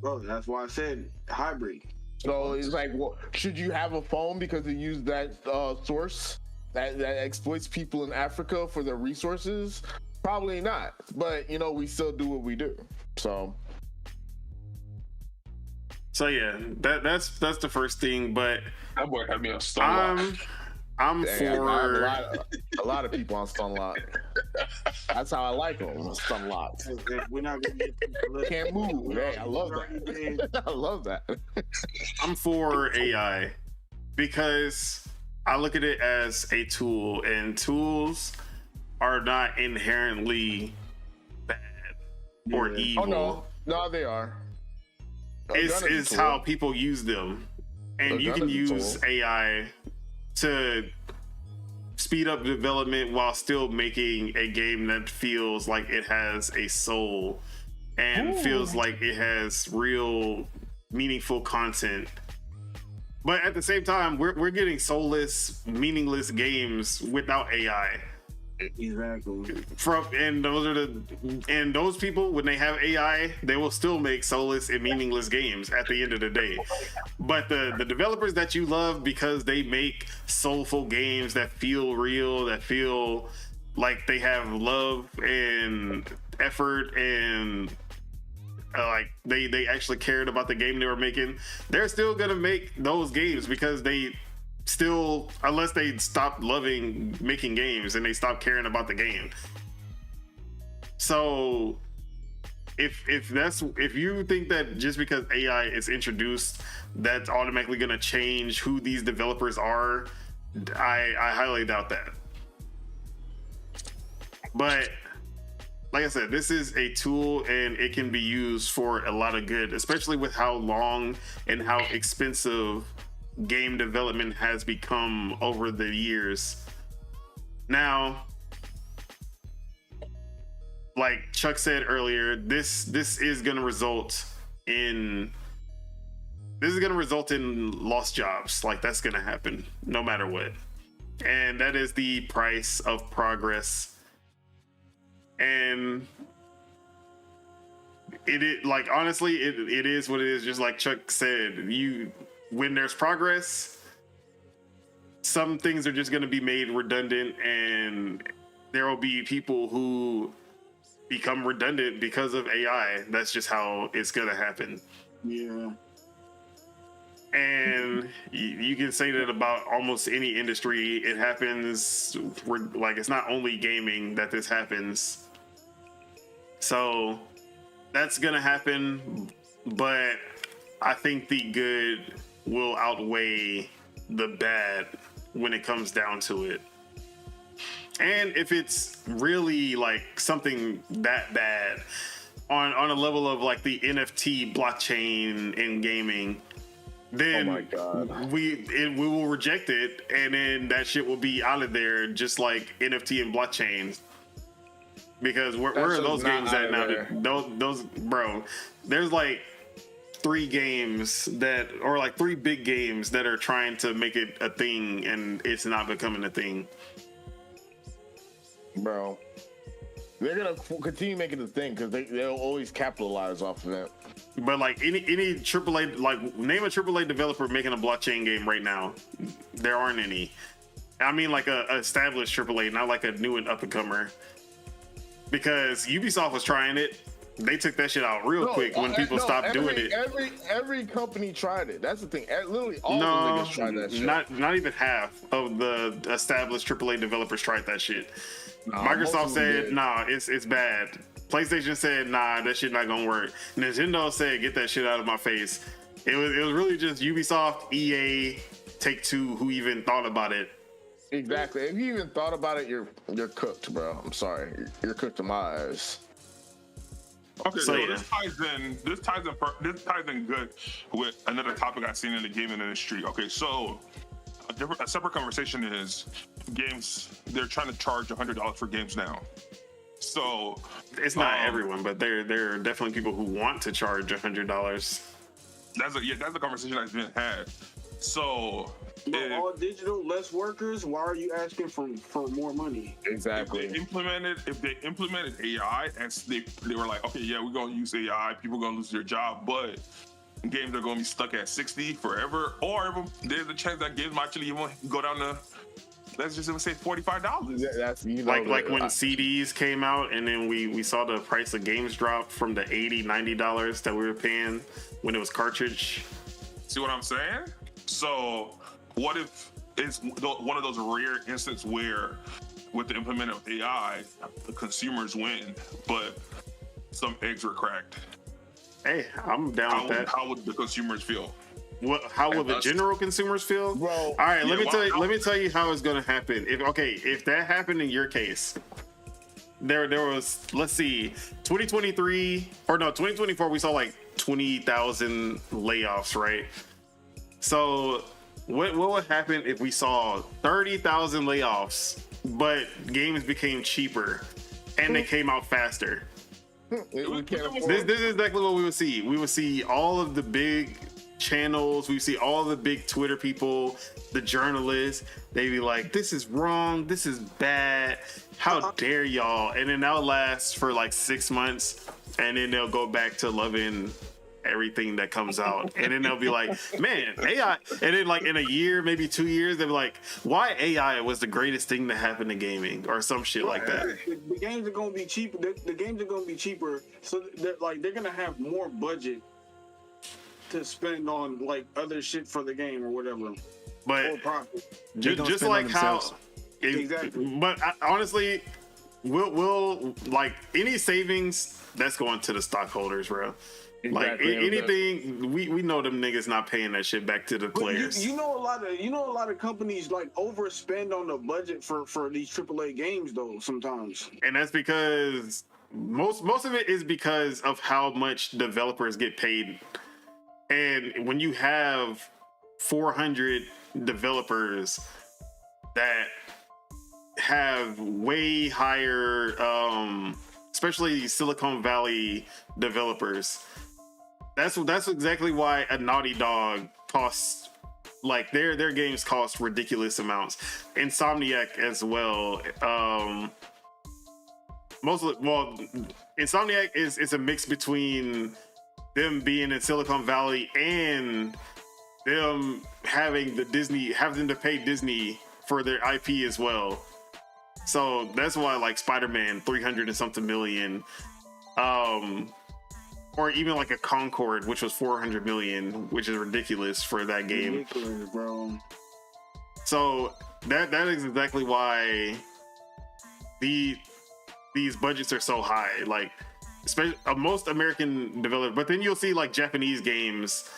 Bro, that's why I said hybrid. So it's like, well, should you have a phone because it used that source that exploits people in Africa for their resources? Probably not. But, we still do what we do. So yeah, that's the first thing. But that boy had me on stun. I'm for a lot of people on stun lock. That's how I like them, stun locks. We're not gonna get can't move. Hey, I love that. I love that. I'm for AI because I look at it as a tool, and tools are not inherently or Yeah. evil. Oh no, they are. It's how people use them, and you can use tool. AI to speed up development while still making a game that feels like it has a soul and feels like it has real meaningful content. But at the same time, we're getting soulless, meaningless games without AI. Exactly. And those people, when they have AI, they will still make soulless and meaningless games at the end of the day. But the developers that you love because they make soulful games that feel real, that feel like they have love and effort and like they actually cared about the game they were making, they're still gonna make those games because they still, unless they stop loving making games and they stop caring about the game. So if you think that just because AI is introduced, that's automatically gonna change who these developers are, I highly doubt that. But like I said, this is a tool and it can be used for a lot of good, especially with how long and how expensive game development has become over the years. Now, like Chuck said earlier, this is going to result in lost jobs. Like, that's going to happen no matter what. And that is the price of progress. And it like, honestly, it is what it is. Just like Chuck said, when there's progress, some things are just going to be made redundant, and there will be people who become redundant because of AI. That's just how it's going to happen. Yeah. And you can say that about almost any industry. It happens. Like, it's not only gaming that this happens. So that's going to happen. But I think the good will outweigh the bad when it comes down to it. And if it's really like something that bad on a level of like the NFT blockchain in gaming, then Oh my God. we will reject it, and then that shit will be out of there, just like NFT and blockchain. Because where are those games at now? Those bro, there's like three big games that are trying to make it a thing, and it's not becoming a thing. Bro, they're gonna continue making the thing because they'll always capitalize off of it. But like any AAA, like name a AAA developer making a blockchain game right now. There aren't any. I mean, like a established AAA, not like a new and up and comer. Because Ubisoft was trying it, they took that shit out real quick when people stopped doing it. Every company tried it. That's the thing. Literally all the niggas tried that shit. Not even half of the established AAA developers tried that shit. Nah, Microsoft said, nah, it's bad. PlayStation said, nah, that shit not gonna work. Nintendo said, get that shit out of my face. It was really just Ubisoft, EA, Take-Two who even thought about it. Exactly. If you even thought about it, you're cooked, bro. I'm sorry. You're cooked in my eyes. Okay, So, so yeah. this ties in good with another topic I've seen in the gaming industry. Okay, so a separate conversation is games. They're trying to charge $100 for games now. So It's not everyone, but there are definitely people who want to charge $100. that's a conversation that's been had. So But all digital, less workers. Why are you asking for more money? Exactly. if they implemented AI and they were like, okay, yeah, we're gonna use AI, people are gonna lose their job, but games are gonna be stuck at 60 forever, or there's a chance that games might actually even go down to, let's just even say $45. That's Like when CDs came out, and then we saw the price of games drop from the $80-$90 that we were paying when it was cartridge. See what I'm saying? So what if it's one of those rare instances where with the implementation of AI, the consumers win, but some eggs were cracked? Hey, I'm down with that. How would the consumers feel? How will the general consumers feel? Bro, all right, let me tell you how it's gonna happen. If that happened in your case, there was, let's see, 2024 we saw like 20,000 layoffs, right? So what would happen if we saw 30,000 layoffs, but games became cheaper and they came out faster? We can't afford This is exactly what we would see. We would see all of the big channels, we see all the big Twitter people, the journalists, they'd be like, this is wrong, this is bad, how dare y'all? And then that'll last for like 6 months, and then they'll go back to loving everything that comes out. And then they'll be like, man, AI. And then like in a year, maybe 2 years, they'll be like, why AI was the greatest thing to happen to gaming, or some shit like that. The games are gonna be cheaper. The games are gonna be cheaper, so they're gonna have more budget to spend on like other shit for the game or whatever. But Or profit. just like how, Exactly. But honestly, we'll like any savings that's going to the stockholders, bro. Like Exactly. anything, we know them niggas not paying that shit back to the But players. you know a lot of companies like overspend on the budget for these AAA games though sometimes. And that's because most of it is because of how much developers get paid. And when you have 400 developers that have way higher, especially Silicon Valley developers, that's exactly why a Naughty Dog costs, like their games cost ridiculous amounts. Insomniac as well. Insomniac is a mix between them being in Silicon Valley and them having to pay Disney for their IP as well. So that's why like Spider-Man 300 and something million, or even like a Concord, which was 400 million, which is ridiculous for that game. Ridiculous, bro. So that is exactly why these budgets are so high. Like, especially most American developers, but then you'll see like Japanese games,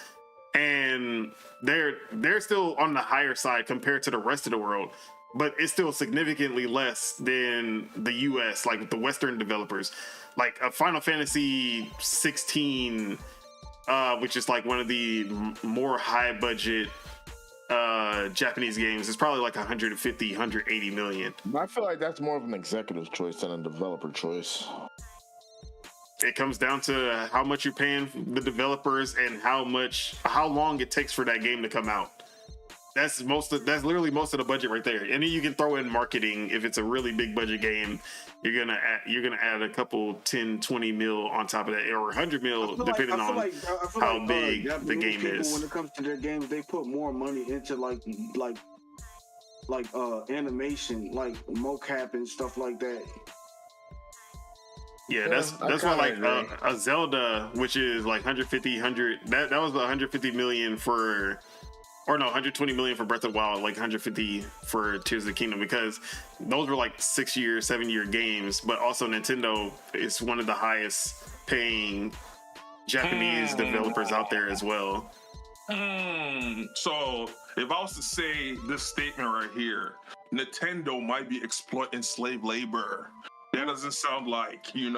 and they're still on the higher side compared to the rest of the world, but it's still significantly less than the US, like the Western developers. Like a Final Fantasy 16, which is like one of the more high budget Japanese games, is probably like 150, 180 million. I feel like that's more of an executive choice than a developer choice. It comes down to how much you're paying the developers and how long it takes for that game to come out. That's literally most of the budget right there. And then you can throw in marketing. If it's a really big budget game, you're gonna add a couple 10, 20 mil on top of that, or 100 mil, depending on how big the game is. When it comes to their games, they put more money into like animation, like mocap and stuff like that. Yeah, that's why like a Zelda, which is like 150 that was 150 million for, or no, 120 million for Breath of the Wild, like 150 for Tears of the Kingdom, because those were like 6-year, 7-year games. But also Nintendo is one of the highest paying Japanese developers out there as well. So if I was to say this statement right here, Nintendo might be exploiting slave labor. That doesn't sound like, their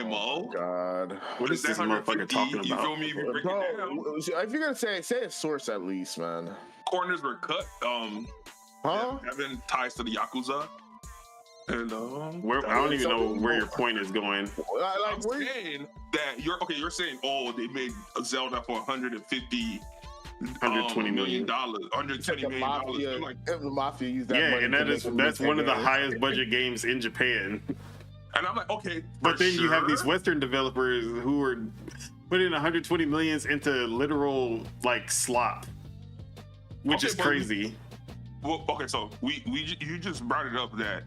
MO. God. What is this motherfucker talking about? You feel me? If you break it down, If you're gonna say a source at least, man. corners were cut. Having ties to the Yakuza. And I don't even know where your point is going. I'm saying that you're saying, they made a Zelda for 120 million. $120 million. Like, the mafia used that money. And that's one of the highest budget games in Japan. And I'm like, okay. But then you have these Western developers who are putting 120 millions into literal like slop, which is crazy. So you just brought it up that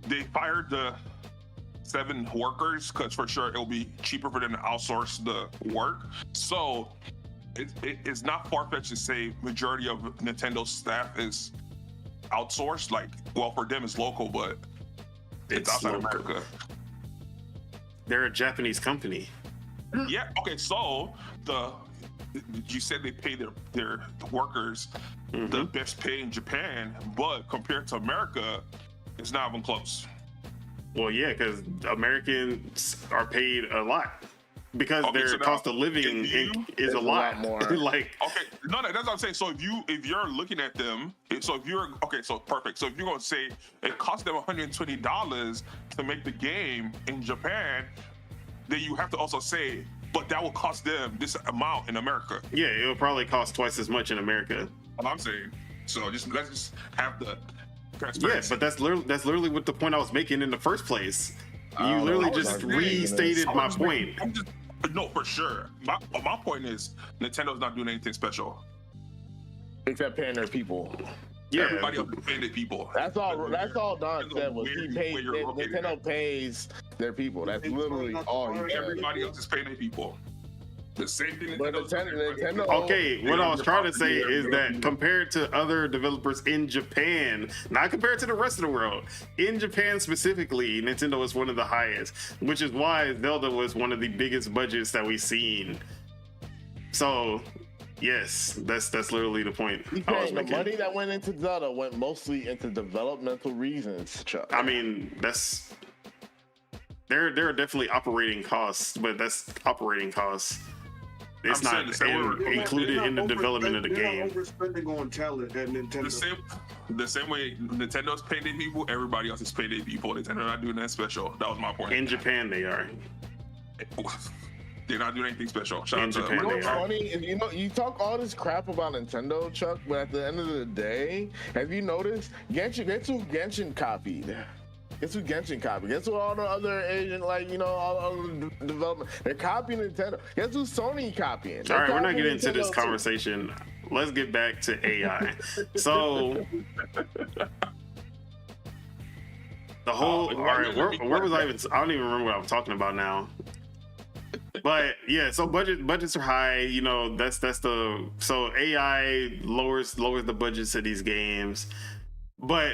they fired the 7 workers because for sure it'll be cheaper for them to outsource the work. So it's not far-fetched to say majority of Nintendo's staff is outsourced. Like, well, for them it's local, but it's outside local. America. They're a Japanese company. Yeah. Okay. So you said they pay their workers the best pay in Japan, but compared to America, It's not even close. Well, yeah, because Americans are paid a lot because Okay, their so now, cost of living is a lot more. like, Okay, no, that's what I'm saying. So if you're looking at them, so perfect. So if you're gonna say it cost them $120 to make the game in Japan, then you have to also say, but that will cost them this amount in America. yeah, it'll probably cost twice as much in America. What I'm saying. So let's just have the Yeah, transparency. but that's literally what the point I was making in the first place. You don't literally know. just I was agreeing. restated my point. No, for sure. My point is Nintendo's not doing anything special. Except paying their people. Yeah, Everybody else is paying their people. That's all Don said was he paid. Where you're located Nintendo at. pays their people. That's literally all he said. Everybody else is paying their people. The same thing. But Nintendo. okay, what I was trying to say is that compared to other developers in Japan, not compared to the rest of the world, in Japan specifically, Nintendo is one of the highest, which is why Zelda was one of the biggest budgets that we've seen. So, yes, that's literally the point I was The making. money that went into Zelda went mostly into developmental reasons, Chuck. I mean, there are definitely operating costs, but that's operating costs. It's I'm not saying included in the development of the game. Overspending on talent at Nintendo. The same way Nintendo's paying their people, everybody else is paying their people. Nintendo not doing that special. That was my point. In Japan, they are. They're not doing anything special. Shout In out to Japan, You know they what's are. funny? You talk all this crap about Nintendo, Chuck, but at the end of the day, have you noticed guess who Genshin copied? Guess who Genshin copied? Guess who all the other Asian, all the development, they're copying Nintendo. Guess who Sony copying? All right, we're not copying getting into this Nintendo, too. conversation. Let's get back to AI. So, the whole. All right, where was I even? I don't even remember what I'm talking about now. But yeah, so budgets are high. You know, that's the so AI lowers the budgets of these games, but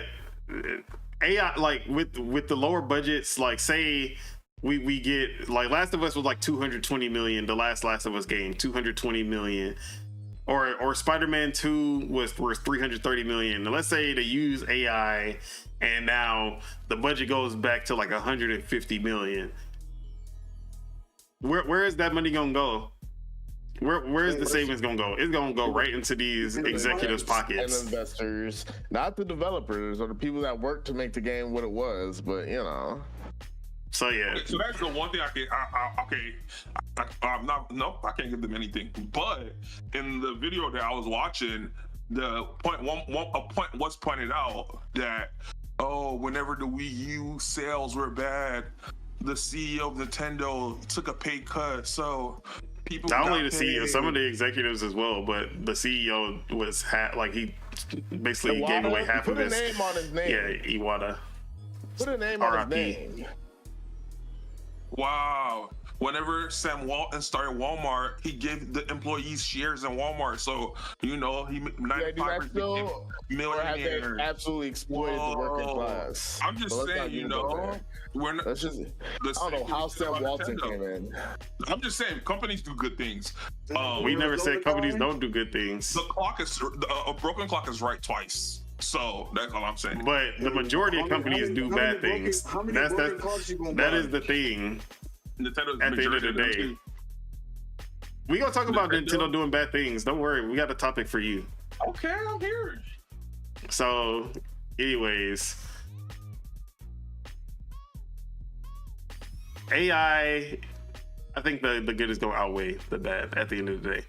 AI like with the lower budgets, like say we get like Last of Us was like 220 million. The last of Us game 220 million, or Spider-Man 2 was 330 million. And let's say they use AI, and now the budget goes back to like 150 million. Where is that money gonna go? Where is the savings gonna go? It's gonna go right into these executives' And pockets. investors, not the developers or the people that worked to make the game what it was, but So yeah, So that's the one thing I can't give them anything. But in the video that I was watching, a point was pointed out that whenever the Wii U sales were bad, the CEO of Nintendo took a pay cut, so people. not only got the CEO, paid. some of the executives as well, but the CEO was he basically gave away half of his. Put a name on his name. Yeah, Iwata. Put a name on his RIP. name. Wow. Whenever Sam Walton started Walmart, he gave the employees shares in Walmart. So, he made Yeah, do that 95% still, or have they millionaire. absolutely exploited the working Whoa. class? I'm just But let's saying, not get into we're not. that. Let's just. the I don't same know thing how we said Sam about Walton Nintendo. came in. I'm just saying, companies do good things. We never said companies don't do good things, A broken clock is right twice. So that's all I'm saying. but the majority of companies do bad things. That is the thing. Nintendo's At the end of the day, we gonna talk about Nintendo doing bad things. Don't worry, we got a topic for you. Okay, I'm here. So, anyways, AI, I think the good is gonna outweigh the bad at the end of the day.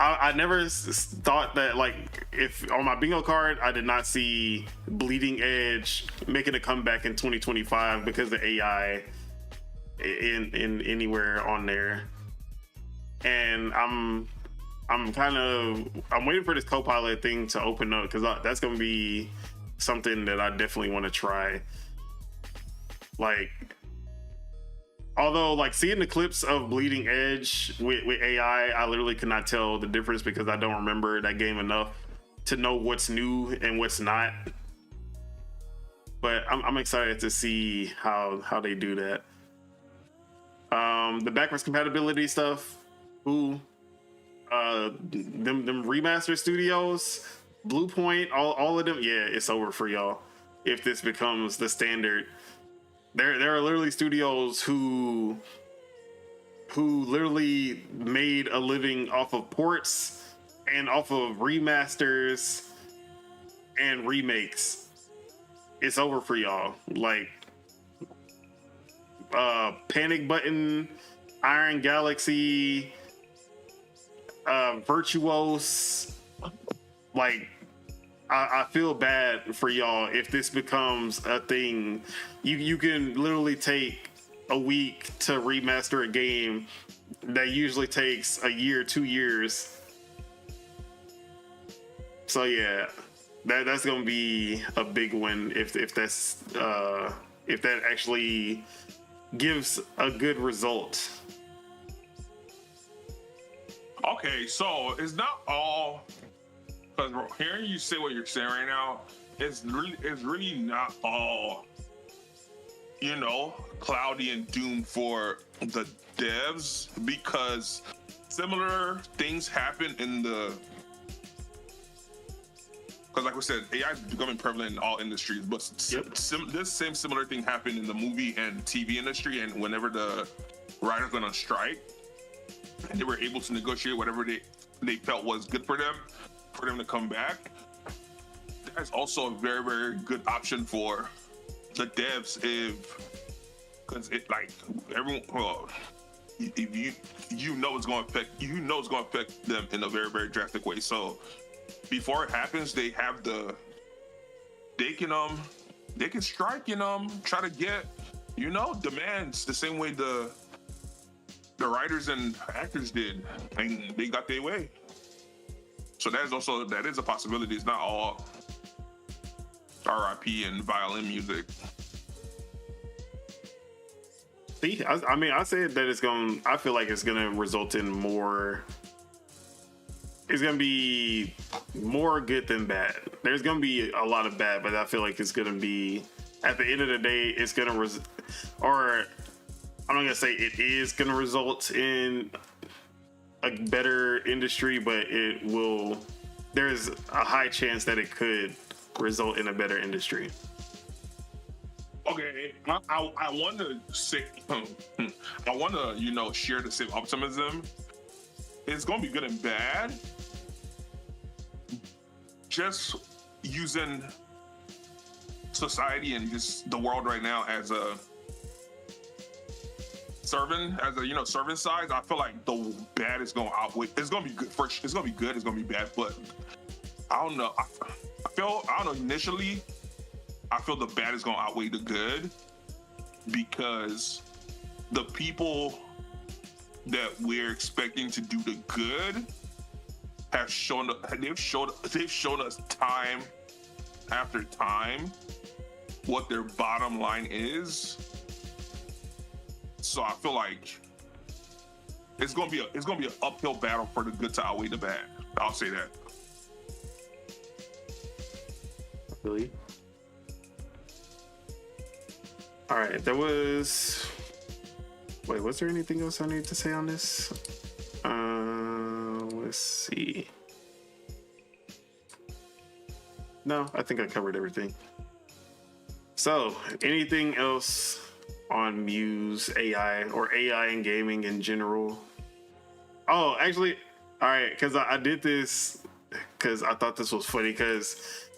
I never thought that, like, if on my bingo card I did not see Bleeding Edge making a comeback in 2025 because of AI in anywhere on there, and I'm waiting for this Copilot thing to open up because that's gonna be something that I definitely want to try. Like, although, like, seeing the clips of Bleeding Edge with AI, I literally could not tell the difference because I don't remember that game enough to know what's new and what's not. But I'm excited to see how they do that. The backwards compatibility stuff, them remaster studios, Blue Point, all of them, yeah, it's over for y'all if this becomes the standard. There are literally studios who literally made a living off of ports and off of remasters and remakes. It's over for y'all. Like Panic Button, Iron Galaxy, Virtuos. Like, I feel bad for y'all if this becomes a thing. You can literally take a week to remaster a game that usually takes a year, 2 years. So yeah, that's gonna be a big win if that actually gives a good result. Okay, so it's not all, because hearing you say what you're saying right now, it's really not all, you know, cloudy and doomed for the devs, because similar things happen in the, because like we said, AI is becoming prevalent in all industries, but this same similar thing happened in the movie and TV industry, and whenever the writers went on strike, and they were able to negotiate whatever they felt was good for them to come back. That's also a very, very good option for the devs, because it, like, everyone, well, if you know it's going to affect them in a very, very drastic way. So before it happens, they can strike, try to get, demands the same way the writers and actors did, and they got their way. So that is a possibility. It's not all RIP and violin music. See, I said that I feel like it's gonna result in more. It's gonna be more good than bad. There's gonna be a lot of bad, but I feel like it's gonna be, at the end of the day, it's gonna I'm not gonna say it is gonna result in a better industry, but it will. There's a high chance that it could result in a better industry. Okay, I want to say, I want to, share the same optimism. It's gonna be good and bad. Just using society and just the world right now as a servant side, I feel like the bad is going to outweigh. It's going to be good first. It's going to be good. It's going to be bad, but I don't know. Initially, I feel the bad is going to outweigh the good, because the people that we're expecting to do the good have shown us time after time what their bottom line is. So I feel like it's gonna be an uphill battle for the good to outweigh the bad. I'll say that. Really? All right. Was there anything else I need to say on this? Let's see. No, I think I covered everything. So, anything else on Muse AI or AI in gaming in general? Oh, actually, all right, because I did this because I thought this was funny, because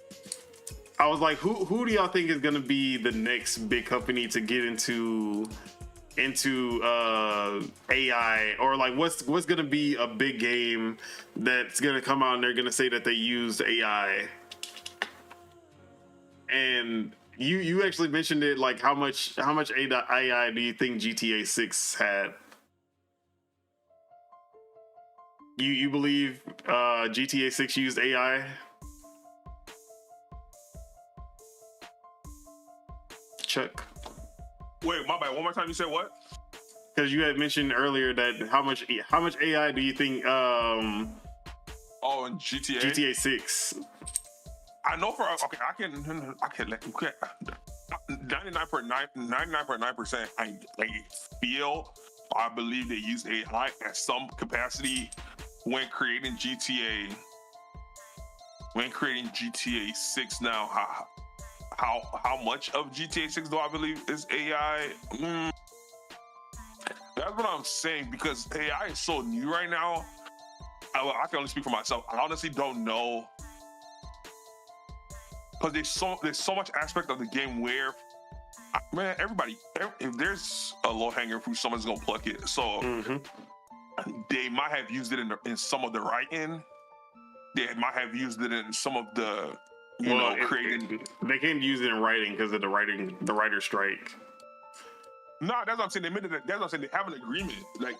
I was like, who do y'all think is gonna be the next big company to get into AI, or like what's gonna be a big game that's gonna come out and they're gonna say that they used AI? And you actually mentioned it, like how much AI do you think GTA 6 had? You believe GTA 6 used AI? Chuck. Wait, my bad. One more time. You said what? Because you had mentioned earlier that how much AI do you think? Oh, in GTA 6. I know for okay. I can 99.9%. I believe they used AI at some capacity when creating GTA when creating GTA 6 now, how much of GTA 6 do I believe is AI? That's what I'm saying, because AI is so new right now. I can only speak for myself. I honestly don't know, because there's so much aspect of the game where, man, if there's a low hanger fruit, someone's gonna pluck it. So they might have used it in some of the writing. They might have used it in some of the, creating. They can't use it in writing because of the writer's strike. No, that's what I'm saying. They admitted that. That's what I'm saying. They have an agreement. Like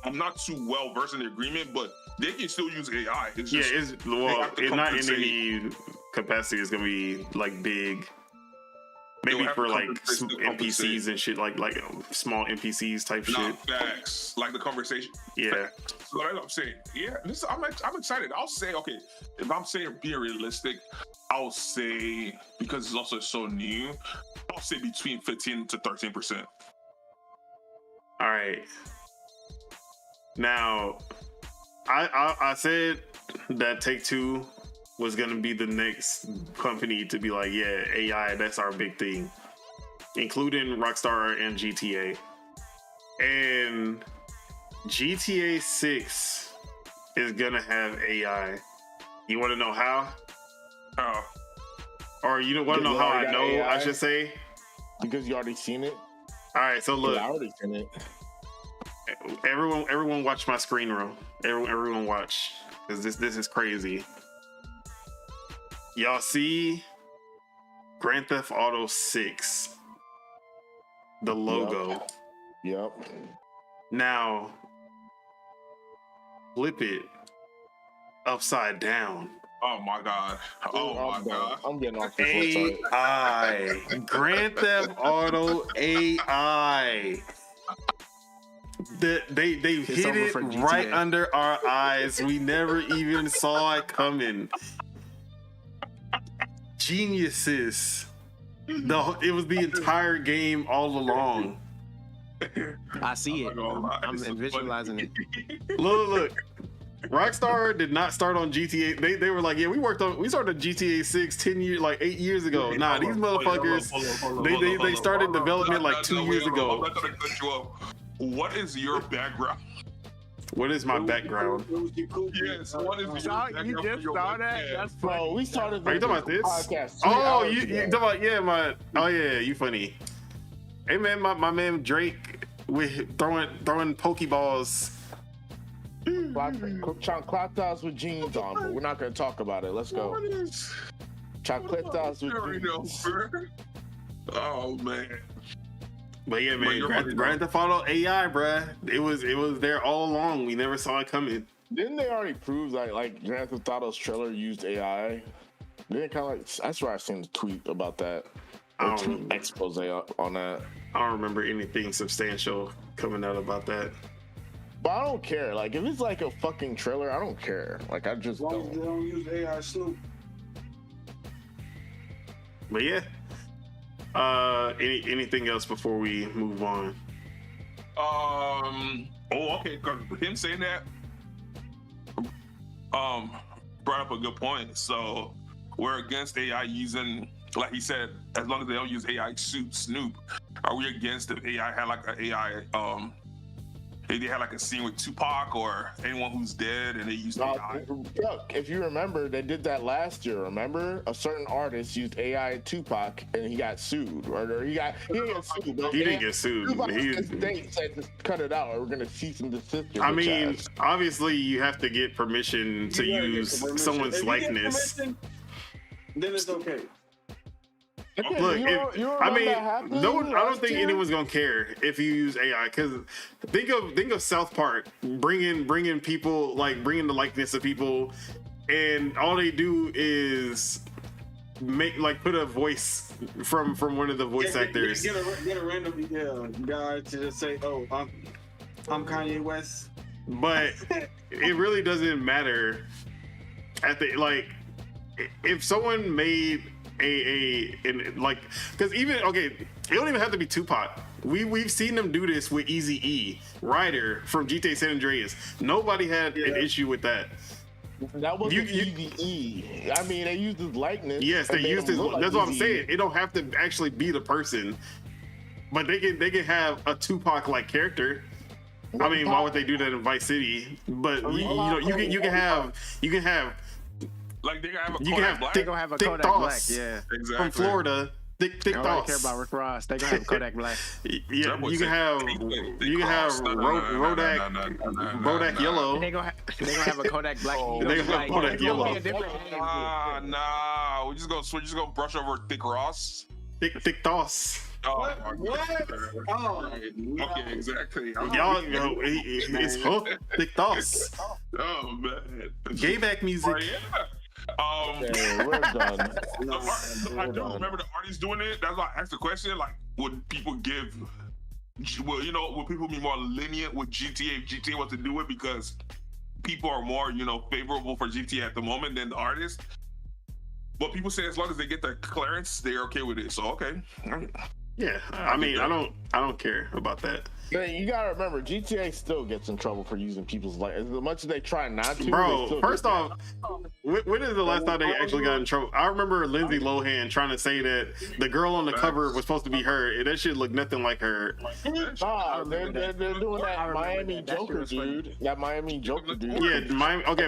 I'm not too well versed in the agreement, but they can still use AI. It's just, it's not in any capacity. It's gonna be like big. Maybe for like NPCs and shit, like small NPCs type shit. Facts, like the conversation. Yeah. So that's what I'm saying. Yeah, I'm excited. I'll say, okay, if I'm saying being realistic, I'll say, because it's also so new, I'll say between 15 to 13%. All right. Now, I said that Take-Two was gonna be the next company to be like, yeah, AI, that's our big thing, including Rockstar and GTA. And GTA 6 is gonna have AI. You want to know how? Oh. Or you want to know how I know? AI? I should say, because you already seen it. All right, so look, I already seen it. Everyone watch my screen roll. Everyone watch, because this is crazy. Y'all see Grand Theft Auto 6, the logo. Yep. Now, flip it upside down. Oh my god. I'm getting off this website. AI. Grand Theft Auto AI. They hit it right under our eyes. We never even saw it coming. Geniuses. It was the entire game all along. I see it. I'm visualizing it. Look. Rockstar did not start on GTA. They were like, yeah, we started GTA 6 8 years ago. Nah, these motherfuckers, they started development like 2 years ago. I'm not trying to cut you off. What is your background? What is my background? Yes, what is your background? You just saw that? That's funny. Bro, we started. Are you talking about this? Podcast Oh, you talking about you funny. Hey man, my man Drake with throwing Pokeballs. Chocolate dogs with jeans on, but we're not gonna talk about it. Let's go. Chocolate dogs with jeans. Oh man. But yeah, man, Grand Theft Auto AI, bruh. It was there all along. We never saw it coming. Didn't they already prove that like Grand Theft Auto's trailer used AI? Didn't it kind of like? That's where I seen the tweet about that. Expose on that. I don't remember anything substantial coming out about that. But I don't care. Like if it's like a fucking trailer, I don't care. Like I just As long as they don't use AI Snoop. But yeah. Anything else before we move on? Okay. Cause him saying that, brought up a good point. So we're against AI using, like he said, as long as they don't use AI Snoop. Are we against if AI had like an AI? If they had like a scene with Tupac or anyone who's dead and they used AI. Look, if you remember, they did that last year. Remember, a certain artist used AI Tupac and he got sued, or he didn't get sued. But he didn't get sued. They said just cut it out, or we're gonna cease and desist. I mean, obviously, you have to get permission to use someone's likeness. Then it's okay. Look, I don't think anyone's gonna care if you use AI, because think of South Park bringing people, like bringing the likeness of people, and all they do is put a voice from one of the voice actors. Get a random guy to just say, "Oh, I'm Kanye West." But it really doesn't matter. If someone made because it don't even have to be Tupac. We've seen them do this with Eazy-E, Ryder from GTA San Andreas. Nobody had an issue with that. That was EVE. I mean, they used his likeness. Yes, they used his. Like That's what I'm EVE. saying. It don't have to actually be the person, but they can have a Tupac like character. I mean, why would they do that in Vice City? But you can have Like they gonna have a you can Kodak have Black. They gonna have a Thick Kodak Black, Doss yeah. Exactly. from Florida. Thick I don't Doss. care about Rick Ross. They gonna have Kodak Black. Yeah, That boy you can said have Rodak Rodak Yellow. They gonna have a Kodak Black. They gonna have Kodak Yellow. Nah, we're just gonna brush over Thick Ross. Thick Doss. Oh, What? Oh, okay, exactly. Y'all, it's hook. Thick Doss. Oh man. Gay back music. Yeah. Yeah, we're done. I do remember the artists doing it. That's why I asked the question. Like, would people give? Well, would people be more lenient with GTA if GTA was to do it because people are more, favorable for GTA at the moment than the artists? But people say as long as they get the clearance, they're okay with it. So okay. Yeah, I mean, I don't care about that. But you gotta remember, GTA still gets in trouble for using people's likeness. As much as they try not to, Bro, first off, when is the last time they actually got in trouble? I remember Lindsay Lohan trying to say that the girl on the cover was supposed to be her, and that shit looked nothing like her. Nah, they're doing that Miami Joker dude. That Miami Joker dude. Yeah,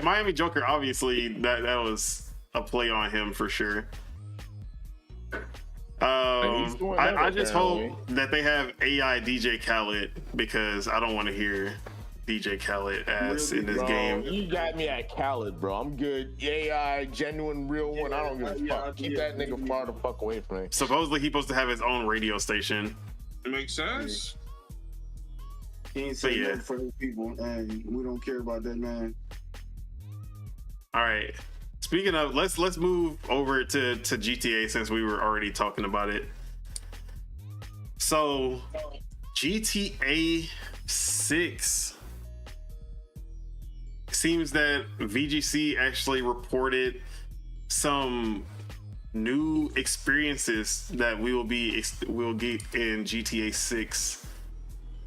Miami Joker, obviously, that was a play on him for sure. I just hope that they have AI DJ Khaled because I don't want to hear DJ Khaled ass in this game. You got me at Khaled, bro. I'm good. AI, genuine, real one. I don't give a fuck. Keep that nigga far the fuck away from me. Supposedly he's supposed to have his own radio station. It makes sense. He ain't saying nothing for his people, and we don't care about that man. All right. Speaking of, let's move over to GTA since we were already talking about it. So, GTA 6 seems that VGC actually reported some new experiences that we'll get in GTA 6,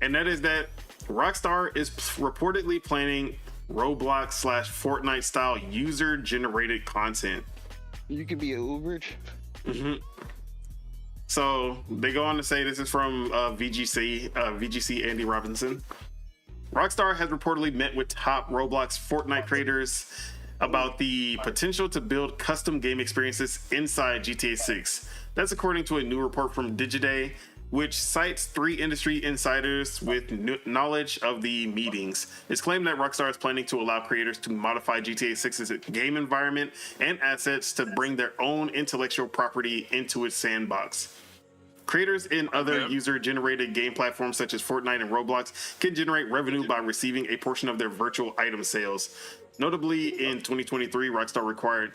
and that is that Rockstar is reportedly planning Roblox/Fortnite style user generated content. You could be an Uber. Mm-hmm. So they go on to say, this is from VGC Andy Robinson. Rockstar has reportedly met with top Roblox Fortnite creators about the potential to build custom game experiences inside GTA 6. That's according to a new report from Digiday, which cites 3 industry insiders with knowledge of the meetings. It's claimed that Rockstar is planning to allow creators to modify GTA 6's game environment and assets to bring their own intellectual property into its sandbox. Creators in other user-generated game platforms such as Fortnite and Roblox can generate revenue by receiving a portion of their virtual item sales. Notably, in 2023, Rockstar acquired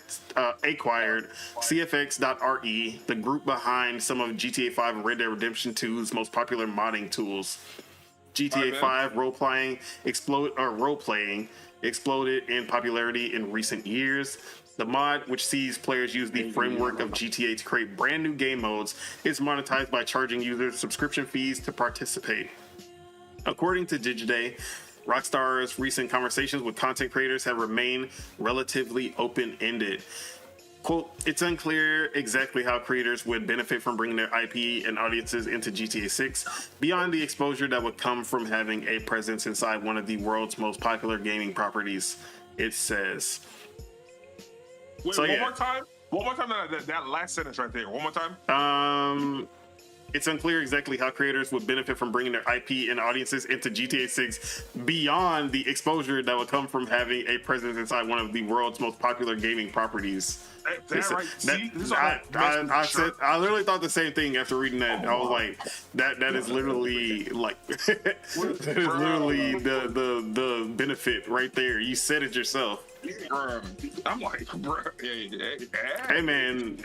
CFX.RE, the group behind some of GTA 5 and Red Dead Redemption 2's most popular modding tools. GTA 5 role-playing exploded in popularity in recent years. The mod, which sees players use the framework of GTA to create brand new game modes, is monetized by charging users subscription fees to participate. According to Digiday, Rockstar's recent conversations with content creators have remained relatively open-ended. Quote, it's unclear exactly how creators would benefit from bringing their IP and audiences into GTA 6 beyond the exposure that would come from having a presence inside one of the world's most popular gaming properties, it says. Wait, So, one yeah. more time? One more time, that last sentence right there. One more time? It's unclear exactly how creators would benefit from bringing their IP and audiences into GTA 6 beyond the exposure that would come from having a presence inside one of the world's most popular gaming properties. I literally thought the same thing after reading that. I was like, that is literally like that is literally the benefit right there. You said it yourself. I'm like, bro, hey man,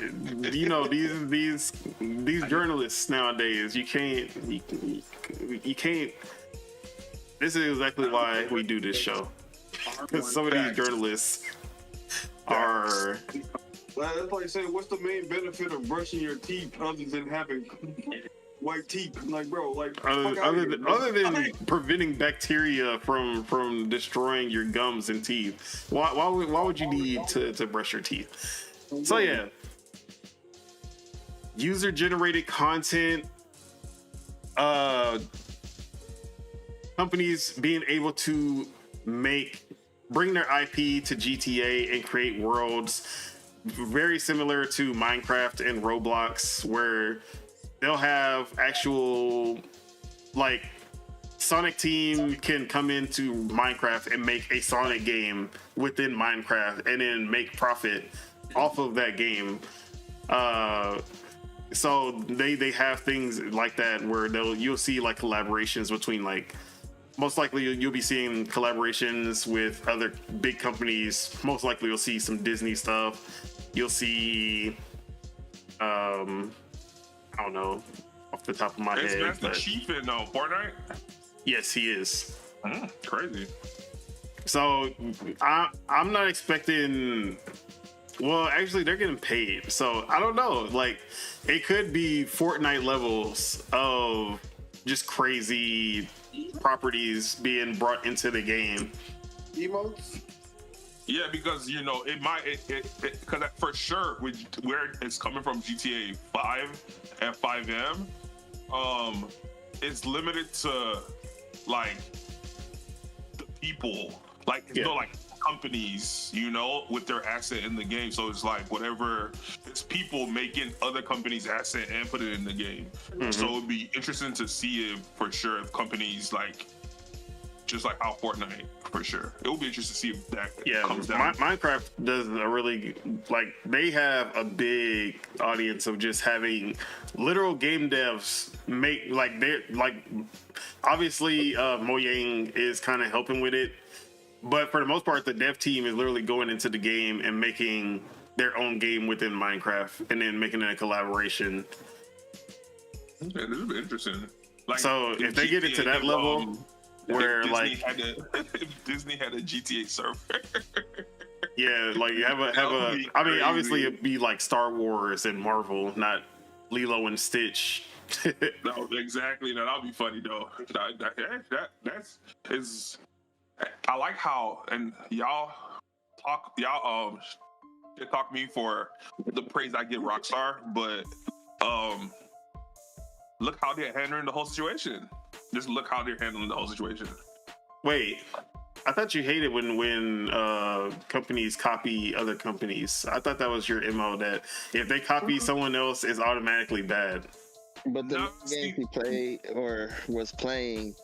these journalists nowadays, you can't. This is exactly why we do this show, because some of these journalists are. Well, that's like saying, what's the main benefit of brushing your teeth other than having white teeth. I'm like, bro, like other than preventing bacteria from destroying your gums and teeth, why would you need to brush your teeth? So yeah, user generated content, companies being able to bring their IP to GTA and create worlds very similar to Minecraft and Roblox, where they'll have actual, like, Sonic Team can come into Minecraft and make a Sonic game within Minecraft and then make profit off of that game. So they have things like that where you'll see like collaborations between, like, most likely you'll be seeing collaborations with other big companies. Most likely you'll see some Disney stuff. You'll see, I don't know, off the top of my head. Is Master Chief in Fortnite? Yes, he is. Crazy. So I'm not expecting. Well, actually, they're getting paid, so I don't know. Like, it could be Fortnite levels of just crazy properties being brought into the game. Emotes? Yeah, because it might because for sure where it's coming from, GTA 5 and 5M, it's limited to like the people, like like companies, with their asset in the game. So it's like whatever, it's people making other companies' asset and put it in the game. So it'd be interesting to see if for sure if companies like just like how Fortnite, for sure. It will be interesting to see if that comes down. Minecraft does a really, like, they have a big audience of just having literal game devs make, like, they're, like, obviously Mojang is kind of helping with it, but for the most part, the dev team is literally going into the game and making their own game within Minecraft and then making it a collaboration. Okay, this will be interesting. Like, so if they get it to that level, where like if Disney had a GTA server. Yeah, like have a I mean, obviously it'd be like Star Wars and Marvel, not Lilo and Stitch. No, exactly. No, that'll be funny though. That's I like how, and y'all talk me for the praise I give Rockstar, but look how they're handling the whole situation. Just look how they're handling the whole situation. Wait, I thought you hated when companies copy other companies. I thought that was your MO, that if they copy someone else, it's automatically bad. But the games he played or was playing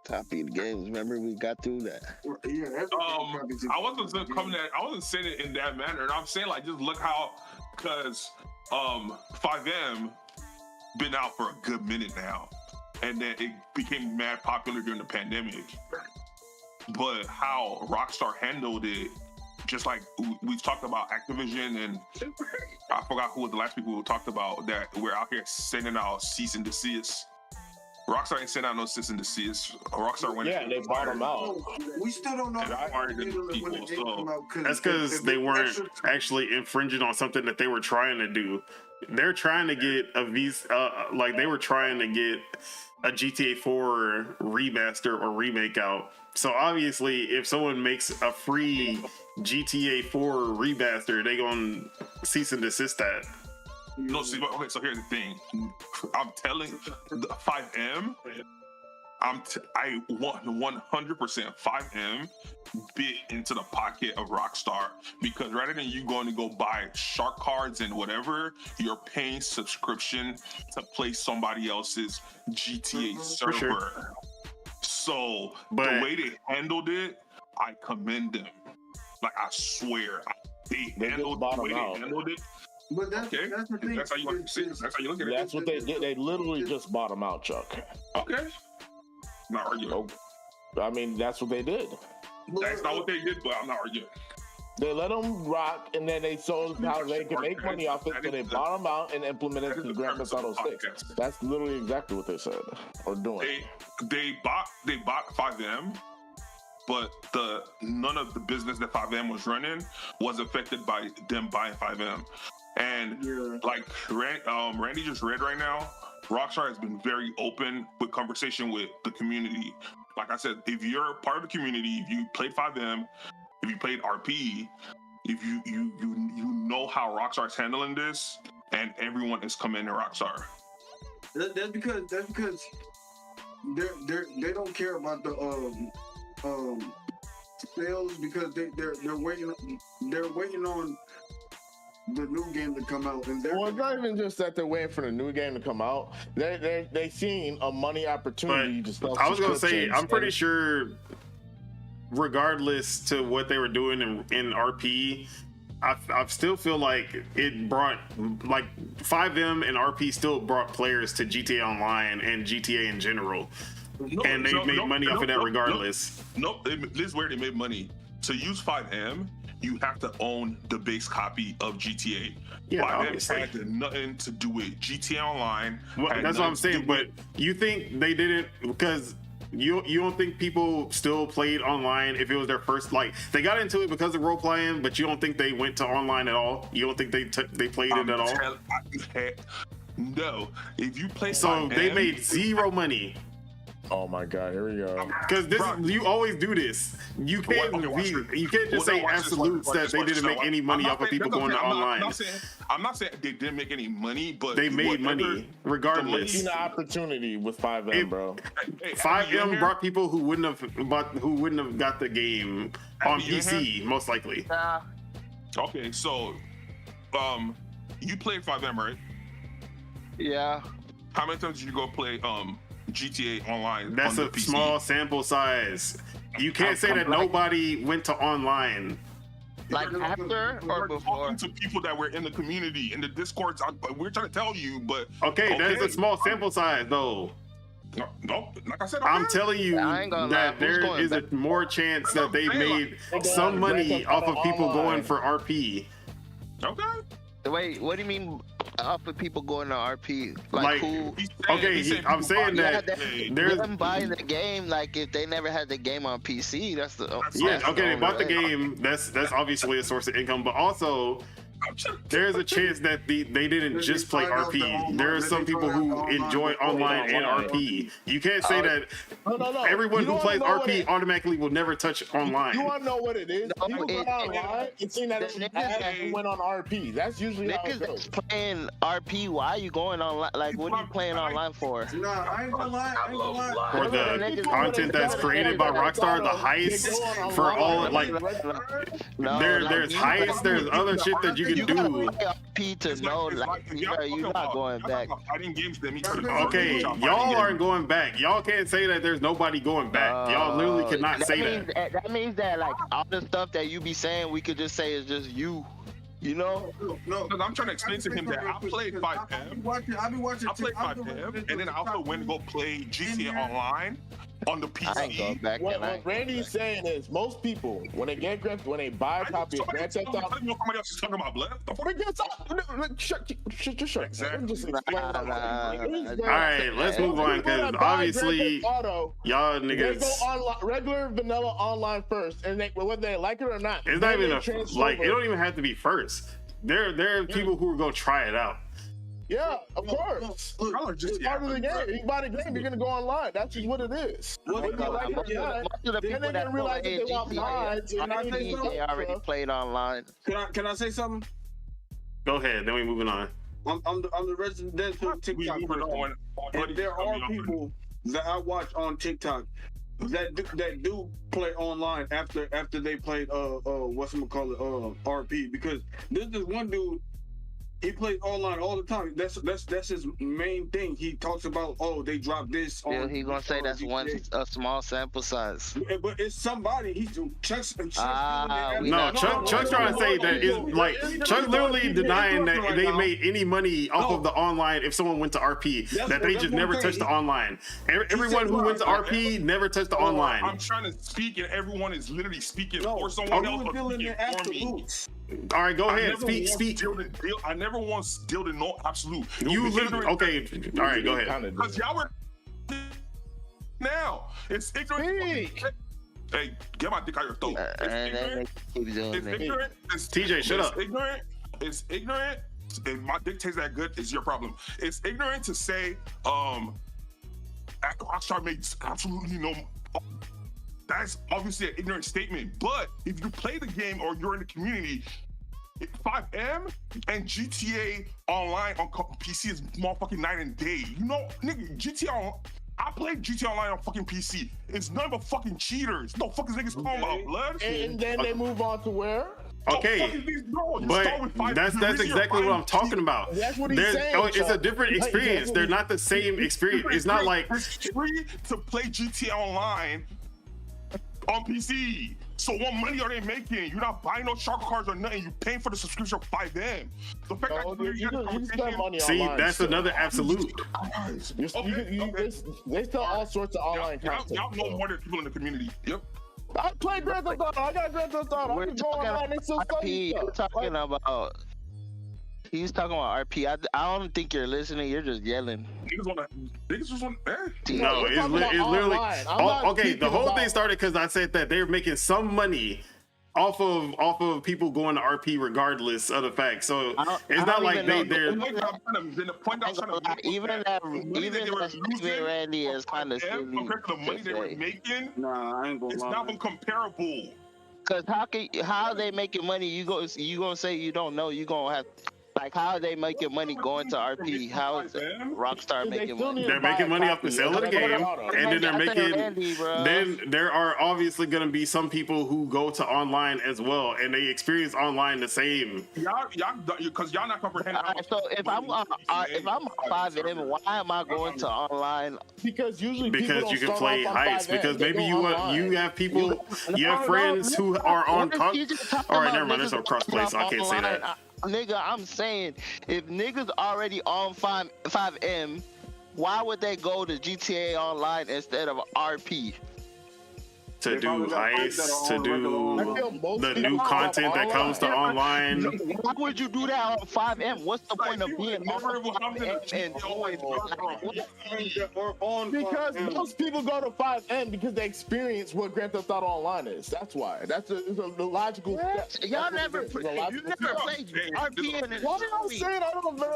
copied games. Remember, we got through that. Yeah, that's I wasn't saying it in that manner. And I'm saying, like, just look how, because 5M been out for a good minute now, and then it became mad popular during the pandemic. But how Rockstar handled it, just like we've talked about Activision, and I forgot who was the last people who talked about that we're out here sending out cease and desist. Rockstar ain't sent out no cease and desist. Rockstar went. Yeah, they bought them out. We still don't know how they handled it when the game come out. That's because they weren't actually infringing on something that they were trying to do. They're trying to get a visa, like they were trying to get a GTA 4 remaster or remake out. So obviously, if someone makes a free GTA 4 remaster, they gonna cease and desist that. No, see, okay, so here's the thing. I'm telling the 5M, I want 100% 5M bit into the pocket of Rockstar, because rather than you going to go buy shark cards and whatever, you're paying subscription to play somebody else's GTA server. Sure. So the way they handled it, I commend them. Like, I swear, they handled it. But that's the thing. That's how you want to see it. That's how you look at it. That's what they did. They literally just bought them out, Chuck. Okay. Not arguing. I mean, that's what they did. That's not what they did, but I'm not arguing. They let them rock, and then they sold how they can make money off it, so they bought them out and implemented the Grand Theft Auto 6. That's literally exactly what they said or doing. They bought 5M, but none of the business that 5M was running was affected by them buying 5M. And like Randy just read right now, Rockstar has been very open with conversation with the community. Like I said, if you're part of the community, if you played 5M, if you played RP, if you know how Rockstar's handling this, and everyone is coming to Rockstar. That's because they don't care about the sales, because they're waiting on the new game to come out. And well, it's not even just that they're waiting for the new game to come out. They seeing a money opportunity to sell. I was gonna say, I'm pretty sure, regardless to what they were doing in RP, I still feel like it brought, like 5M and RP still brought players to GTA Online and GTA in general, and they made money off of that regardless. Nope, this is where they made money. To use 5M, you have to own the base copy of GTA. Yeah, 5M obviously. had nothing to do with GTA Online. Well, that's what I'm saying. But you think they didn't, because you don't think people still played online if it was their first, like they got into it because of role playing, but you don't think they went to online at all? You don't think they played it at all? No. If you play, so 5M, they made zero money. Oh my God, here we go. Because you always do this. You can't you can't just say absolutes that they didn't make any money off of people going to online. I'm not saying they didn't make any money, but they made money regardless. Seen the opportunity with 5M, bro. 5M brought people who wouldn't have got the game on PC, most likely. Okay, so you played 5M, right? Yeah. How many times did you go play GTA Online? That's a small sample size. You can't say that nobody went to online. Like after or before? Talking to people that were in the community, in the Discords, we're trying to tell you, but okay, that's a small sample size, though. No, like I said, I'm telling you that there is a more chance that they made some money off of people going for RP. Okay. Wait, what do you mean off of people going to RP? Like who? Okay, I'm saying that there's them buying the game. Like if they never had the game on PC, that's the they bought the game. That's obviously a source of income, but also there's a chance that they didn't just play RP. There are some people who enjoy online and RP. You can't say that everyone who plays RP automatically will never touch online. You want to know what it is? People go online and see that it's ad went on RP. That's usually how it goes. Playing RP, why are you going online? Like, what are you playing online for? Nah, I ain't gonna lie. For the content that's created by Rockstar, the heists for all, like, there's heists, there's other shit that you can do. RP to know, like, you're not going back. Okay, y'all aren't going back. Y'all can't say that there's nobody going back. Y'all literally cannot say that. That means that, like, all the stuff that you be saying, we could just say is just you. You know? No, because I'm trying to explain to him that I played 5M. I played 5M, and then I also went to go play GTA Online on the PC. I ain't going back. What Randy's saying is, most people, when they buy a copy of Grand Theft Auto, somebody else is talking about blood. Shut. Exactly. All right, let's move on, because obviously y'all niggas they go online, regular vanilla online first, and whether they like it or not, it's not even it don't even have to be first. There are people who are gonna try it out. Yeah, of course. It's part of the game. You buy the game, you're gonna go online. That's just what it is. Most of the people that realize they already played online. Can I say something? Go ahead. Then we moving on. I'm the residential TikTok person, and there are people that I watch on TikTok that do play online after they played RP, because this is one dude. He plays online all the time. That's his main thing. He talks about, they dropped this. Yeah, he's gonna say that's a small sample size. But it's somebody. Chuck's Chuck's trying to say that is like Chuck's literally denying that they made any money off of the online if someone went to RP. That they just never touched the online. Everyone who went to RP never touched the online. I'm trying to speak, and everyone is literally speaking for someone else. For me. All right, go ahead. Speak. I never once dealt in no absolute. You literally okay. All right, go ahead. Because y'all were now. It's ignorant. Hey, get my dick out your throat. It's ignorant. TJ, shut up. It's ignorant if my dick tastes that good, it's your problem. It's ignorant to say Rockstar makes absolutely no. That's obviously an ignorant statement. But if you play the game or you're in the community, 5M and GTA Online on PC is motherfucking night and day. You know, nigga, I played GTA Online on fucking PC. It's none but fucking cheaters. No fucking niggas talking about blood. And then they move on to where? Okay, but that's exactly what I'm talking about. That's what he's saying. It's a different experience. They're not the same experience. It's not like it's free to play GTA Online on PC. So what money are they making? You're not buying no shark cards or nothing. You're paying for the subscription by them. The fact that you spend money see, online, that's another absolute. They sell all sorts of online content. Y'all know more than people in the community. Yep. I play Grand Theft Auto. I got Grand Theft Auto. I can go online and still sell you stuff. He's talking about RP. I don't think you're listening. You're just yelling. Niggas just want. No, it's literally. Okay, the whole thing started because I said that they're making some money off of people going to RP regardless of the fact. So it's not like they're. Even that Randy is kind of silly. Compared to the money they were making, nah, I ain't gonna lie. It's not even comparable. Cause how are they making money? You gonna say you don't know? You gonna have. Like, how are they making money going to RP? How is Rockstar making money? They're making money off the sale of the game, and then they're making. Then there are obviously going to be some people who go to online as well, and they experience online the same. Y'all, because y'all not comprehending. So if I'm 5M, why am I going to online? Because usually you can play heists. Because maybe you have people, you have friends who are on. All right, never mind. There's no crossplay, so I can't say that. Nigga, I'm saying, if niggas already on 5M, why would they go to GTA Online instead of RP? To do heists, to do the new content that comes to online. Why would you do that on 5M? What's the point of being on 5M and because most people go to 5M because they experience what Grand Theft Auto Online is. That's why. That's the logical step. Y'all never played RP and why did I say I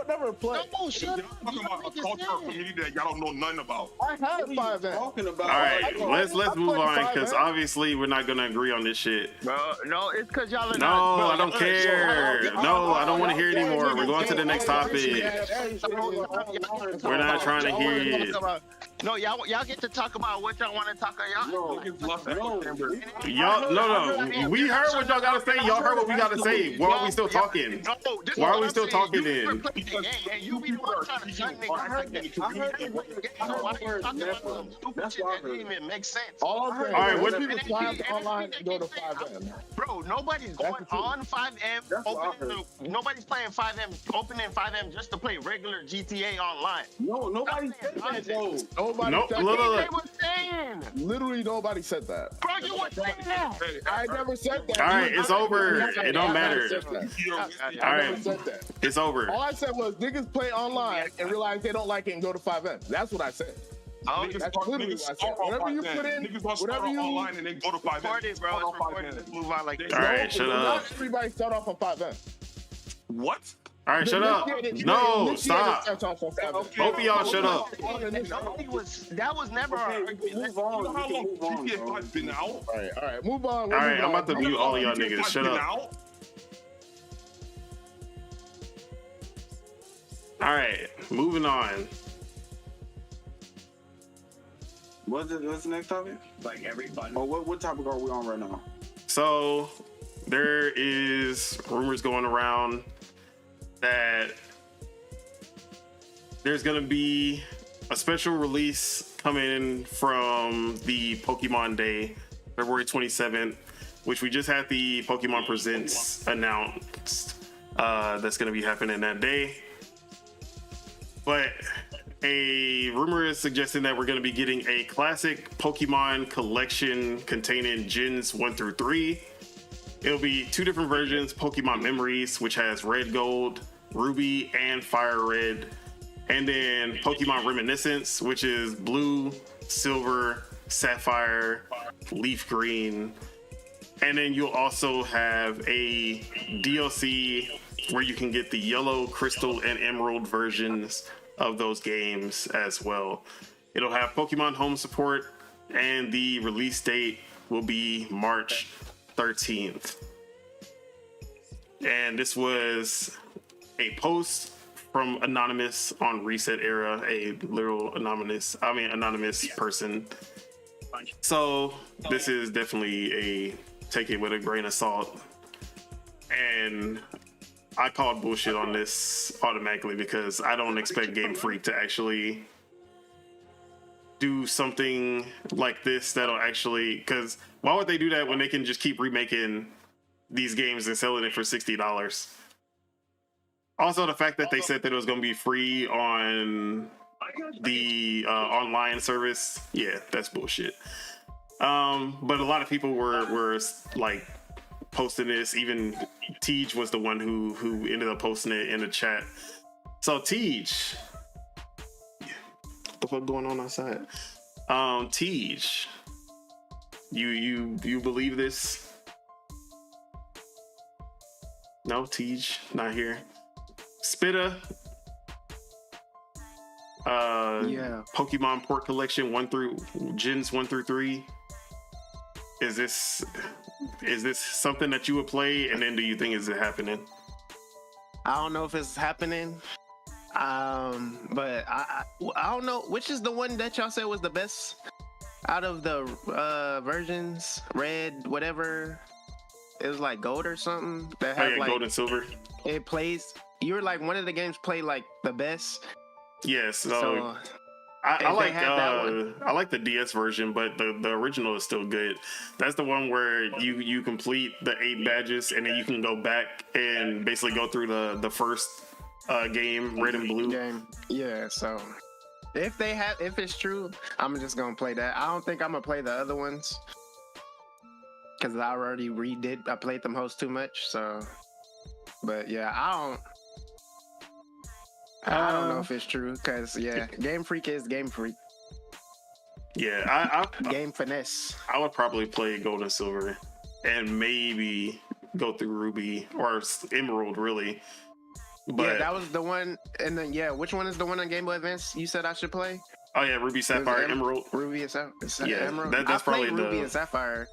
never played? No, shut up. Talking about a culture or community that y'all don't know nothing about. I had 5M. All right, let's move on because obviously we're not gonna agree on this shit. No, it's because y'all are not. I don't care. No, I don't want to hear it anymore. We're going to the next topic. We're not trying to hear it. No, y'all get to talk about what y'all want to talk about. No. We heard what y'all gotta say. Y'all heard what we gotta say. Why are we still talking? Why are we still talking then? You be the one trying to shut niggas like that. That's why didn't even make sense. All right, what people fly online to go to 5M? Bro, nobody's going on 5M. Nobody's playing 5M, opening 5M just to play regular GTA Online. No, nobody said that though. Literally nobody said that. Bro, you were saying that. I never said that. All right, it's over. It don't matter. All right, it's over. All I said was niggas play online and realize they don't like it and go to 5M. That's what I said. That's literally what I said. Whatever you put in, whatever you online and then go to 5M. Bro, move on like this. All right, shut up. Not everybody start off on 5M. What? All right, shut up. No, stop. Both of y'all shut up. That was never our argument. You know how long GTA 5 been out? All right, move on. All right, I'm about to mute all of y'all niggas. Shut up. All right, moving on. What's the next topic? Like everybody. Oh, what topic are we on right now? So there is rumors going around that there's gonna be a special release coming from the Pokemon Day, February 27th, which we just had the Pokemon Presents announced. That's gonna be happening that day. But a rumor is suggesting that we're going to be getting a classic Pokemon collection containing Gens 1 through 3. It'll be two different versions, Pokemon Memories, which has Red Gold, Ruby, and Fire Red. And then Pokemon Reminiscence, which is Blue, Silver, Sapphire, Leaf Green. And then you'll also have a DLC where you can get the yellow, crystal, and emerald versions of those games as well. It'll have Pokemon Home support, and the release date will be March 13th. And this was a post from Anonymous on Reset Era, a literal anonymous person. So this is definitely a take it with a grain of salt. And I called bullshit on this automatically because I don't expect Game Freak to actually do something like this that'll actually, because why would they do that when they can just keep remaking these games and selling it for $60? Also, the fact that they said that it was going to be free on the online service, yeah, that's bullshit. But a lot of people were like posting this. Even Tej was the one who ended up posting it in the chat. So Tej, what the fuck going on outside? Tej, you believe this? No, Tej, not here. Spitta, Yeah. Pokemon Port Collection Gens 1 through 3. Is this something that you would play? And then do you think is it happening? I don't know if it's happening. But I don't know which is the one that y'all said was the best out of the versions. Red, whatever. It was like gold or something that had like gold and silver. It plays. You were like one of the games played like the best. Yes. So I like the DS version, but the original is still good. That's the one where you complete the 8 badges and then you can go back and basically go through the first game, Red and Blue. Game. Yeah. So if it's true, I'm just gonna play that. I don't think I'm gonna play the other ones because I already I played them hosts too much. So, but yeah, I don't know if it's true because Game Freak is Game Freak. Yeah, I Game Finesse. I would probably play Gold and Silver and maybe go through Ruby or Emerald, really. But yeah, that was the one. And then which one is the one on Game Boy Advance you said I should play? Oh yeah, Ruby, Sapphire, Emerald. Ruby and Sapphire. Yeah, Emerald. that's probably Ruby and Sapphire.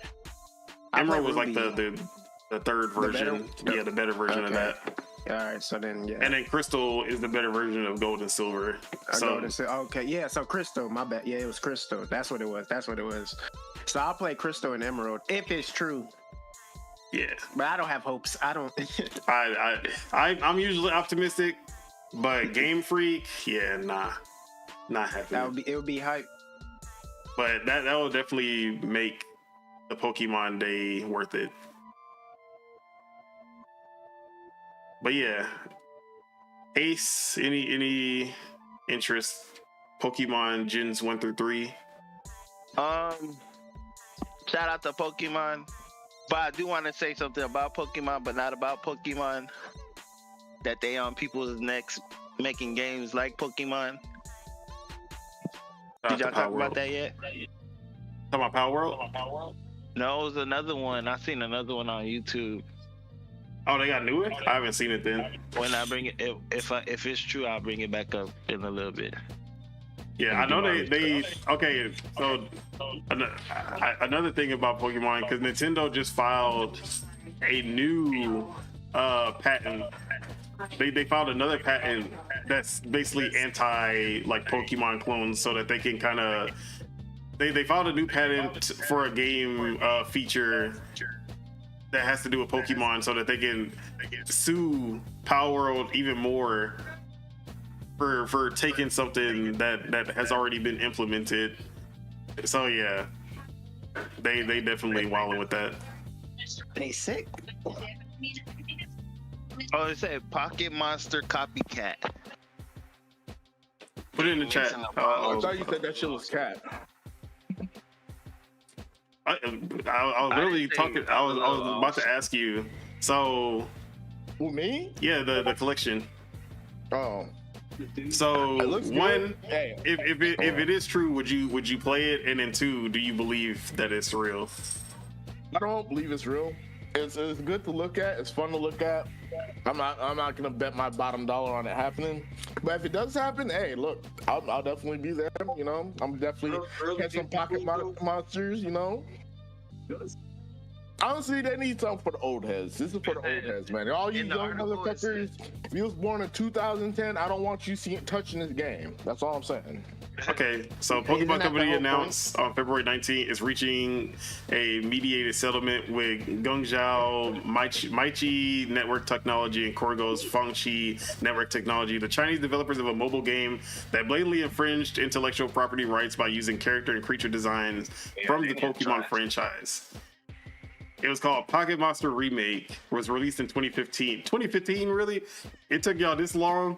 Emerald was like the third version. The better version of that. All right, so then and then Crystal is the better version of Gold and Silver. Okay, yeah. So Crystal, my bad. Yeah, it was Crystal. That's what it was. So I'll play Crystal and Emerald if it's true. Yeah, but I don't have hopes. I don't. I'm usually optimistic, but Game Freak, not happening. It would be hype. But that will definitely make the Pokemon Day worth it. But yeah, Ace, any interest? Pokemon Gens 1 through 3. Shout out to Pokemon, but I do want to say something about Pokemon, but not about Pokemon. That they on people's necks making games like Pokemon. Did y'all talk about that yet? Talking about Power World? No, it was another one. I seen another one on YouTube. Oh, they got a new one? I haven't seen it then. When I bring it, if it's true, I'll bring it back up in a little bit. Yeah, I know they okay. So another thing about Pokemon, because Nintendo just filed a new patent. They filed another patent that's basically anti like Pokemon clones, so that they can kind of they filed a new patent for a game feature that has to do with Pokemon, so that they can sue Power World even more for taking something that has already been implemented. So yeah, they definitely wilding with that. They sick. Oh, it said Pocket Monster Copycat. Put it in the chat. I thought you said that shit was cat. I was really talking. I was about to ask you. So, Who, me? yeah, the collection. Oh, So it looks one, good. Hey, if it is true, would you play it? And then two, do you believe that it's real? I don't believe it's real. It's good to look at. It's fun to look at. I'm not gonna bet my bottom dollar on it happening. But if it does happen, hey, look, I'll definitely be there. You know, I'm definitely catch some pocket monsters. You know. Honestly, they need something for the old heads. This is for the old heads, man. All you young motherfuckers, if you was born in 2010, I don't want you touching this game. That's all I'm saying. Okay, so Pokemon Company announced on February 19th is reaching a mediated settlement with Guangzhou Maichi Network Technology and Corgo's Fengqi Network Technology, the Chinese developers of a mobile game that blatantly infringed intellectual property rights by using character and creature designs from the Pokemon franchise. It was called Pocket Monster Remake. It was released in 2015. 2015, really? It took y'all this long?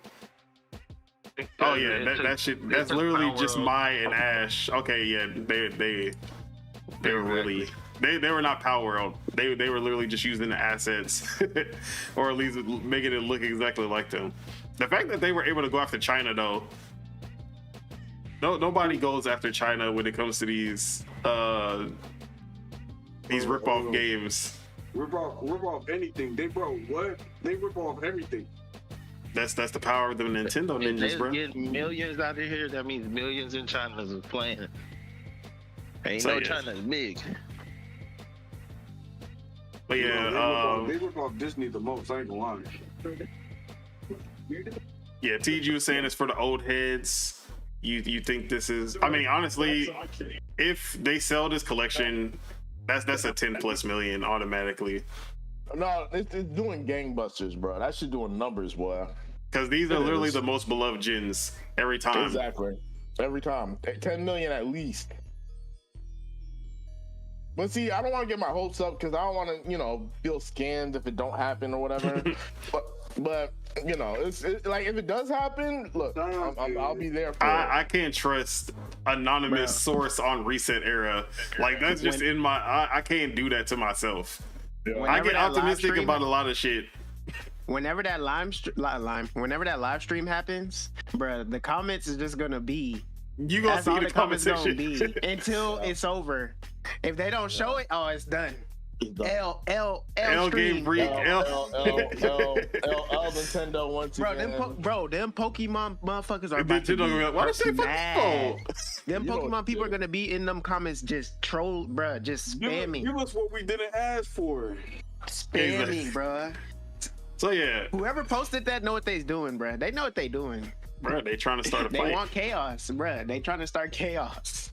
Oh yeah, that shit. That's literally just Mai and Ash. Okay, yeah, they were really they were not Power World. They were literally just using the assets, or at least making it look exactly like them. The fact that they were able to go after China though, nobody goes after China when it comes to these rip-off games. Rip off anything. They rip off everything. That's the power of the Nintendo ninjas, bro. Get millions out of here. That means millions in China is playing. Ain't So, no yeah. China's big. But yeah, They rip off Disney the most. I ain't gonna lie. yeah. TG was saying it's for the old heads. You think this is? I mean, honestly, if they sell this collection, that's a 10+ million automatically. No, it's doing gangbusters, bro. That shit doing numbers, boy. Because these are literally the most beloved gens every time. Exactly. Every time. 10 million at least. But see, I don't want to get my hopes up because I don't want to, feel scammed if it don't happen or whatever. but it's like if it does happen, look, I'll be there for it. I can't trust anonymous source on Reset Era. Like that's just in my. I can't do that to myself. Yeah. I get optimistic about a lot of shit. Whenever that live stream happens, bruh, the comments is just gonna be. You gonna see the comment section until it's over. If they don't show it, oh, it's done. L Game Freak, L Nintendo once again. Them Pokemon motherfuckers are about to be Why say mad. Them Pokemon people are gonna be in them comments just troll, bruh, just spamming. Give us what we didn't ask for. Spamming, bruh. So yeah, whoever posted that know what they's doing, bruh. They know what they doing. Bruh, they trying to start a fight. They want chaos, bruh. They trying to start chaos.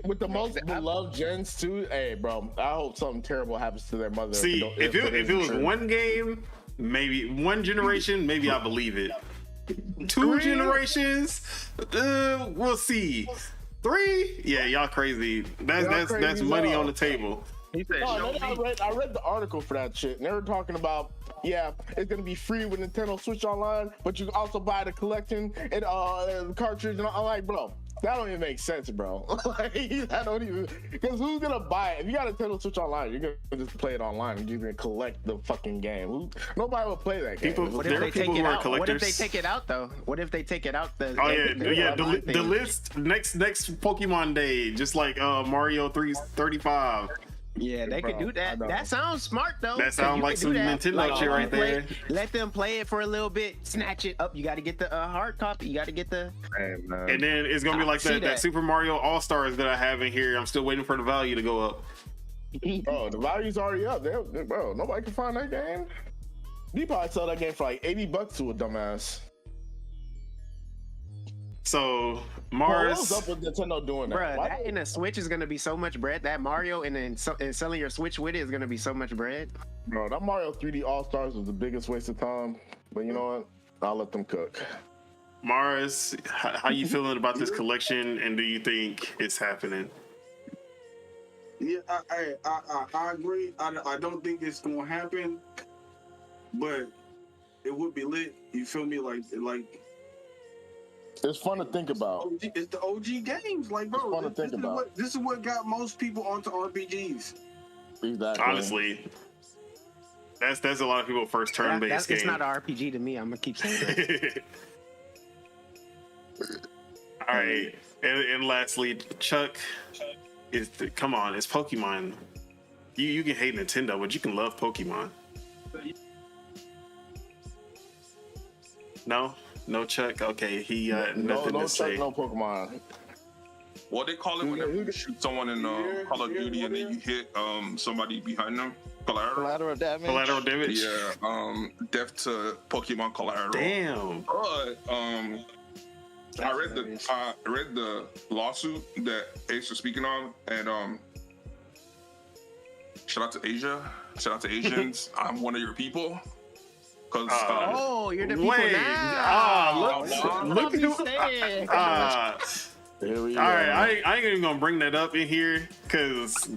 With the most beloved gens too, hey, bro. I hope something terrible happens to their mother. See, if it was one game, maybe one generation, maybe I believe it. 2 generations, we'll see. 3, yeah, y'all crazy. That's money on the table. I read the article for that shit, and they were talking about, it's gonna be free with Nintendo Switch Online, but you can also buy the collection and the cartridge. And I'm like, bro, that don't even make sense, bro. That don't even, because who's gonna buy it? If you got a Nintendo Switch Online, you're gonna just play it online and you're gonna collect the fucking game. Nobody will play that game. There are people who are collectors. What if they take it out though? What if they take it out? The list next Pokemon Day, just like Mario 335. Yeah, they could do that. That sounds smart though. That sounds like some Nintendo shit right there. Let them play it for a little bit, snatch it up. You got to get the hard copy. You got to get the. And then it's gonna be like that Super Mario All Stars that I have in here. I'm still waiting for the value to go up. Bro, the value's already up. Bro, nobody can find that game. You probably sell that game for like $80 to a dumbass. So Mars, what's up with Nintendo doing that? Bruh, that in a Switch is gonna be so much bread. That Mario and selling your Switch with it is gonna be so much bread. Bro, that Mario 3D All Stars was the biggest waste of time. But you know what? I'll let them cook. Mars, how you feeling about this collection, and do you think it's happening? Yeah, I agree. I don't think it's gonna happen, but it would be lit. You feel me? Like. It's fun to think about. It's the OG games, like, bro. It's fun to think about. This is what got most people onto RPGs. Exactly. Honestly, that's a lot of people first turn-based game. It's not an RPG to me. I'm gonna keep saying that. All right, and lastly, Chuck, come on, it's Pokemon. You can hate Nintendo, but you can love Pokemon. No Chuck. Okay, he nothing to say. No Pokemon. What they call it whenever you shoot someone in Call of Duty and then you hit somebody behind them? Collateral damage. Collateral damage. Yeah, death to Pokemon collateral. Damn. But I read the lawsuit that Ace was speaking on, and shout out to Asia, shout out to Asians. I'm one of your people. Cause you're the people now. Look at you saying. All right, I ain't even gonna bring that up in here because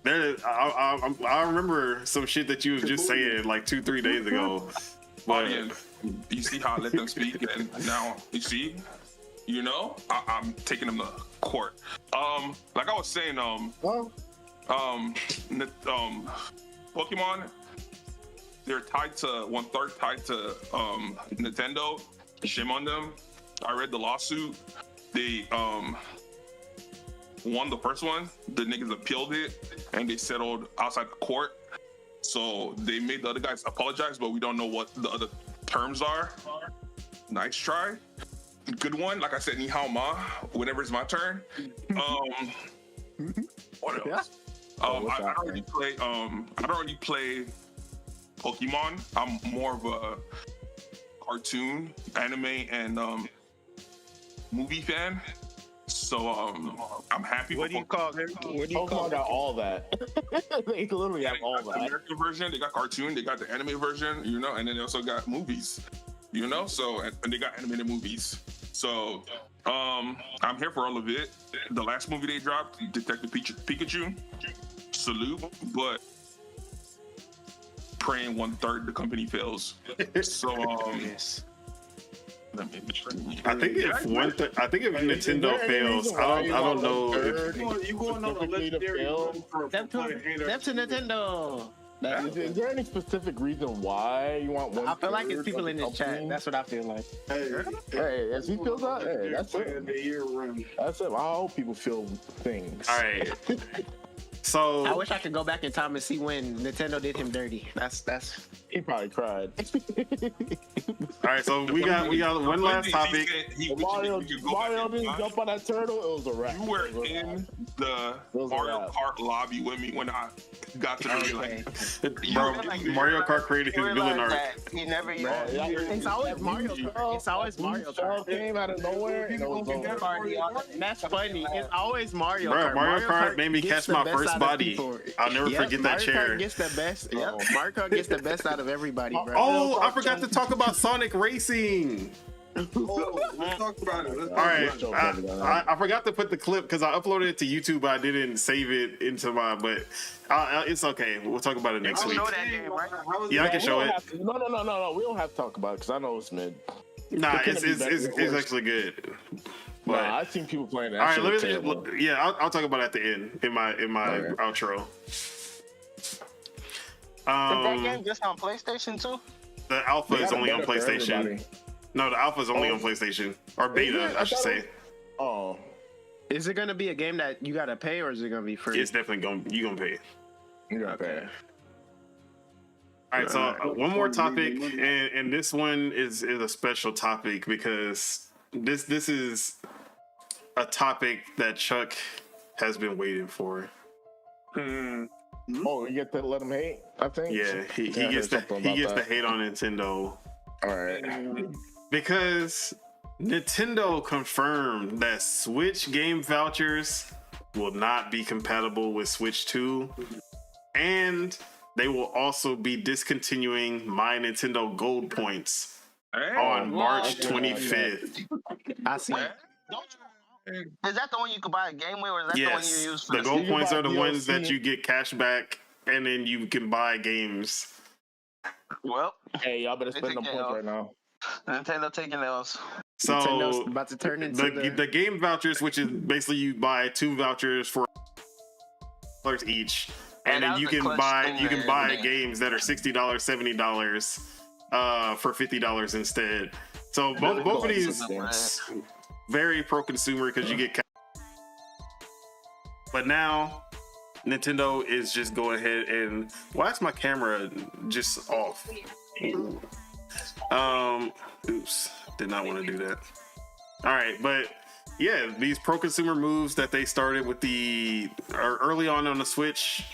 I remember some shit that you was just saying like 2-3 days ago. But you see how I let them speak, and now you see, I'm taking them to court. Like I was saying, Pokemon, they're tied to 1/3 tied to Nintendo. Shame on them. I read the lawsuit. They won the first one. The niggas appealed it, and they settled outside the court. So they made the other guys apologize, but we don't know what the other terms are. Nice try. Good one. Like I said, ni hao ma. Whenever it's my turn. What else? I don't really play Pokemon. I'm more of a cartoon, anime, and movie fan. So I'm happy. What do you call them? Pokemon got all that. They literally have all the that. American version, they got cartoon, they got the anime version, and then they also got movies, So and they got animated movies. So I'm here for all of it. The last movie they dropped, Detective Pikachu, salute, but praying 1/3 the company fails. So Yes. I think if Nintendo fails, I don't know. You going on a legendary run for Step to Nintendo. Is there any specific reason why you want one? I feel like it's people in this chat. company? That's what I feel like. Hey, as he feels that, hey, that's it. The year run. That's it. I hope people feel things. All right. So I wish I could go back in time and see when Nintendo did him dirty. That's. He probably cried. all right, so we got one last topic. Mario didn't jump on that turtle. It was a wrap. You were in the Mario Kart lobby with me when I got to the Bro, Mario Kart created his villain art. He never used It's always Mario Kart. It's always Mario Kart. Came out of nowhere. And it was over. That's funny. It's always Mario Kart. Mario Kart made me catch my first body. I'll never forget that chair. Mario Kart gets the best. Mario Kart gets the best out of everybody, bro. Oh, I forgot to talk about Sonic Racing. Let's talk about it. All right, I forgot to put the clip because I uploaded it to YouTube, but I didn't save it into my. But it's okay. We'll talk about it next week. Show that game, right? Yeah, I can show it. No. We don't have to talk about it because I know it's mid. Nah, it's actually good. But I've seen people playing that. All right, I'll talk about it at the end in my outro. Is that game just on PlayStation too? The alpha is only on PlayStation. No, the alpha is only on PlayStation or beta, I should say. Oh, is it gonna be a game that you gotta pay, or is it gonna be free? It's definitely gonna pay. you got that. All right, so one more topic, and this one is a special topic because this is a topic that Chuck has been waiting for. Oh, you get to let him hate? I think. Yeah, he gets to hate on Nintendo. All right. Because Nintendo confirmed that Switch game vouchers will not be compatible with Switch 2, and they will also be discontinuing My Nintendo Gold points on March 25th. I see. Is that the one you could buy a game with, or is that the one you use for the gold points are the ones that you get cash back, and then you can buy games. Well, hey, y'all better spend them points right now. Nintendo taking those. So Nintendo's about to turn into the game vouchers, which is basically you buy 2 vouchers for $1 each, and then you can buy games that are $60, $70 for $50 instead. So both of these very pro consumer because you get cash. But now Nintendo is just going ahead and why is my camera just off? Oops, did not want to do that. All right, but yeah, these pro-consumer moves that they started with the early on the Switch,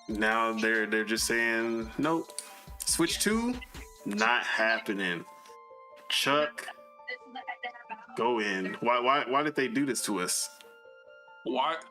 now they're just saying nope. Switch 2, not happening. Chuck, go in. Why did they do this to us? What?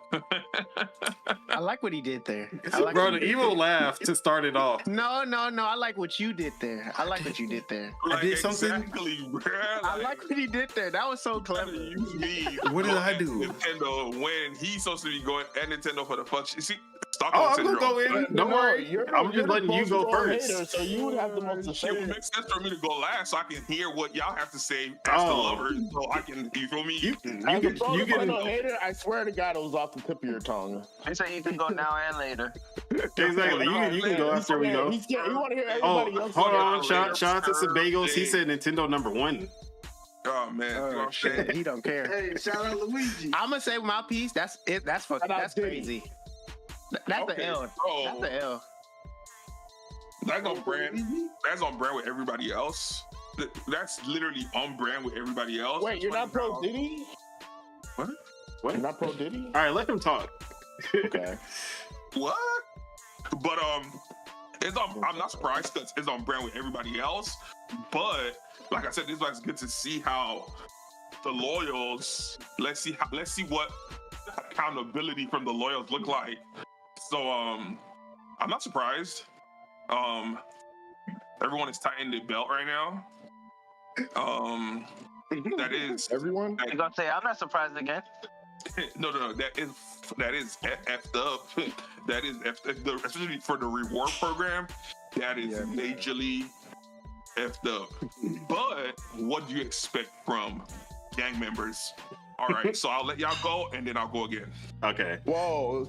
I like what he did there. Bro, the evil laugh to start it off. No. I like what you did there. I like what you did there. I did something. Exactly, bro. I like what he did there. That was so clever. Use me. What did I do? Nintendo when he's supposed to be going at Nintendo for the fuck. You see, Oh, Stockholm I'm syndrome. gonna go in. Don't worry. I'm just letting you go first. Hater, so you would have the most to say. It would make sense for me to go last, so I can hear what y'all have to say as the lover. So I can, you feel me? You As a can pro hater, I swear to God, it was off the tip of your tongue. They say you can go now and later. Exactly. You can go after we go. He's scared. You want to hear Oh, everybody else? hold on. Shout out to Sebagos. He said Nintendo #1. Oh man, you know what I'm saying? Shit, he don't care. Hey, shout out Luigi. I'm gonna say my piece. That's it. That's fucking. That's crazy. That's the L. So, That's the L. that's on brand. That's on brand with everybody else. That's literally on brand with everybody else. Wait, you're not pro Diddy? What? You're not pro Diddy? All right, let him talk. Okay. What? But it's on. I'm not surprised because it's on brand with everybody else. But like I said, this is good to see how the loyals. Let's see what accountability from the loyals look like. So I'm not surprised. Everyone is tightening their belt right now. That is Everyone? You gonna say I'm not surprised again? no. That is effed up. That is effed, especially for the reward program. That is majorly effed up. But what do you expect from gang members? All right, so I'll let y'all go, and then I'll go again. Okay. Whoa.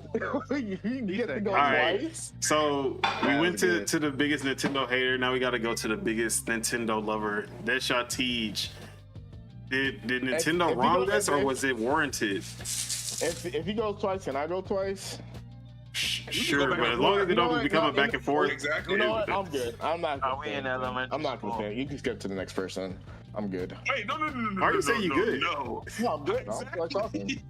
You get to go All right. twice? So we went to the biggest Nintendo hater. Now we got to go to the biggest Nintendo lover. Deadshot Teej. Did Nintendo if wrong you us, go- or was it warranted? If he goes twice, can I go twice? Sure, but as long as it don't become a back and forth. Exactly. You know what? I'm good. I'm not Are we in gonna elementary I'm not gonna school? say it. You can skip to the next person. I'm good. Wait, no. Why are you saying you good? No. No, I'm good. I don't feel like talking.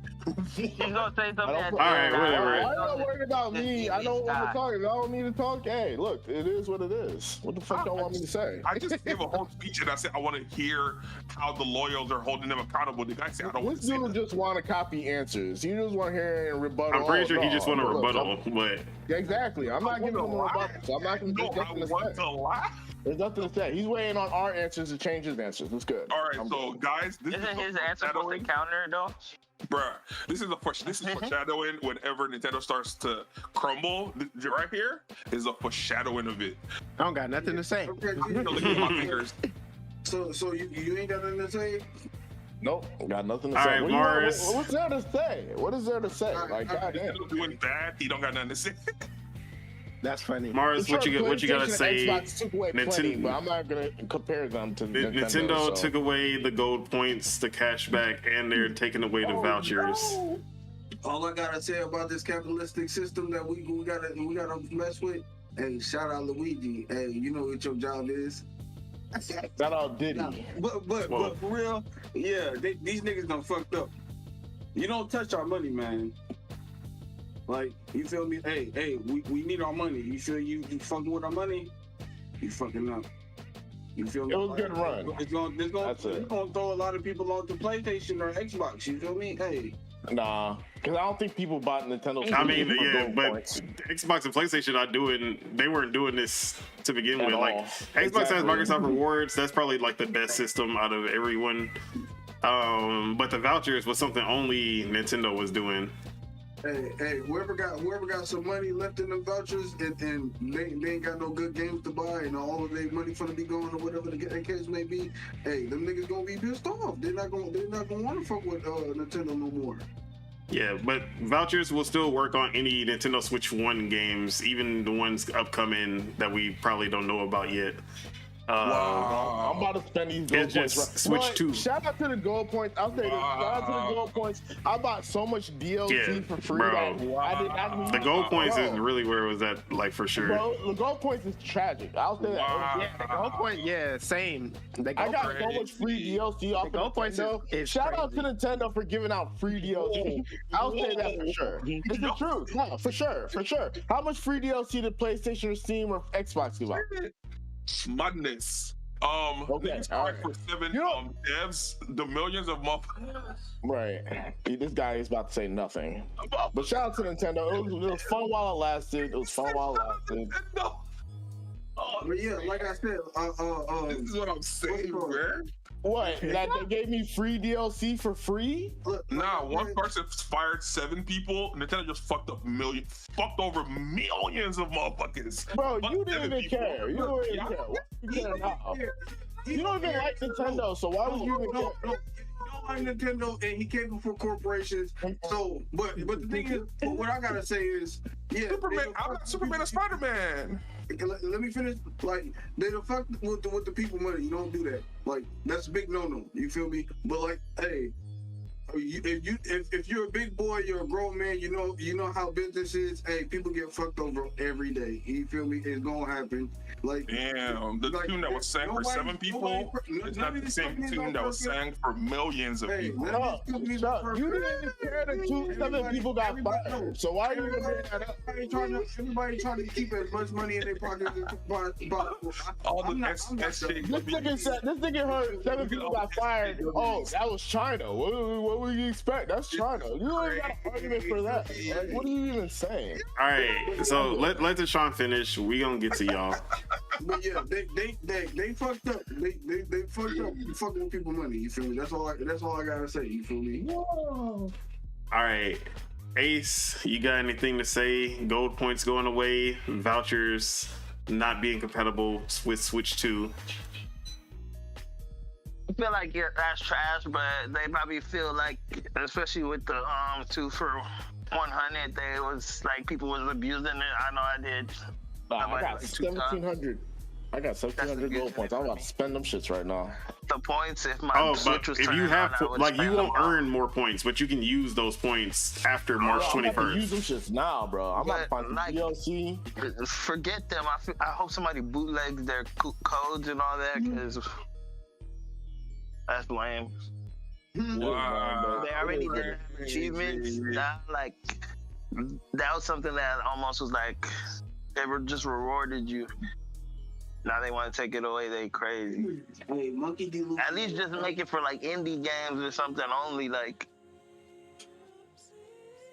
He's gonna say something. I don't- at All the right, end. whatever. I'm not worried about me. I don't want to talk. If I don't need to talk, hey, look, it is what it is. What the fuck y'all want me to say? I just gave a whole speech and I said I want to hear how the loyals are holding them accountable. The guy said I don't want This to say dude that. just want to copy answers. You just want to hear and rebuttal. I'm pretty sure he no, just want a look, rebuttal, but Exactly. I'm not giving him a rebuttal. So I'm not going to No, do I nothing to want say. to lie. There's nothing to say. He's waiting on our answers to change his answers. That's good. All right, I'm so good. guys, this Isn't is his a answer supposed to foreshadowing. counter though? Bruh, this is foreshadowing. Whenever Nintendo starts to crumble, right here is a foreshadowing of it. I don't got nothing to say. Okay, I'm gonna look at my fingers. so you ain't got nothing to say? Nope. Got nothing to All say. right, What do you want- Morris. What's there to say? What is there to say? Like, goddamn. Nintendo doing bad. He don't got nothing to say. That's funny. Mars, what you gotta PlayStation say? and Xbox took away plenty, Nintendo- but I'm not gonna compare them to Nintendo so. took away the gold points, the cashback, and they're taking away the vouchers. All I gotta say about this capitalistic system that we gotta mess with. Hey, shout out Luigi. Hey, you know what your job is. Shout out Diddy. But Whoa. for real, yeah, these niggas done fucked up. You don't touch our money, man. Like, you feel me? Hey, we need our money. You feel you fucking with our money? You fucking up. You feel me? It was a good run. It's gonna throw a lot of people onto PlayStation or Xbox. You feel me? Hey. Nah, because I don't think people bought Nintendo. I mean, for yeah, gold but points Xbox and PlayStation are doing. They weren't doing this to begin at with. Like all. Xbox has Exactly. Microsoft Rewards. That's probably like the best system out of everyone. But the vouchers was something only Nintendo was doing. Hey, whoever got some money left in the vouchers and they ain't got no good games to buy and all of their money finna be going or whatever the case may be, hey, them niggas gonna be pissed off. They're not gonna want to fuck with Nintendo no more. Yeah, but vouchers will still work on any Nintendo Switch 1 games, even the ones upcoming that we probably don't know about yet. I'm about to spend these gold It's points. just Right. Switch But 2. shout out to the gold points. I'll say this. Shout out to the gold points. I bought so much DLC for free that I did not need. The gold points Bro. is really where it was at, like, for sure. Bro, the gold points is tragic. I'll say that. Yeah, the gold point, yeah, same. I got so much free DLC off of gold points Nintendo. is Shout out to crazy. Nintendo for giving out free DLC. I'll say that for sure. It's the truth. No, for sure. How much free DLC did PlayStation or Steam or Xbox give out? Madness. Okay, Niggas all cried right. for 7 You know- devs, the millions of motherfuckers. Right. This guy is about to say nothing. But shout out to Nintendo. It was fun while it lasted. No. But yeah, like I said, This is what I'm saying, what's man. What? That they gave me free DLC for free? Nah, one person fired 7 people. Nintendo just fucked over millions of motherfuckers. Bro, you Fuck didn't 7 even people. care. You don't even care. Why you care now? You don't even like Nintendo, so why would you even care? No, like Nintendo, and he came before corporations. So, but the thing is, what I gotta say is, yeah, Superman, I'm not Superman or Spider-Man. Let me finish. Like, they the fuck with the people money. You don't do that. Like, that's a big no. You feel me? But like, hey, if you're a big boy, you're a grown man. You know how business is. Hey, people get fucked over every day. You feel me? It's gonna happen. Like, Damn, the like, tune that was sang for 7 people is not the same tune that was sang for millions of people. No, you didn't even care that 7 people got fired. So why are you even bringing that up? Everybody trying to keep as much money in their pocket as possible. All the I'm not S shit. This nigga heard 7 people got fired. Oh, that was China. What would you expect? That's China. You don't even got an argument for that. Like, what are you even saying? All right, so let Deshaun finish. We gonna get to y'all. But yeah, they fucked up. They fucked up fucking with people money. You feel me? That's all I gotta say. You feel me? All right, Ace, you got anything to say? Gold points going away, vouchers not being compatible with Switch 2. I feel like that's trash, but they probably feel like, especially with the 2 for 100, they was like people was abusing it. I know I did. I got like 1,700. I got 1,700 gold points. I'm about to spend them shits right now. The points, if my Oh, Switch but was if you turning have, on, I would like, you spend won't them all. earn more points, but you can use those points after March I'm about to use 21st. them shits now, bro. I'm about to But, find some like, DLC. Forget them. I hope somebody bootlegs their codes and all that, because that's lame. Wow. They already didn't have achievements. Like, that was something that almost was like, they were just rewarded you. Now they want to take it away. They crazy. Hey, Monkey D. Luke. At least just make it for like indie games or something only. Like,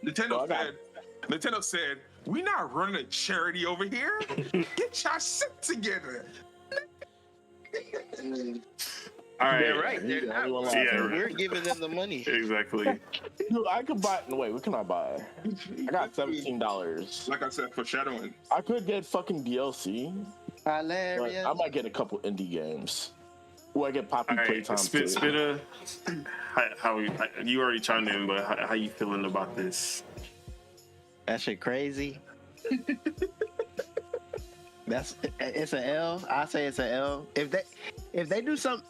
Nintendo said, we not running a charity over here. Get your shit together. All right, they're right. They're not. Yeah, right. We're giving them the money. Exactly. Dude, I could buy. No, wait, what can I buy? I got $17. Like I said, for shadowing. I could get fucking DLC. But Hilarious. I might get a couple indie games. Or I get Poppy All right, Playtime too. Spitta, how you already chimed in, but how you feeling about this? That shit crazy. It's an L. I say it's an L. If they do something,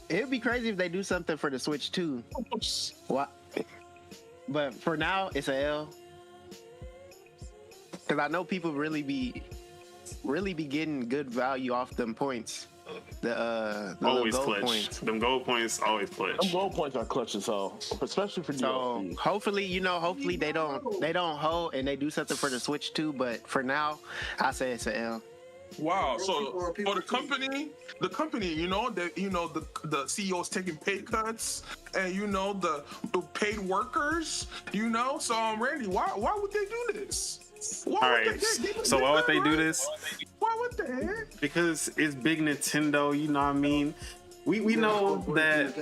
it would be crazy if they do something for the Switch too. What? But for now, it's an L. Because I know people really be getting good value off them points. The Always gold clutch. points. Them gold points always clutch. Them gold points are clutch as hell, especially for So DLC. hopefully they don't hold and they do something for the Switch too. But for now, I say it's an L. Wow. So for the company, the CEO's taking pay cuts, and the paid workers, So Randy, why would they do this? All right. So why would they do this? Why would they? Because it's big Nintendo. You know what I mean? We know that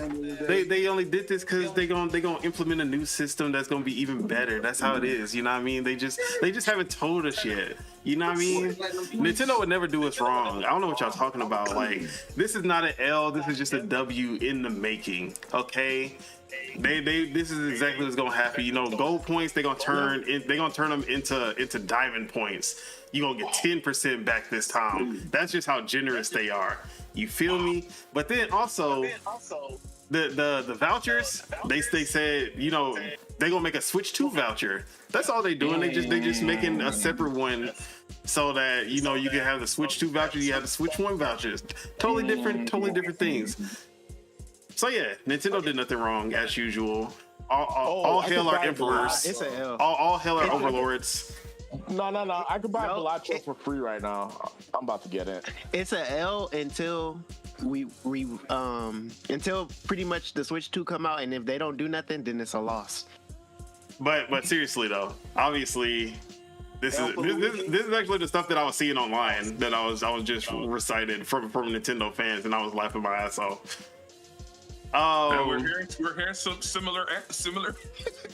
they only did this because they gonna implement a new system that's gonna be even better. That's how it is. You know what I mean? They just haven't told us yet. You know what I mean? Nintendo would never do us wrong. I don't know what y'all talking about. Like, this is not an L. This is just a W in the making. Okay. this is exactly what's gonna happen. You know, gold points they're gonna turn them into diamond points. You're gonna get 10% back this time. That's just how generous they are. You feel me? But then also the vouchers, they said, you know, they gonna make a Switch 2 voucher. That's all they doing. They just making a separate one so that, you know, you can have the Switch 2 voucher, you have the Switch 1 vouchers. Totally different things. So yeah, Nintendo did nothing wrong as usual. All hail our emperors. It's a L. All hail our overlords. No. I could buy Voucher for free right now. I'm about to get it. It's a L until until pretty much the Switch 2 come out, and if they don't do nothing, then it's a loss. But seriously though, obviously this is actually the stuff that I was seeing online that I was just recited from Nintendo fans, and I was laughing my ass off. We're hearing some similar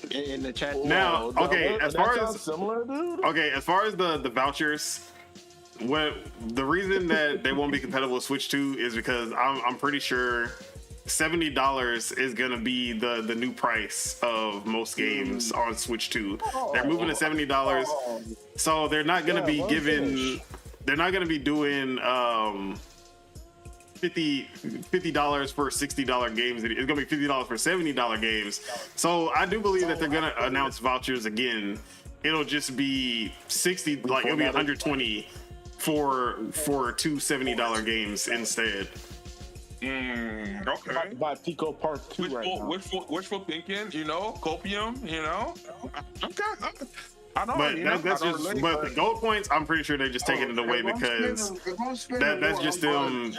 In the chat. Now, okay, as far as similar, dude. Okay, as far as the vouchers, the reason that they won't be compatible with Switch 2 is because I'm pretty sure $70 is gonna be the new price of most games on Switch 2. They're moving to $70, so they're not gonna be doing $50 for $60 games. It's gonna be $50 for $70 games. So I do believe that they're gonna announce vouchers again. It'll just be 60, like it'll be 120 for two $70 games instead. Okay. Buy Pico Part 2 right now. Wishful thinking, you know, copium, you know. Okay. I know, But that's just. But the gold points, I'm pretty sure they're just taking it away because that's just them.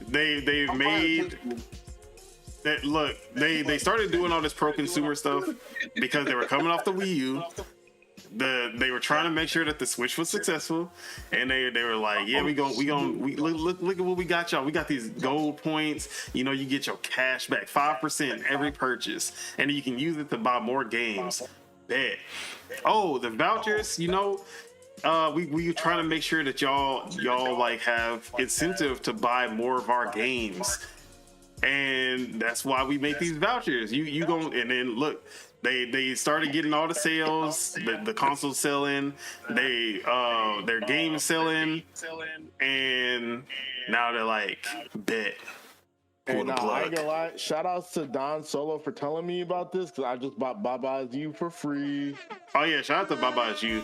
They've made that. Look, they started doing all this pro consumer stuff because they were coming off the Wii U. They were trying to make sure that the Switch was successful, and they were like, yeah, we look at what we got, y'all. We got these gold points. You know, you get your cash back 5% every purchase, and you can use it to buy more games. Bet. Oh, the vouchers. You know, we trying to make sure that y'all like have incentive to buy more of our games, and that's why we make these vouchers. You gon' and then look. They started getting all the sales, the console selling, their games selling, and now they're like, bet. Hey, nah, I ain't gonna lie. Shout outs to Don Solo for telling me about this because I just bought Baba's You for free. Oh yeah, shout out to Baba's You.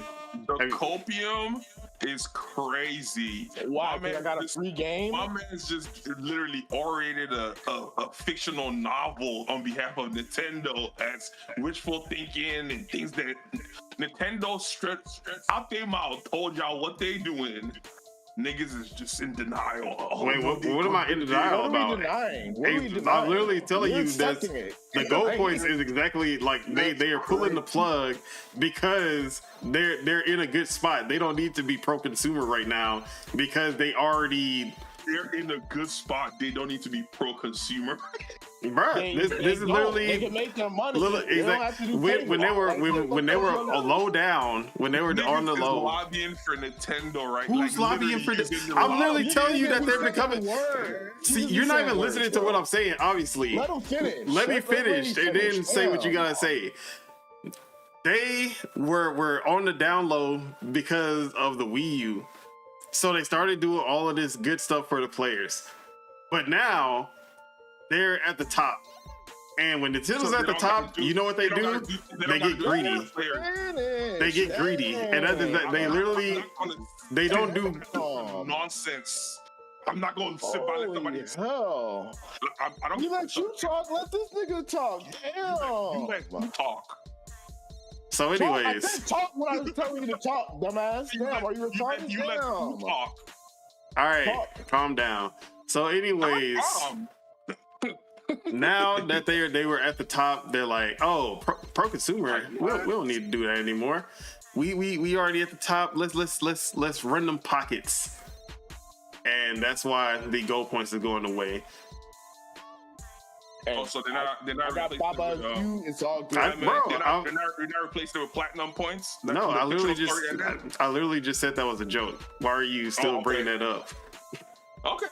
The copium is crazy. Why? I got a free game? My man's just literally orated a fictional novel on behalf of Nintendo as wishful thinking and things that Nintendo stripped out their mouth, told y'all what they doing. Niggas is just in denial. Wait, what am I in denial about? I'm literally telling you that the gold points is exactly like they are pulling the plug because they're in a good spot. They don't need to be pro consumer right now because they're in a good spot. They don't need to be pro consumer. Bruh, this is literally they can make their money. When they were low down, when they were on the low. Lobbying for Nintendo right now. Who's lobbying for this? I'm literally telling you that they're becoming. See, you're not even listening to what I'm saying. Obviously, let them finish. Let me finish and then say what you gotta say. They were on the down low because of the Wii U, so they started doing all of this good stuff for the players. But now they're at the top, and when Nintendo's at the top, you know what they do? They get greedy. They get greedy, and they literally they don't do nonsense. I'm not going to sit by somebody. Hell, I don't. You let you talk. Let this nigga talk. Damn. You let me talk. So, anyways, I said talk when I was telling you to talk, dumbass. Damn, are you retarded? You let me talk. All right, calm down. So, anyways. Now that they were at the top, they're like, oh, pro consumer, we don't need to do that anymore. We already at the top. Let's run them pockets, and that's why the gold points is going away. So they're not got Baba's You. It's all good. They're not replacing it with platinum points. No, I literally just said that was a joke. Why are you still bringing that up? Okay,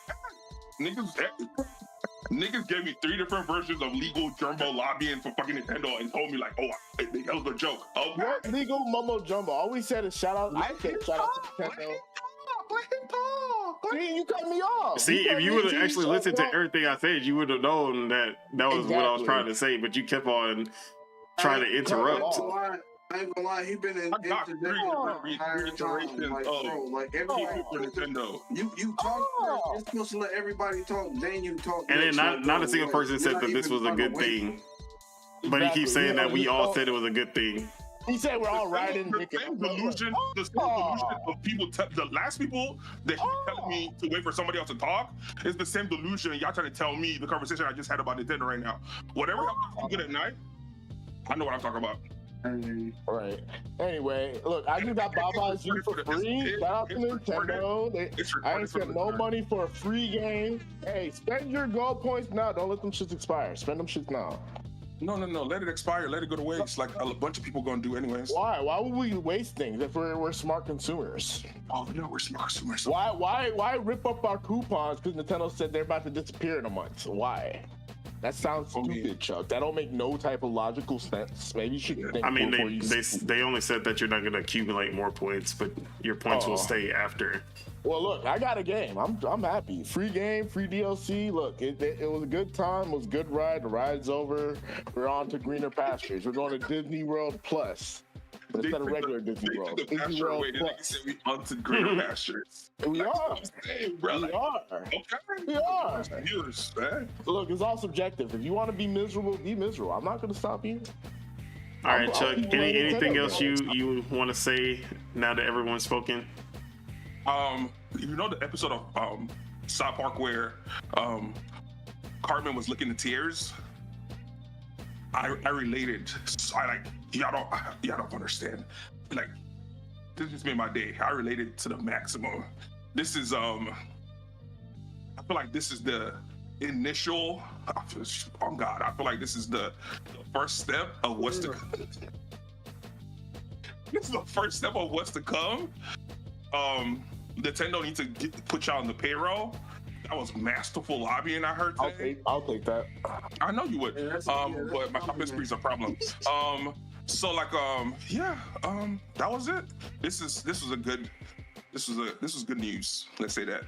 niggas. Niggas gave me 3 different versions of legal jumbo lobbying for fucking Nintendo and told me like, oh, that was a joke. Oh, What legal mumbo jumbo? All we said is shout out. I said shout out to Nintendo. See, you cut me off. See, if you would have actually listened to everything I said, you would have known that was what I was trying to say. But you kept on trying to interrupt. I ain't gonna lie, he been in reiterations of like every for Nintendo. You talk first. You're supposed to let everybody talk, then you talk. And then not a single person said that this was a good thing. But he keeps saying that we all said it was a good thing. He said we're all riding. The same delusion of people. The last people that keep telling me to wait for somebody else to talk is the same delusion y'all trying to tell me the conversation I just had about Nintendo right now. Whatever I'm good at night, I know what I'm talking about. Right. Anyway, look, I just got Baba's U for free. Shout out to Nintendo. I ain't spent no money for a free game. Hey, spend your gold points now. Don't let them shits expire. Spend them shits now. No. Let it expire. Let it go to waste. Like a bunch of people gonna do anyways. Why? Why would we waste things if we're smart consumers? Oh no, we're smart consumers. Why rip up our coupons because Nintendo said they're about to disappear in a month? Why? That sounds stupid, Chuck. That don't make no type of logical sense. Maybe you should think. I mean, they only said that you're not gonna accumulate more points, but your points will stay after. Well, look, I got a game. I'm happy. Free game, free DLC. Look, it was a good time. It was a good ride. The ride's over. We're on to greener pastures. We're going to Disney World Plus instead of regular Disney World. Disney World Plus. We on to greener pastures. We are. We are. Okay. We are. Viewers, man. Look, it's all subjective. If you want to be miserable, be miserable. I'm not going to stop you. All right, Chuck. Anything else you want to say now that everyone's spoken? You know the episode of South Park where Cartman was licking the tears? I related. I like y'all don't understand. Like this just made my day. I related to the maximum. This is I feel like this is the initial. Oh God, I feel like this is the first step of what's to come. This is the first step of what's to come. Nintendo needs to put y'all on the payroll. That was masterful lobbying, I heard today. I'll take that. I know you would. But my shopping spree is a problem. So like that was it. This was good news. Let's say that.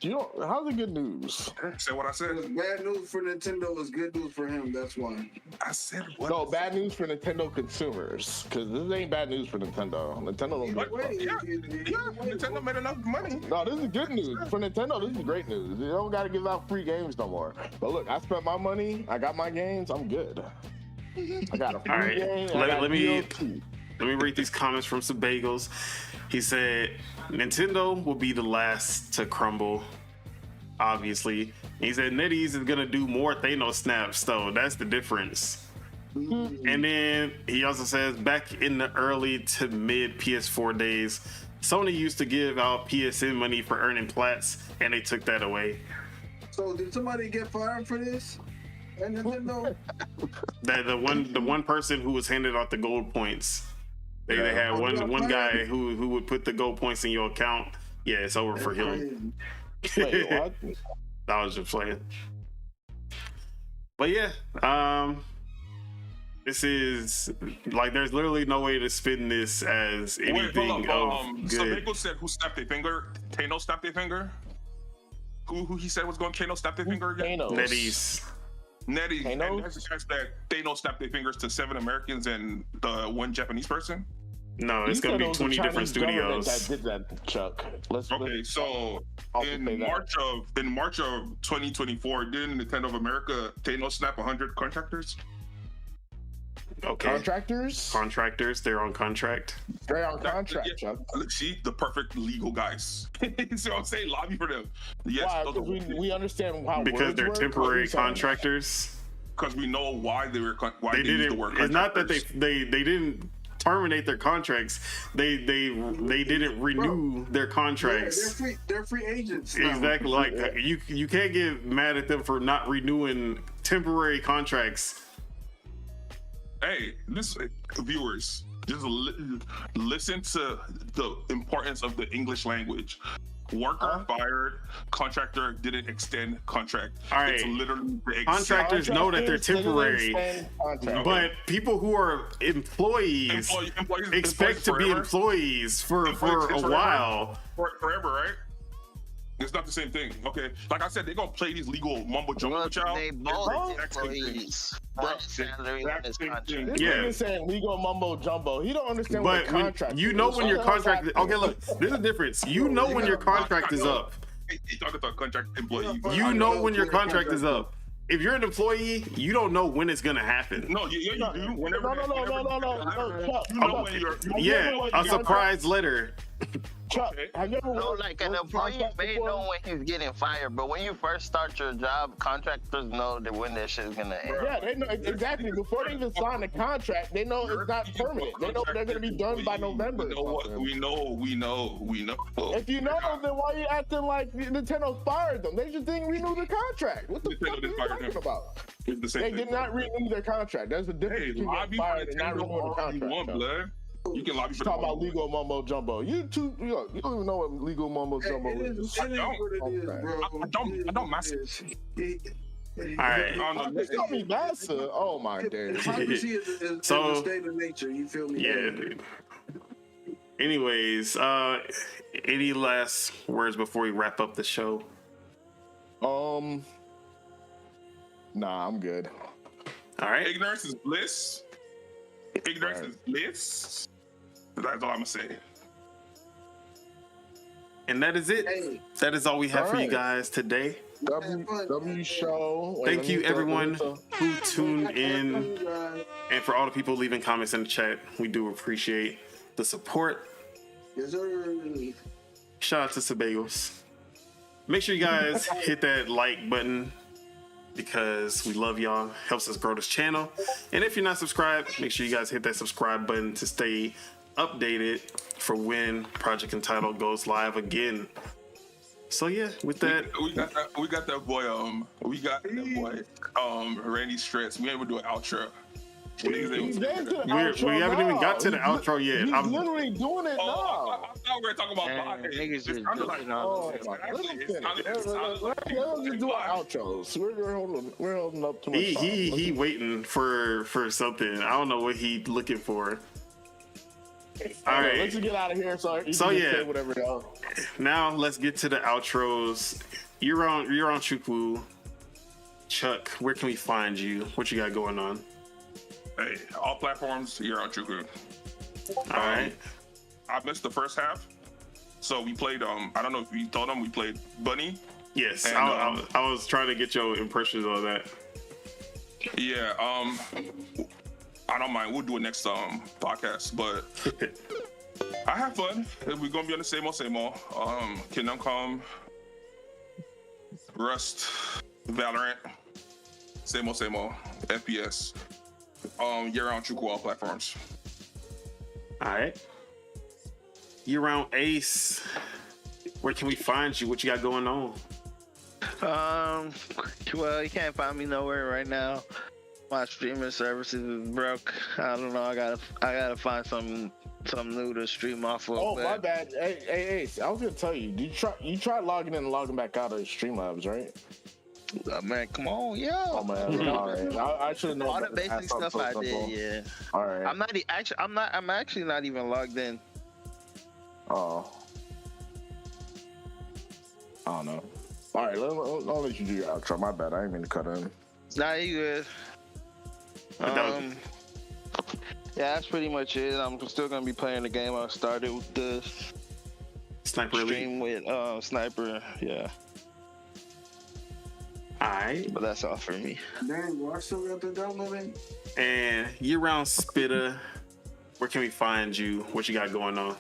How's it good news? Say what I said. Bad news for Nintendo is good news for him. That's why. I said what? No, bad news for Nintendo consumers. Because this ain't bad news for Nintendo. Nintendo don't Nintendo made enough money. No, this is good news. For Nintendo, this is great news. You don't got to give out free games no more. But look, I spent my money. I got my games. I'm good. I got a free game. Let me read these comments from some bagels. He said, Nintendo will be the last to crumble, obviously. He said, NetEase is going to do more Thanos snaps, though. That's the difference. And then he also says, back in the early to mid PS4 days, Sony used to give out PSN money for earning plats, and they took that away. So did somebody get fired for this? And Nintendo? the one person who was handed out the gold points. They had one guy who would put the gold points in your account. Yeah, it's over for him. Wait, what? I was just playing. But yeah, this is like there's literally no way to spin this as anything good. So Michael said who snapped their finger? Thanos snapped their finger? Who he said was going to Thanos snap their finger again? NetEase. NetEase. And there's a chance that Thanos snapped their fingers to 7 Americans and the 1 Japanese person? No, it's going to be 20 different studios. That did that, Chuck. So in March of 2024, didn't Nintendo of America Thanos snap 100 contractors? Okay. Contractors, they're on contract. They're on contract, Chuck. See, the perfect legal guys. So I'm saying lobby for them. Yes, why? Because we understand how because they're temporary contractors. Because we know why they used the word contractors. It's not that they didn't terminate their contracts. They didn't renew their contracts. Yeah, they're free agents now. Exactly. Like you can't get mad at them for not renewing temporary contracts. Hey, viewers, just listen to the importance of the English language. Worker fired, contractor didn't extend contract. All right. It's literally the exact Contractors know that they're temporary, Contract. but people who are employees expect to be forever. employees for Employees a while. Forever, right? It's not the same thing. Okay, like I said, they're gonna play these legal mumbo jumbo Well, with y'all. they both employees. One is salary, one is contract. This Yeah. nigga saying legal mumbo jumbo. He don't understand what But the when, contract you is. know when your What the hell's contract. happening? Okay, look, there's a difference. You know when your contract is up. He's talking about contract employee. You know when your contract is up. If you're an employee, you don't know when it's gonna happen. No, you do. Whenever No. you know when you're. Yeah, a surprise letter. Chuck, have you ever No, worked like an with employee contract may before? know when he's getting fired, but when you first start your job, contractors know that when their shit's gonna end. Yeah, they know exactly. Before they even sign the contract, they know it's not permanent. They know they're gonna be done by November. We know what we know. If you know, then why you acting like Nintendo fired them? They just didn't renew the contract. What the Nintendo fuck are didn't you fire talking them. about? It's the same They thing. did not renew their contract. There's a difference Hey, between lobby getting for fired and not Nintendo renewing the all you contract. want, Chuck. blood. You can lobby for Talk about the legal mumbo jumbo. You don't even know what legal mumbo jumbo It is. is what it is, bro. I don't mess All right. It's gonna be massive. Oh my days. Hypocrisy is So- a state of nature. You feel me? Yeah, dude. Anyways, any last words before we wrap up the show? Nah, I'm good. All right. Ignorance is bliss. Ignorance is bliss. That's all I'm gonna say. And that is it. Hey. That is all we have All for you right. guys today. W show. Wait, Thank let me you, throw- everyone let me who tuned in, and for all the people leaving comments in the chat. We do appreciate the support. Yes, sir. Shout out to Sebagos. Make sure you guys hit that like button because we love y'all. Helps us grow this channel. And if you're not subscribed, make sure you guys hit that subscribe button to stay updated for when Project Untitled goes live again. So yeah, with that, We got that boy. Randy Stress. We ain't even do an outro. He's getting to the we outro haven't now. even got to the He's outro yet. He's I'm literally doing it I now. thought we were talking about Man, podcast. niggas It's just kinda like- doing all Oh it's my! actually- Let him it's finish. kinda- Let's just do our outros. We're holding up too much time. he waiting for something. I don't know what he looking for. All Let's right. just get out of here. So you So, can yeah. say whatever else. Now let's get to the outros. You're on Chukwu. Chuck, where can we find you? What you got going on? Hey, all platforms. You're on Chuku. All right. I missed the first half, so we played. I don't know if you told them we played Bunny. Yes, And, I was trying to get your impressions on that. Yeah. I don't mind. We'll do it next podcast, but I have fun. We're gonna be on the same old. Kingdom Come, Rust, Valorant, same old. FPS. You're on Chuku all platforms. All right. You're around Ace. Where can we find you? What you got going on? Well, you can't find me nowhere right now. My streaming services is broke. I don't know. I gotta find something new to stream off of. Oh but my bad. Hey, I was gonna tell you. You tried logging in and logging back out of Streamlabs, right? man, come on, yo. Oh man, all right. I should have known. All the better. basic Ask stuff something I so simple. did, yeah. All right. I'm actually not even logged in. Oh. I don't know. All right, I'll let you do your outro. My bad. I didn't mean to cut in. Nah, you good. Yeah, that's pretty much it. I'm still gonna be playing the game I started with the Sniper Elite. stream with Sniper. Yeah, All right. but that's all for me. Dang, bro, I still got the downloading. And you're around Spitta. Where can we find you? What you got going on?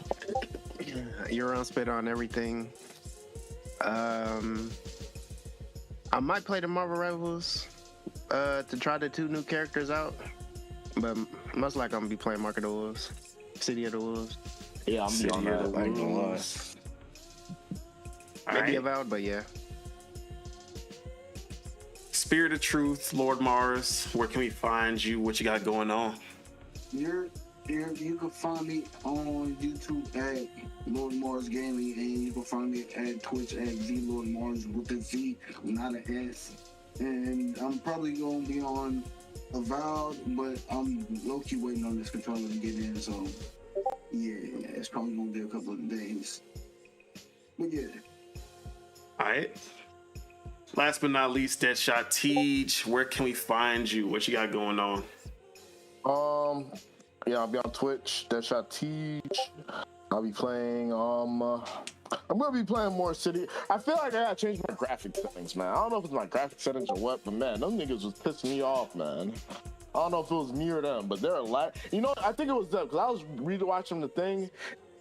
You're on spit on everything. I might play the Marvel Rivals to try the 2 new characters out, but most likely I'm gonna be playing Mark of the Wolves, City of the Wolves. Yeah, I'm City on of that. the I ain't gonna lie. Wolves. All Maybe right. Avowed, but yeah. Spirit of Truth, Lord Mars. Where can we find you? What you got going on? You're You can find me on YouTube at Lord Mars Gaming, and you can find me at Twitch at V Lord Mars with a V, not an S. And I'm probably gonna be on Avowed, but I'm low-key waiting on this controller to get in, so yeah, it's probably gonna be a couple of days. But yeah. All right. Last but not least, Deadshot Teach. Where can we find you? What you got going on? Yeah, I'll be on Twitch, Deadshot Teach. I'll be playing, I'm gonna be playing more City. I feel like I gotta change my graphic settings, man. I don't know if it's my graphic settings or what, but man, them niggas was pissing me off, man. I don't know if it was me or them, but they're a lot. You know, I think it was them, because I was rewatching the thing.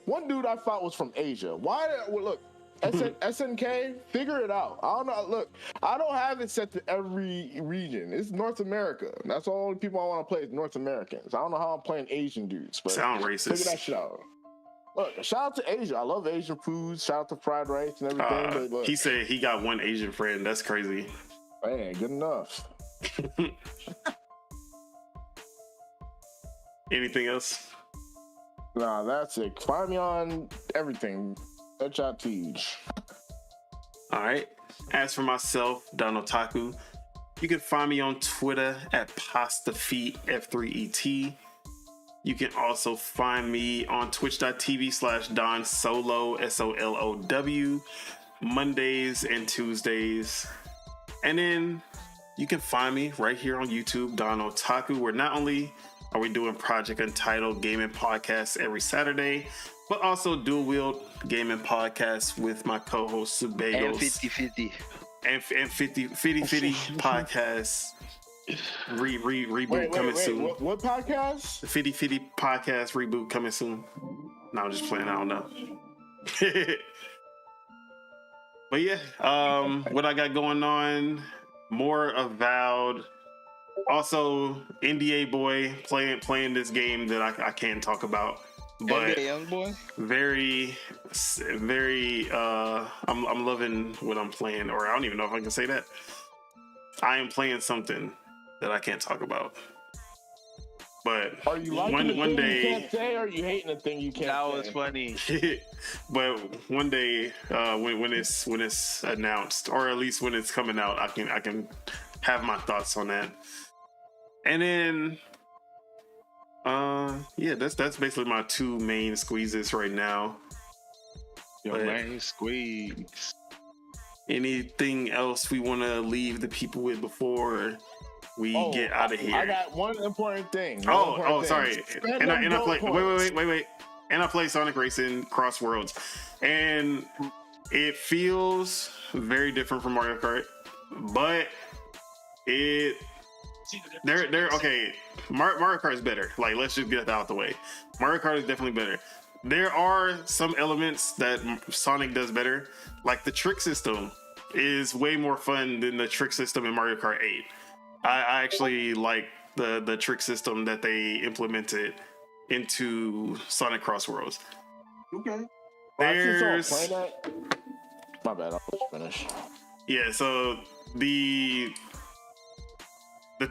One dude I thought was from Asia. Why? Well, look, SNK, figure it out. I don't know. Look, I don't have it set to every region. It's North America. That's all the only people I want to play is North Americans. I don't know how I'm playing Asian dudes, but sound racist. Figure that shit out. Look, shout out to Asia. I love Asian foods. Shout out to fried rice and everything. But look, he said he got one Asian friend. That's crazy. Man, good enough. Anything else? Nah, that's it. Find me on everything. Deadshot Teach. All right. As for myself, Don Otaku, you can find me on Twitter at PastaFeet F3ET. You can also find me on twitch.tv/Don Solo, SOLOW, Mondays and Tuesdays. And then you can find me right here on YouTube, Don Otaku, where not only are we doing Project Untitled Gaming Podcast every Saturday, but also Dual Wield Gaming Podcast with my co-host Subagos. And 50 Podcast reboot coming soon. What podcast? The 50 Podcast reboot coming soon. No, I'm just playing. I don't know. But yeah, what I got going on, more Avowed. Also, NDA boy playing this game that I can't talk about. But NBA young boy, very, I'm loving what I'm playing, or I don't even know if I can say that. I am playing something that I can't talk about. But are you liking the one thing day, you can't say, or are you hating the thing you can't that say? was funny. But one day, when it's announced, or at least when it's coming out, I can have my thoughts on that. And then, yeah, that's basically my two main squeezes right now. Your main squeeze. Anything else we want to leave the people with before we get out of here? I got one important thing. Sorry. And I play. Wait. And I play Sonic Racing Crossworlds, and it feels very different from Mario Kart, but they're okay. Mario Kart is better. Like, let's just get that out the way. Mario Kart is definitely better. There are some elements that Sonic does better, like the trick system is way more fun than the trick system in Mario Kart 8. I actually like the trick system that they implemented into Sonic Crossworlds. Okay. There's my bad, I'll just finish. Yeah, so the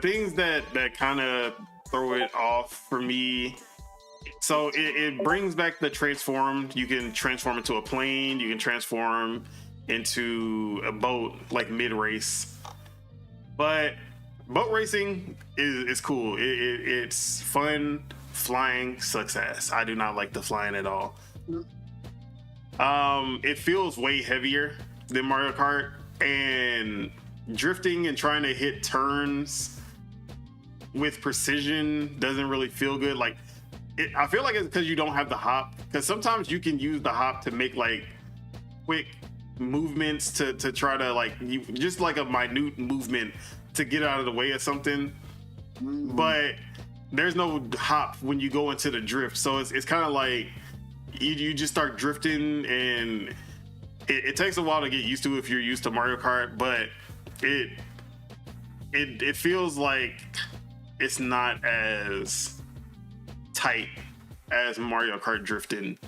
things that kind of throw it off for me, so it brings back the transform. You can transform into a plane, you can transform into a boat like mid-race, but boat racing is cool. It's fun. Flying sucks ass. I do not like the flying at all. It feels way heavier than Mario Kart, and drifting and trying to hit turns with precision doesn't really feel good. Like, I feel like it's because you don't have the hop, because sometimes you can use the hop to make like quick movements to try to like just like a minute movement to get out of the way of something, but there's no hop when you go into the drift, so it's kind of like you just start drifting, and it takes a while to get used to if you're used to Mario Kart, but it feels like it's not as tight as Mario Kart drifting.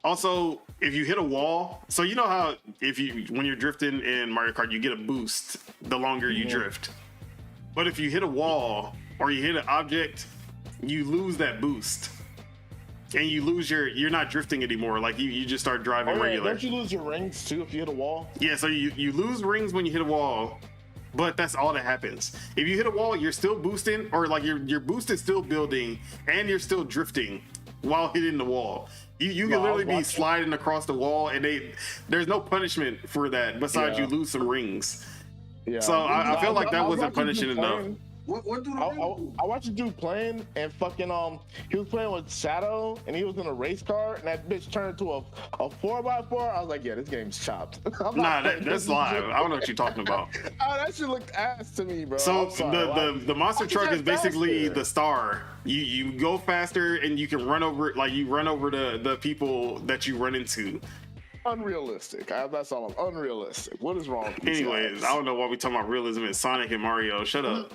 Also, if you hit a wall, so you know how when you're drifting in Mario Kart, you get a boost the longer you drift. But if you hit a wall, or you hit an object, you lose that boost. And you lose you're not drifting anymore. Like you just start driving regular. Don't you lose your rings too if you hit a wall? Yeah, so you lose rings when you hit a wall, but that's all that happens. If you hit a wall, you're still boosting, or like your boost is still building, and you're still drifting while hitting the wall. You can literally be sliding across the wall, and there's no punishment for that besides you lose some rings. Yeah. So I feel like that wasn't punishing enough. What do I watched a dude playing and fucking he was playing with Shadow and he was in a race car and that bitch turned into a 4x4. I was like, yeah, this game's chopped. Nah, that's live. I don't know what you're talking about. Oh, that shit looked ass to me, bro. So the monster truck is basically the star. You go faster and you can run over the people that you run into. Unrealistic. That's all. Unrealistic. What is wrong with these Anyways, guys? I don't know why we talking about realism in Sonic and Mario. Shut up.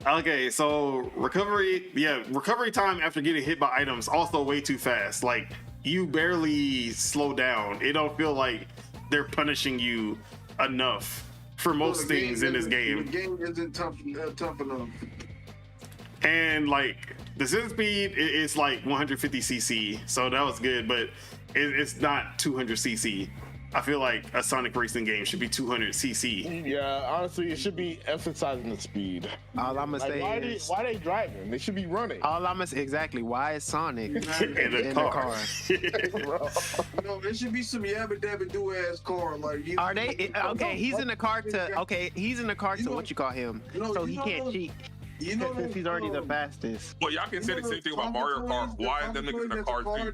Okay, so recovery time after getting hit by items also way too fast. Like you barely slow down. It don't feel like they're punishing you enough for most things in this game. The game isn't tough enough. And like the sim speed is like 150 cc, so that was good, but it's not 200 cc. I feel like a Sonic racing game should be 200 cc. Yeah, honestly, it should be emphasizing the speed. All I'm gonna say is, why they driving? They should be running. all I'm gonna say exactly. Why is Sonic in a car? No, there should be some yabba dabba do ass car. Like Are they okay? He's in the car to He's in the car to what you call him, so he can't cheat. Since he's already the fastest. Well, y'all can say the same thing about Mario Kart. Why is them niggas in the car too?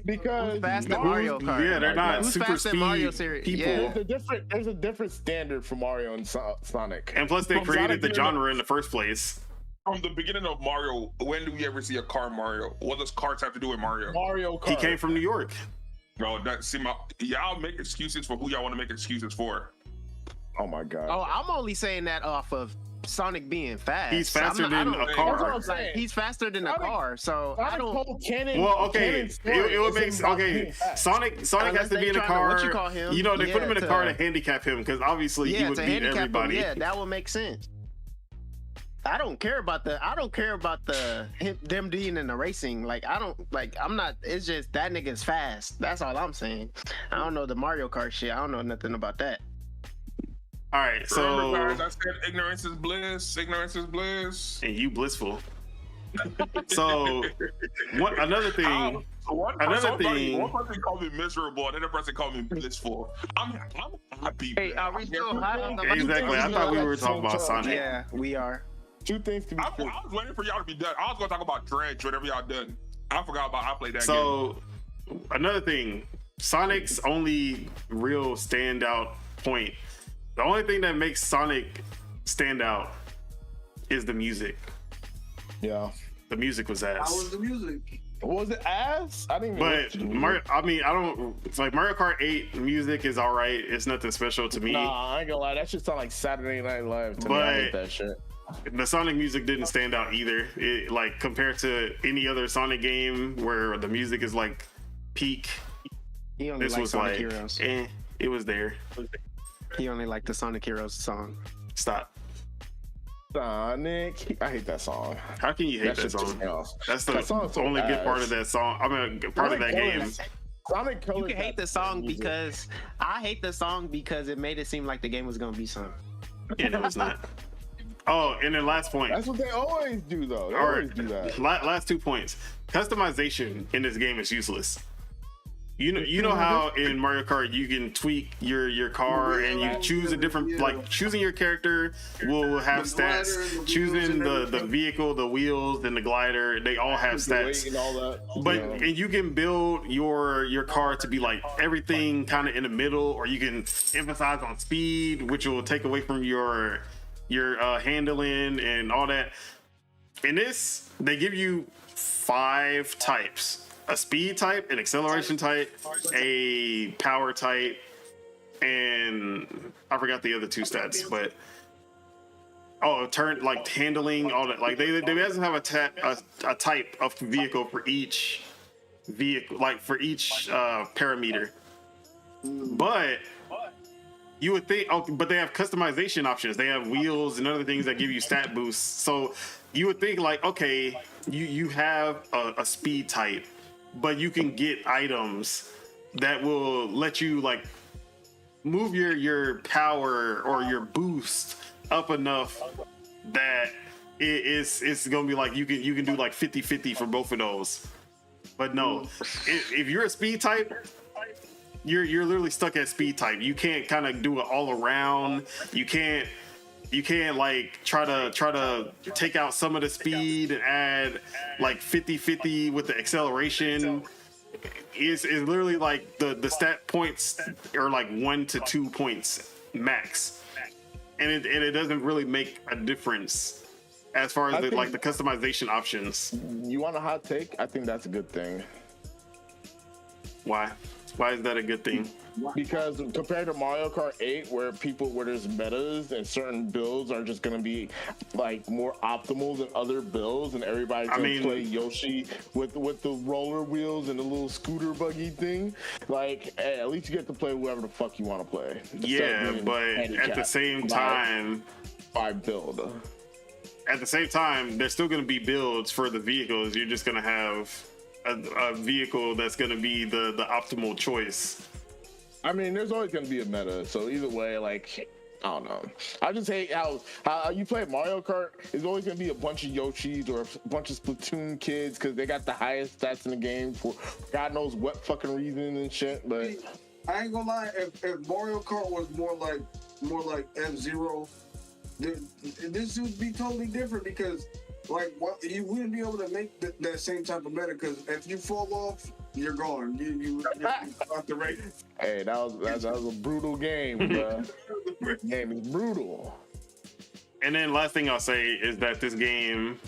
Because Who's fast in Mario Kart? Yeah, they're not Who's super fast in Mario speed series? people. Yeah. there's a different standard for Mario and Sonic. And plus, they From created Sonic the genre in the first place. From the beginning of Mario, when do we ever see a car Mario? What does cars have to do with Mario? Mario Kart. He came from New York. Bro, y'all make excuses for who y'all want to make excuses for. Oh my god. Oh, I'm only saying that off of Sonic being fast. He's faster than a car. That's what I'm saying. He's faster than a car, so I don't. Well, okay, it would make Sonic has to be in a car. What you call him? You know, they put him in a car to handicap him because obviously he would to beat handicap everybody. him, yeah, that would make sense. I don't care about them being in the racing. I'm not. It's just that nigga's fast. That's all I'm saying. I don't know the Mario Kart shit. I don't know nothing about that. All right, so remember, guys, I said ignorance is bliss. Ignorance is bliss. And you blissful. So another thing. One person called me miserable, and another person called me blissful. I'm happy. Hey, are we still hot? Exactly. I thought we were talking about Sonic. Yeah, we are. Two things can be true. I was waiting for y'all to be done. I was gonna talk about Dredge whenever y'all done. I forgot about I played that game. So another thing, Sonic's only real standout point. The only thing that makes Sonic stand out is the music. Yeah. The music was ass. How was the music? Was it ass? I didn't even it's like Mario Kart 8 music is all right. It's nothing special to me. Nah, I ain't gonna lie. That shit sound like Saturday Night Live to me. I hate that shit. The Sonic music didn't stand out either. It, like compared to any other Sonic game where the music is like peak. This was Sonic Heroes. It was there. He only liked the Sonic Heroes song. Stop. Sonic. I hate that song. How can you hate that song? That's the only good part of that song. I mean, part of that game. Sonic Colors. You can hate the song because I hate the song because it made it seem like the game was gonna be something. And it was not. Oh, and then last point. That's what they always do, though. They always do that. Last 2 points. Customization in this game is useless. You know how in Mario Kart you can tweak your car and you choose a different, like choosing your character will have stats. Choosing the vehicle, the wheels, and the glider, they all have stats. And you can build your car to be like everything kind of in the middle, or you can emphasize on speed, which will take away from your handling and all that. In this, they give you 5 types. A speed type, an acceleration type, a power type, and I forgot the other 2 stats, but turn, like handling, all that. Like they doesn't have a type of vehicle for each vehicle, like for each parameter. But you would think, but they have customization options. They have wheels and other things that give you stat boosts. So you would think like, okay, you have a speed type, but you can get items that will let you like move your power or your boost up enough that it's gonna be like you can do like 50-50 for both of those. But no, if you're a speed type, you're literally stuck at speed type. You can't kind of do it all around. You can't like try to take out some of the speed and add like 50-50 with the acceleration. It's literally like the stat points are like 1 to 2 points max, and it doesn't really make a difference as far as the customization options. You want a hot take? I think that's a good thing. Why is that a good thing? Because compared to Mario Kart 8, where there's metas and certain builds are just gonna be like more optimal than other builds, and everybody's gonna play Yoshi with the roller wheels and the little scooter buggy thing. Like, hey, at least you get to play whoever the fuck you want to play. Yeah, but at the same time, by build. At the same time, there's still gonna be builds for the vehicles. You're just gonna have a vehicle that's gonna be the optimal choice. I mean, there's always going to be a meta, so either way, like, I don't know. I just hate how you play Mario Kart. There's always going to be a bunch of Yoshis or a bunch of Splatoon kids because they got the highest stats in the game for God knows what fucking reason and shit. But I ain't gonna lie, if Mario Kart was more like F-Zero, this would be totally different because like you wouldn't be able to make that same type of meta because if you fall off, you're gone. You're off the race. Hey, that was a brutal game, bro. This game is brutal. And then last thing I'll say is that this game,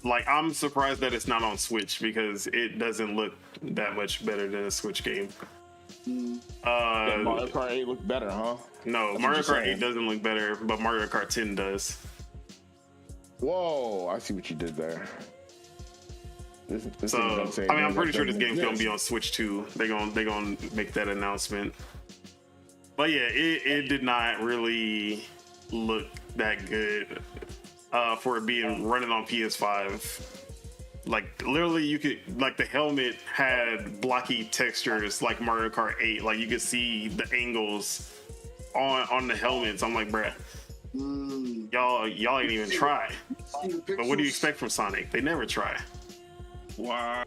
like, I'm surprised that it's not on Switch because it doesn't look that much better than a Switch game. Mario Kart 8 looked better, huh? No, Mario Kart 8 doesn't look better, but Mario Kart 10 does. Whoa, I see what you did there. So, I mean, I'm pretty sure this game's gonna be on Switch too. They're gonna make that announcement. But yeah, it did not really look that good for it being running on PS5. Like literally, you could like the helmet had blocky textures like Mario Kart 8. Like you could see the angles on the helmets. I'm like, bruh, y'all ain't even try. But what do you expect from Sonic? They never try. Wow.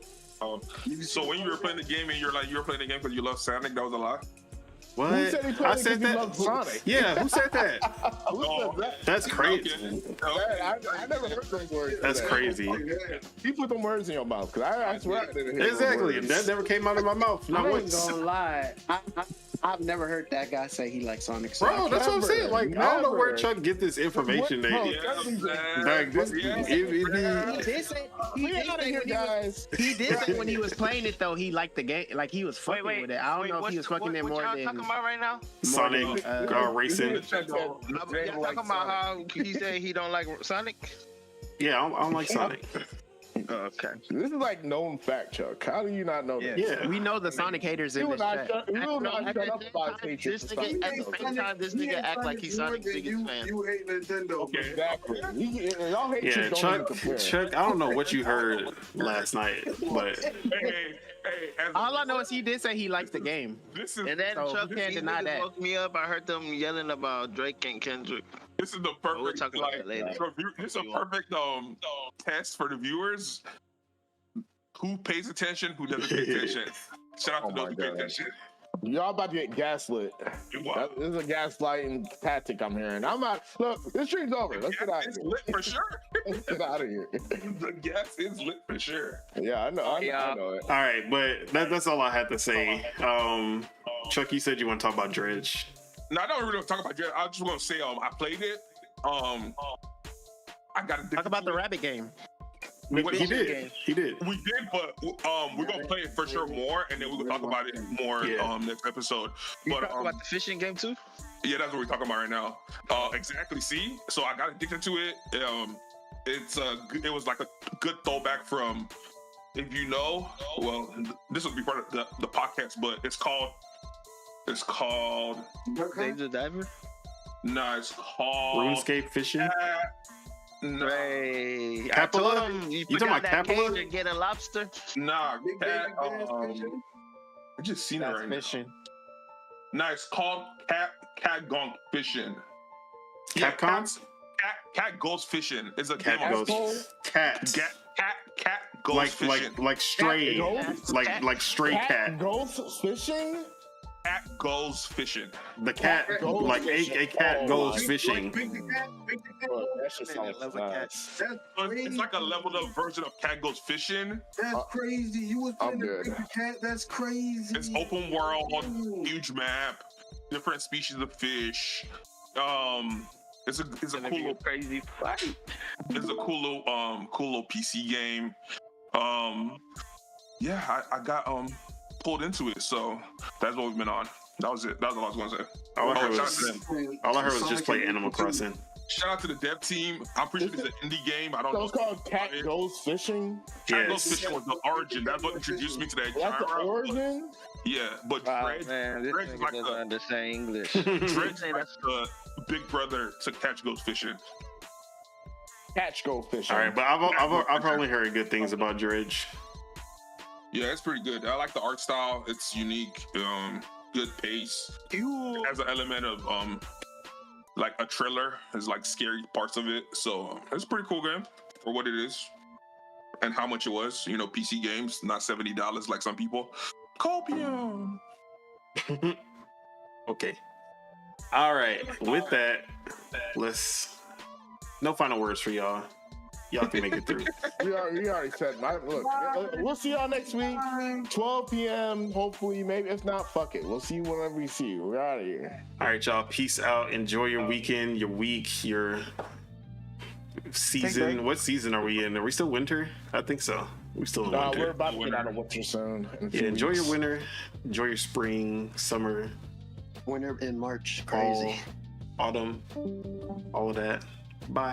So when you were playing the game and you were playing the game because you love Sonic, that was a lie? What? Who said he played I said that. Sonic? Yeah, who said that? Who said that? That's crazy. Okay. I never heard those words. That's crazy. You put them words in your mouth because I swear I didn't hear Exactly. those words. That never came out of my mouth. Not I ain't once. gonna lie. I've never heard that guy say he likes Sonic. Bro, that's what I'm saying. Like, I don't know where Never. Chuck get this information. Bro, Like, this, He did say He did say when he was playing it though, he liked the game, like he was fucking with it. I don't know if he was fucking it more What y'all than talking about right now? Sonic racing. Y'all talking about how he said he don't like Sonic? Yeah, I don't like Sonic. Okay. This is like known fact, Chuck. How do you not know that? Yeah. we know the Sonic haters in You this will chat. not shut up about his hatred This for nigga, Sonic. at the same time, this nigga act like he's Sonic's biggest fan. You hate Nintendo. Okay. Exactly. Y'all hate Yeah, shit, don't even compare. Chuck, I don't know what you heard last night, but Hey, All I know is he did say he likes the game. this is And then So, Chuck you can't these deny niggas that. woke me up. I heard them yelling about Drake and Kendrick. this is the We'll perfect talk about that later. This is a perfect test for the viewers. Who pays attention? Who doesn't pay attention? Shout out to those who pay attention. Y'all about to get gaslit. Wow. This is a gaslighting tactic I'm hearing. I'm not. Look, this stream's over. Let's get out of It's here. lit for sure. Let's get out of here. The gas is lit for sure. Yeah, I know. I know it. all right. But that's all I had to say. Chuck, you said you want to talk about Dredge. No, I don't really want to talk about Dread. I just want to say, I played it. I got addicted Talk about to the it. rabbit game. He did. He did. We did, but we're gonna play it for sure more, and then we're gonna talk about it more next episode. You But talk about the fishing game too? yeah, that's what we're talking about right now. Exactly. See, so I got addicted to it. It was like a good throwback from, if you know, well, this will be part of the podcast, but it's called. Dave the Diver? No, it's called RuneScape fishing. Hey, I Capella? told him you talking put about that Capella? cage and get a lobster. Nah, Big cat. baby bass fishing. I just seen it That's right fishing. now. Nah, it's called cat gone fishing. Capcom? Cat goes fishing. It's a Cat game of goes. Cat. cat goes Like fishing. stray. goes? Like stray cat. Goes fishing? Cat goes fishing. The cat, goes like fishing. a cat Oh, goes like- fishing. Big the cat. Bro, that shit sounds Love a nice. That's crazy. It's like a leveled up version of Cat Goes Fishing. That's crazy. You was I'm playing the good. Big the cat. That's crazy. It's open world, huge map, different species of fish. It's a Gonna cool be a little, crazy fight. it's a cool little PC game. Yeah, I got pulled into it, so that's what we've been on. That was it. That was all I was gonna say. All I heard shout out to was, them. all I heard was just Sonic play and Animal Pikachu. Crossing. Shout out to the dev team. I'm pretty sure it's an indie game. I don't So know. it's called Cat Goes Fishing? Cat Goes Yes. Fishing was the origin. That's what introduced me to that That's the genre. origin? Yeah, but Wow, Dredge, man, this Dredge is nigga like doesn't the understand English. Dredge is like the big brother to Catch Goes Fishing. Catch Go Fishing. All right, but I've only heard good things about Dredge. Yeah, it's pretty good. I like the art style. It's unique. Good pace. It has an element of like a thriller. There's like scary parts of it. So it's a pretty cool game for what it is and how much it was. You know, PC games, not $70 like some people. Copium. Okay. All right. With that, no final words for y'all. Y'all can make it through. We already said, look, we'll see y'all next week, 12 p.m. Hopefully, maybe. If not, fuck it. We'll see you whenever we see you. We're out of here. All right, y'all. Peace out. Enjoy your weekend, your week, your season. What season are we in? Are we still winter? I think so. We're still in winter. We're about to get out of winter soon. in a few Yeah, enjoy your weeks. winter. Enjoy your spring, summer, Winter in March. fall, Crazy. autumn, all of that. Bye.